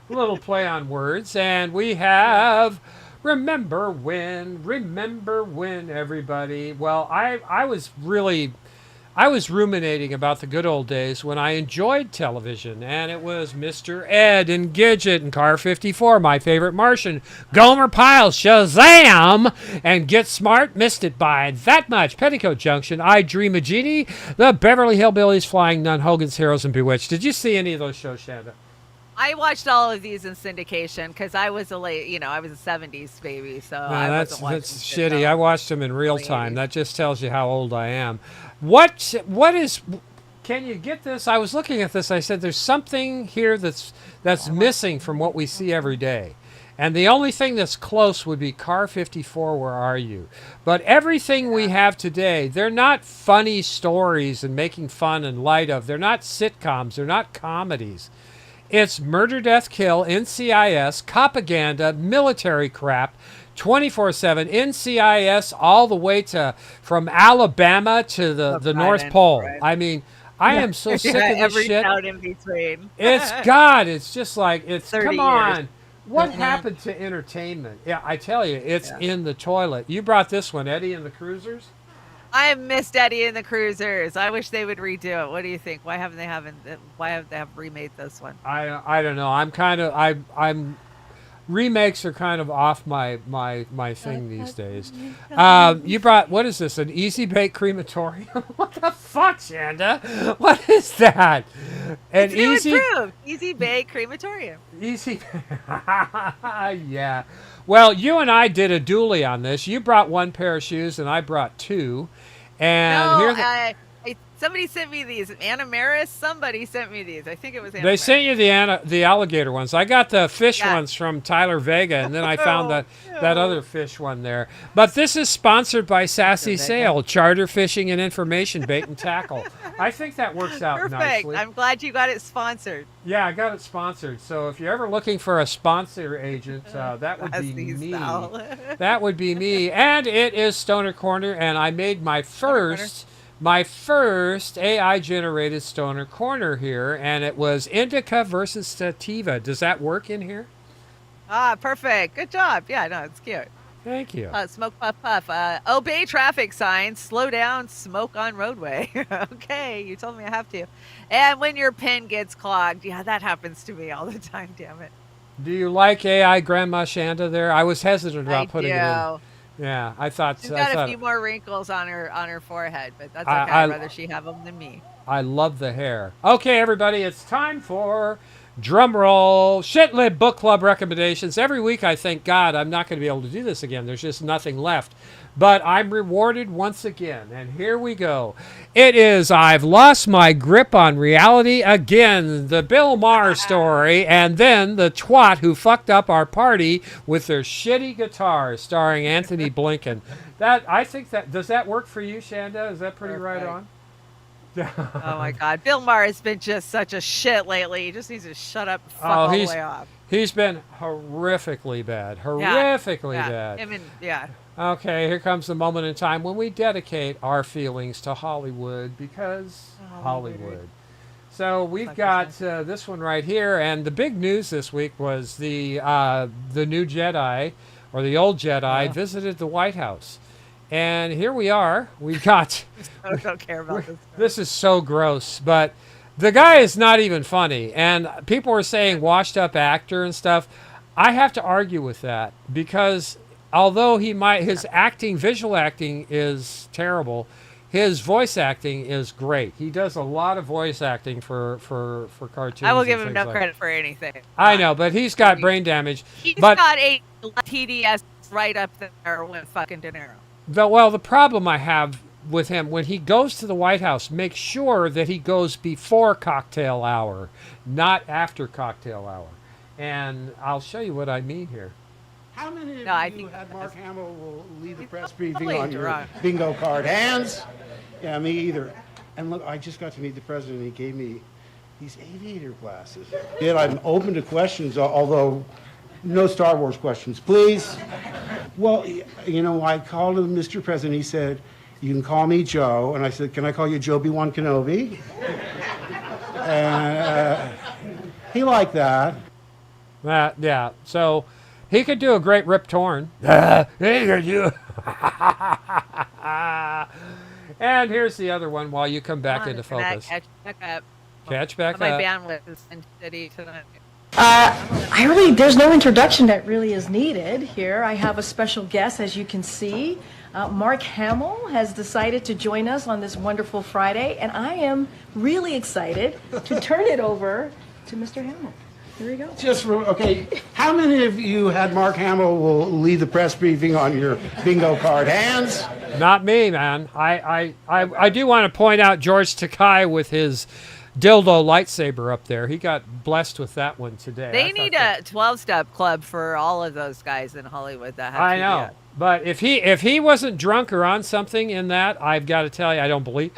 H: little play on words. And we have Remember when, everybody. Well, I was ruminating about the good old days when I enjoyed television, and it was Mr. Ed and Gidget and Car 54, My Favorite Martian, Gomer Pyle, Shazam, and Get Smart, Missed It by That Much, Petticoat Junction, I Dream of Jeannie, The Beverly Hillbillies, Flying Nun, Hogan's Heroes, and Bewitched. Did you see any of those shows, Shanda?
I: I watched all of these in syndication because I was I was a 70s baby, so I wasn't watching.
H: That's shitty. I watched them in real time. That just tells you how old I am. What is? Can you get this? I was looking at this. I said, "There's something here that's missing from what we see every day." And the only thing that's close would be Car 54, Where Are You? But everything we have today, they're not funny stories and making fun and light of. They're not sitcoms. They're not comedies. It's murder, death, kill, NCIS, propaganda, military crap, 24/7, NCIS all the way from Alabama to the North Pole. Right. I mean, I am so sick of this
I: every
H: shit.
I: Town in between.
H: It's just like, come on.
I: Years.
H: What happened to entertainment? Yeah, I tell you, it's in the toilet. You brought this one, Eddie and the Cruisers?
I: I missed Eddie and the Cruisers. I wish they would redo it. What do you think? Why haven't they remade this one?
H: I don't know. I'm remakes are kind of off my thing these days. You brought, what is this? An Easy Bake Crematorium? What the fuck, Chanda? What is that?
I: It's Easy Bake Crematorium.
H: Easy. Yeah. Well, you and I did a dually on this. You brought one pair of shoes, and I brought two. And
I: somebody sent me these. Anna Maris, somebody sent me these. I think it was Anna
H: They
I: Maris.
H: sent you the alligator ones. I got the fish ones from Tyler Vega, and then I found that other fish one there. But this is sponsored by Sassy Sail, charter fishing and information, bait and tackle. I think that works out nicely.
I: I'm glad you got it sponsored.
H: Yeah, I got it sponsored. So if you're ever looking for a sponsor agent, that would be me. That would be me. And it is Stoner Corner, and I made my first AI-generated Stoner Corner here, and it was Indica versus Sativa. Does that work in here?
I: Ah, perfect. Good job. Yeah, no, it's cute.
H: Thank you.
I: Smoke, puff, puff. Obey traffic signs. Slow down. Smoke on roadway. Okay, you told me I have to. And when your pen gets clogged, yeah, that happens to me all the time. Damn it.
H: Do you like AI Grandma Shanda there? I was hesitant about putting it in.
I: do.
H: Yeah, I thought.
I: She's got a few more wrinkles on her forehead, but that's okay. I'd rather she have them than me.
H: I love the hair. Okay, everybody, it's time for drumroll Shit-Lit Book Club recommendations. Every week I thank God I'm not going to be able to do this again. There's just nothing left. But I'm rewarded once again, and here we go. It is I've Lost My Grip on Reality Again, the Bill Maher story, and then the twat who fucked up our party with their shitty guitars, starring Anthony Blinken. I think that, does that work for you, Shanda? Is that pretty right on?
I: Oh my God, Bill Maher has been just such a shit lately. He just needs to shut up and fuck all the way off.
H: He's been horrifically bad. Horrifically bad.
I: Yeah.
H: Okay, here comes the moment in time when we dedicate our feelings to Hollywood, because Hollywood. So we've got this one right here, and the big news this week was the new Jedi, or the old Jedi, visited the White House. And here we are. We've got...
I: I don't care about this.
H: This is so gross, but the guy is not even funny. And people are saying washed up actor and stuff. I have to argue with that, because although his acting, visual acting is terrible, his voice acting is great. He does a lot of voice acting for cartoons.
I: I will give him no credit for anything.
H: I know, but he's got brain damage.
I: He's got a TDS right up there with fucking De Niro.
H: Well, the problem I have with him, when he goes to the White House, make sure that he goes before cocktail hour, not after cocktail hour. And I'll show you what I mean here.
B: How many of you had Mark Hamill will lead the press briefing on your bingo card? Hands? Yeah, me either. And look, I just got to meet the president. He gave me these aviator glasses. Yeah, I'm open to questions, although no Star Wars questions, please. Well, you know, I called him Mr. President. He said, you can call me Joe. And I said, can I call you Joe B-1 Kenobi? And he liked that.
H: Yeah, so he could do a great Rip Torn. And here's the other one while you come back into focus.
I: Catch back up.
H: Catch back
I: My
H: up.
I: bandwidth is steady tonight.
M: There's no introduction that really is needed here. I have a special guest, as you can see. Mark Hamill has decided to join us on this wonderful Friday, and I am really excited to turn it over to Mr. Hamill. Here we go.
B: Okay, how many of you had Mark Hamill will lead the press briefing on your bingo card? Hands?
H: Not me, man. I do want to point out George Takei with his dildo lightsaber up there. He got blessed with that one today.
I: They need a 12-step club for all of those guys in Hollywood that have
H: I know. But if he wasn't drunk or on something in that, I've got to tell you, I don't believe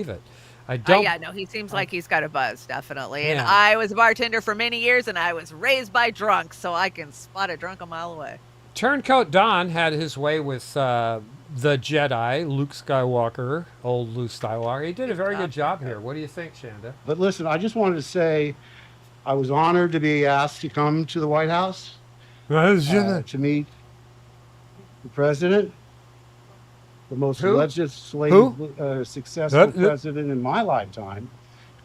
H: it. I don't.
I: Yeah, no, he seems like he's got a buzz, definitely. And
H: Yeah.
I: I was a bartender for many years, and I was raised by drunks, so I can spot a drunk a mile away.
H: Turncoat Don had his way with the Jedi, Luke Skywalker, old Luke Skywalker. He did a very good job here. What do you think, Shanda?
B: But listen, I just wanted to say I was honored to be asked to come to the White House to meet the president, the most legislative, successful president in my lifetime.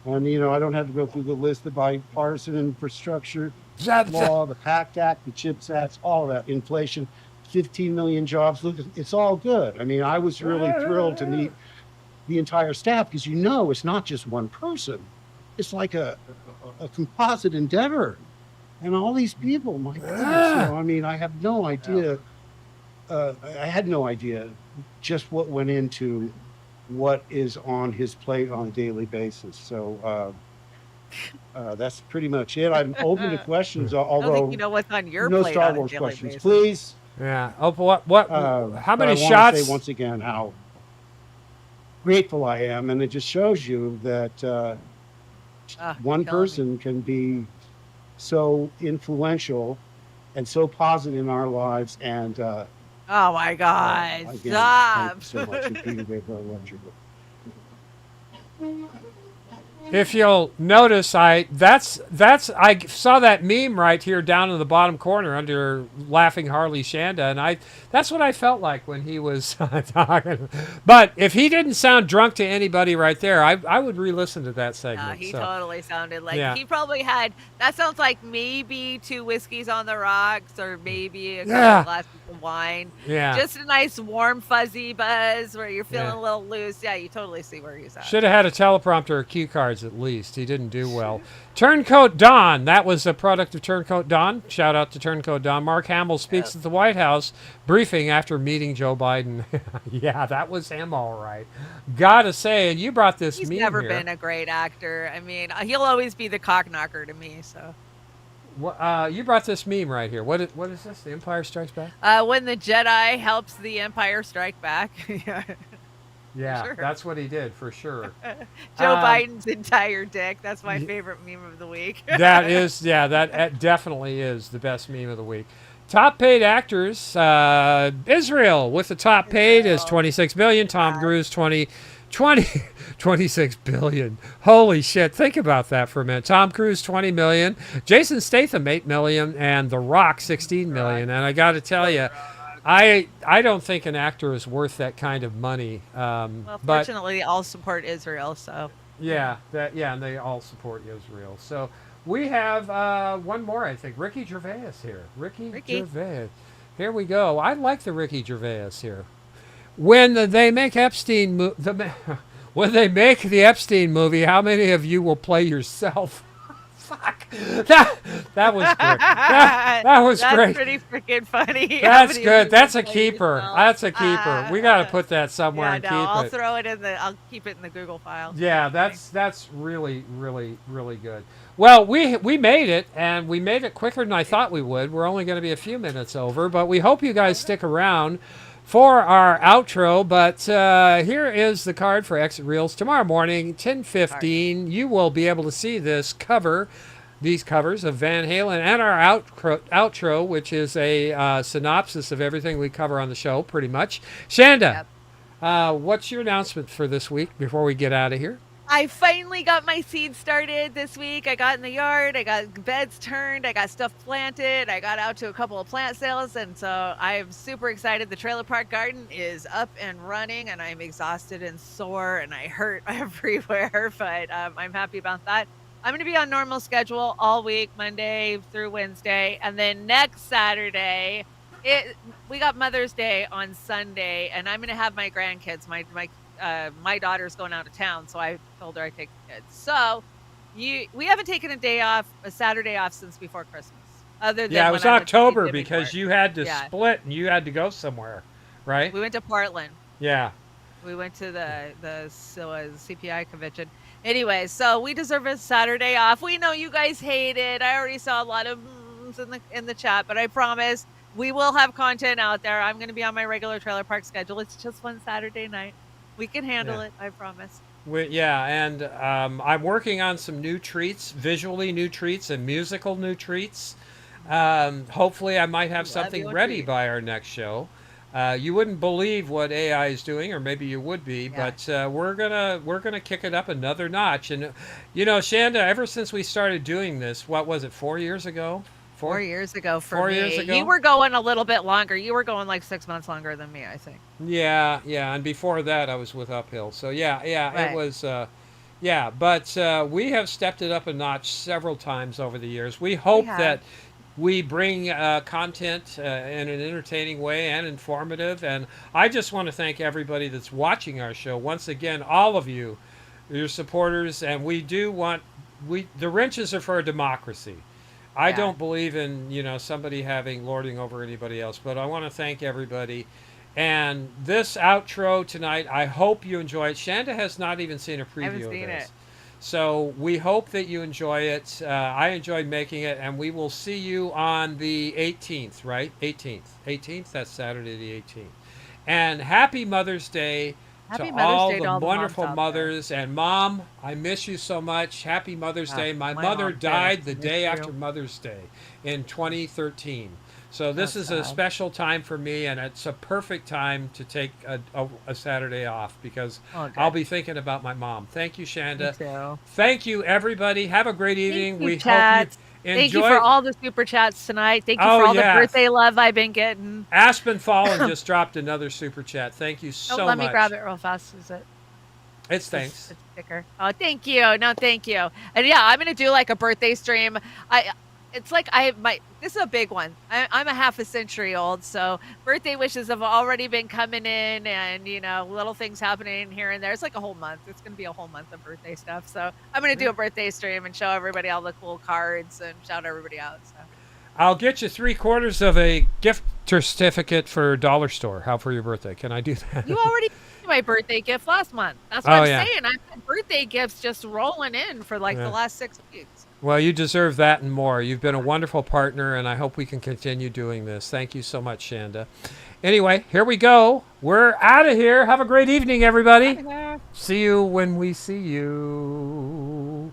B: And, you know, I don't have to go through the list of bipartisan infrastructure law, the PACT Act, the CHIPS Act, all of that, inflation, 15 million jobs. Look, it's all good. I mean, I was really thrilled to meet the entire staff, because, you know, it's not just one person. It's like a composite endeavor. And all these people, my goodness, you know, I mean, I have no idea. I had no idea just what went into what is on his plate on a daily basis. So that's pretty much it. I'm open to questions, although
I: I don't think you know what's on your
B: no
I: plate
B: Star
I: on a
B: Wars
I: daily
B: questions,
I: basis.
B: please.
H: Yeah. Oh, how many
B: I
H: shots?
B: want to say once again how grateful I am, and it just shows you that one person can be so influential and so positive in our lives. And
I: oh my God!
B: again,
I: Stop!
B: thank you so much. You're very much.
H: If you'll notice, I saw that meme right here down in the bottom corner under Laughing Harley Chanda, and that's what I felt like when he was talking. But if he didn't sound drunk to anybody right there, I would re-listen to that segment.
I: Yeah, he
H: so.
I: totally sounded like
H: Yeah.
I: he probably had. That sounds like maybe 2 whiskeys on the rocks, or maybe a couple
H: Yeah.
I: glasses of wine.
H: Yeah.
I: Just a nice warm fuzzy buzz where you're feeling
H: Yeah.
I: a little loose. Yeah, you totally see where he's at.
H: Should have had a teleprompter or cue cards at least. He didn't do well. Turncoat Don. That was a product of Turncoat Don. Shout out to Turncoat Don. Mark Hamill speaks at the White House briefing after meeting Joe Biden. Yeah, that was him all right. Gotta say, and you brought this
I: He's
H: meme
I: never
H: here.
I: been a great actor. I mean, he'll always be the cock knocker to me. So
H: You brought this meme right here. What is this? The Empire Strikes Back?
I: when the Jedi helps the Empire strike back.
H: Yeah,
I: Sure.
H: that's what he did for sure.
I: Joe Biden's entire dick. That's my favorite meme of the week.
H: That definitely is the best meme of the week. Top paid actors, Israel with the top paid is 26 billion. Tom Cruise 26 billion. Holy shit. Think about that for a minute. Tom Cruise 20 million, Jason Statham 8 million, and The Rock 16 million. And I got to tell you, I don't think an actor is worth that kind of money.
I: Well,
H: but
I: fortunately, they all support Israel, so.
H: yeah, and they all support Israel. So we have one more, I think. Ricky Gervais here. Ricky Gervais. Here we go. I like the Ricky Gervais here. When they make when they make the Epstein movie, how many of you will play yourself? Fuck. That was great. That was
I: That's
H: great.
I: pretty freaking funny.
H: That's good. That's a keeper. That's a keeper. We got to put that somewhere
I: Yeah,
H: and
I: no,
H: keep
I: I'll
H: it.
I: throw it in the. I'll keep it in the Google file.
H: Yeah, that's really, really, really good. Well, we made it, and we made it quicker than I thought we would. We're only going to be a few minutes over, but we hope you guys stick around for our outro. But here is the card for Exit Reels. Tomorrow morning, 10:15, you will be able to see these covers of Van Halen and our outro, which is a synopsis of everything we cover on the show, pretty much. Chanda, what's your announcement for this week before we get out of here?
I: I finally got my seeds started this week. I got in the yard. I got beds turned. I got stuff planted. I got out to a couple of plant sales. And so I'm super excited. The trailer park garden is up and running, and I'm exhausted and sore and I hurt everywhere. But I'm happy about that. I'm going to be on normal schedule all week, Monday through Wednesday. And then next Saturday, we got Mother's Day on Sunday, and I'm going to have my grandkids. My daughter's going out of town, so I told her I'd take the kids. So we haven't taken a Saturday off since before Christmas. Other than
H: it was
I: when I went to
H: October
I: see Jimmy
H: because
I: Ford.
H: you had to
I: Yeah.
H: split and you had to go somewhere, right?
I: We went to Portland.
H: Yeah.
I: We went to the CPI convention. Anyway, so we deserve a Saturday off. We know you guys hate it. I already saw a lot of in the chat, but I promise we will have content out there. I'm going to be on my regular trailer park schedule. It's just one Saturday night. We can handle it. I promise.
H: And I'm working on some new treats, visually new treats and musical new treats. Hopefully I might have something ready by our next show. You wouldn't believe what AI is doing, or maybe you would be, but we're gonna kick it up another notch. And Chanda, ever since we started doing this, what was it, 4 years ago?
I: 4 years ago for
H: 4
I: me.
H: years ago?
I: You were going a little bit longer. You were going like 6 months longer than me, I think.
H: Yeah, and before that I was with Uphill. So right. It was but we have stepped it up a notch several times over the years. We hope that we bring content in an entertaining way and informative. And I just want to thank everybody that's watching our show. Once again, all of you, your supporters, and the wrenches are for a democracy. I don't believe in, somebody lording over anybody else, but I want to thank everybody. And this outro tonight, I hope you enjoy it. Shanda has not even seen a preview of this. So we hope that you enjoy it. I enjoyed making it, and we will see you on the 18th, right? 18th, that's Saturday the 18th. And happy Mother's Day to all the wonderful mothers. And Mom, I miss you so much. Happy Mother's Day. My mother died the day after Mother's Day in 2013. So this is a special time for me, and it's a perfect time to take a Saturday off because I'll be thinking about my mom. Thank you, Chanda.
I: Me too.
H: Thank you, everybody. Have a great evening.
I: Thank you,
H: We
I: chats.
H: hope you enjoy.
I: Thank you for all the super chats tonight. Thank you for all the birthday love I've been getting.
H: Aspen Fallen just dropped another super chat. Thank you so much.
I: Let me grab it real fast. Is it?
H: It's thanks.
I: It's a sticker. Oh, thank you. No, thank you. And yeah, I'm gonna do like a birthday stream. It's like this is a big one. I'm a half a century old, so birthday wishes have already been coming in, and little things happening here and there. It's like a whole month. It's gonna be a whole month of birthday stuff. So I'm gonna do a birthday stream and show everybody all the cool cards and shout everybody out. So
H: I'll get you 3/4 of a gift certificate for Dollar Store. How for your birthday? Can I do that?
I: You already did my birthday gift last month. That's what I'm saying. I've had birthday gifts just rolling in for like the last 6 weeks.
H: Well, you deserve that and more. You've been a wonderful partner, and I hope we can continue doing this. Thank you so much, Chanda. Anyway, here we go. We're out of here. Have a great evening, everybody. See you when we see you.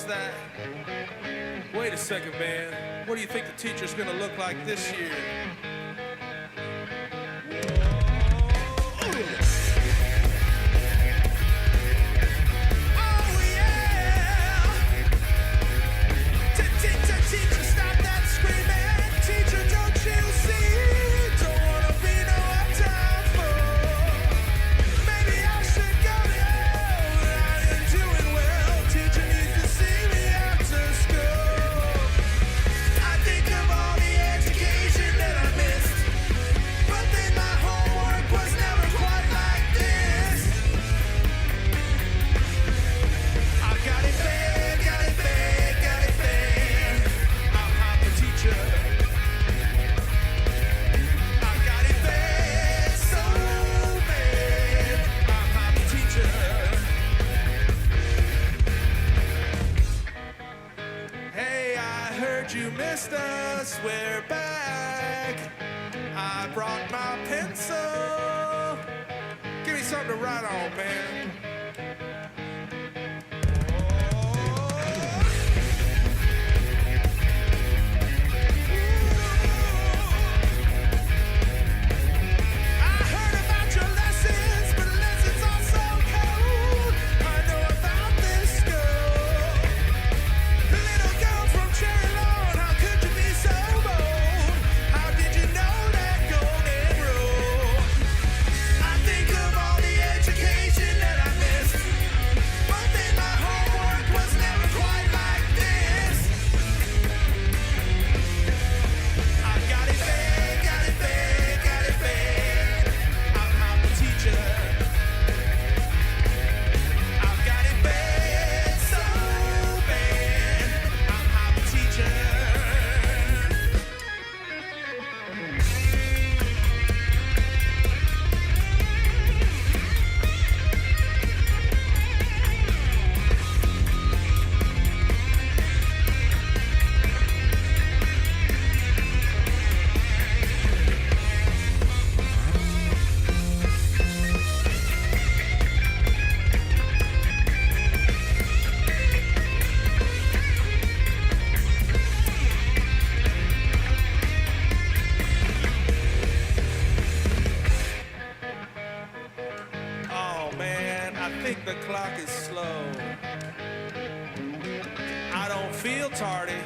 C: What's that? Wait a second, man. What do you think the teacher's gonna look like this year? Teacher, stop that screaming. Teacher, don't you see? Don't wanna be no uptown fool. Maybe I should go to hell. I am doing well. Teacher needs to see me after school. I think of all the education that I missed, but then my homework was never quite like this. I got it bad, got it bad, got it bad. You missed us, we're back. I brought my pencil. Give me something to write on, man. The clock is slow. I don't feel tardy.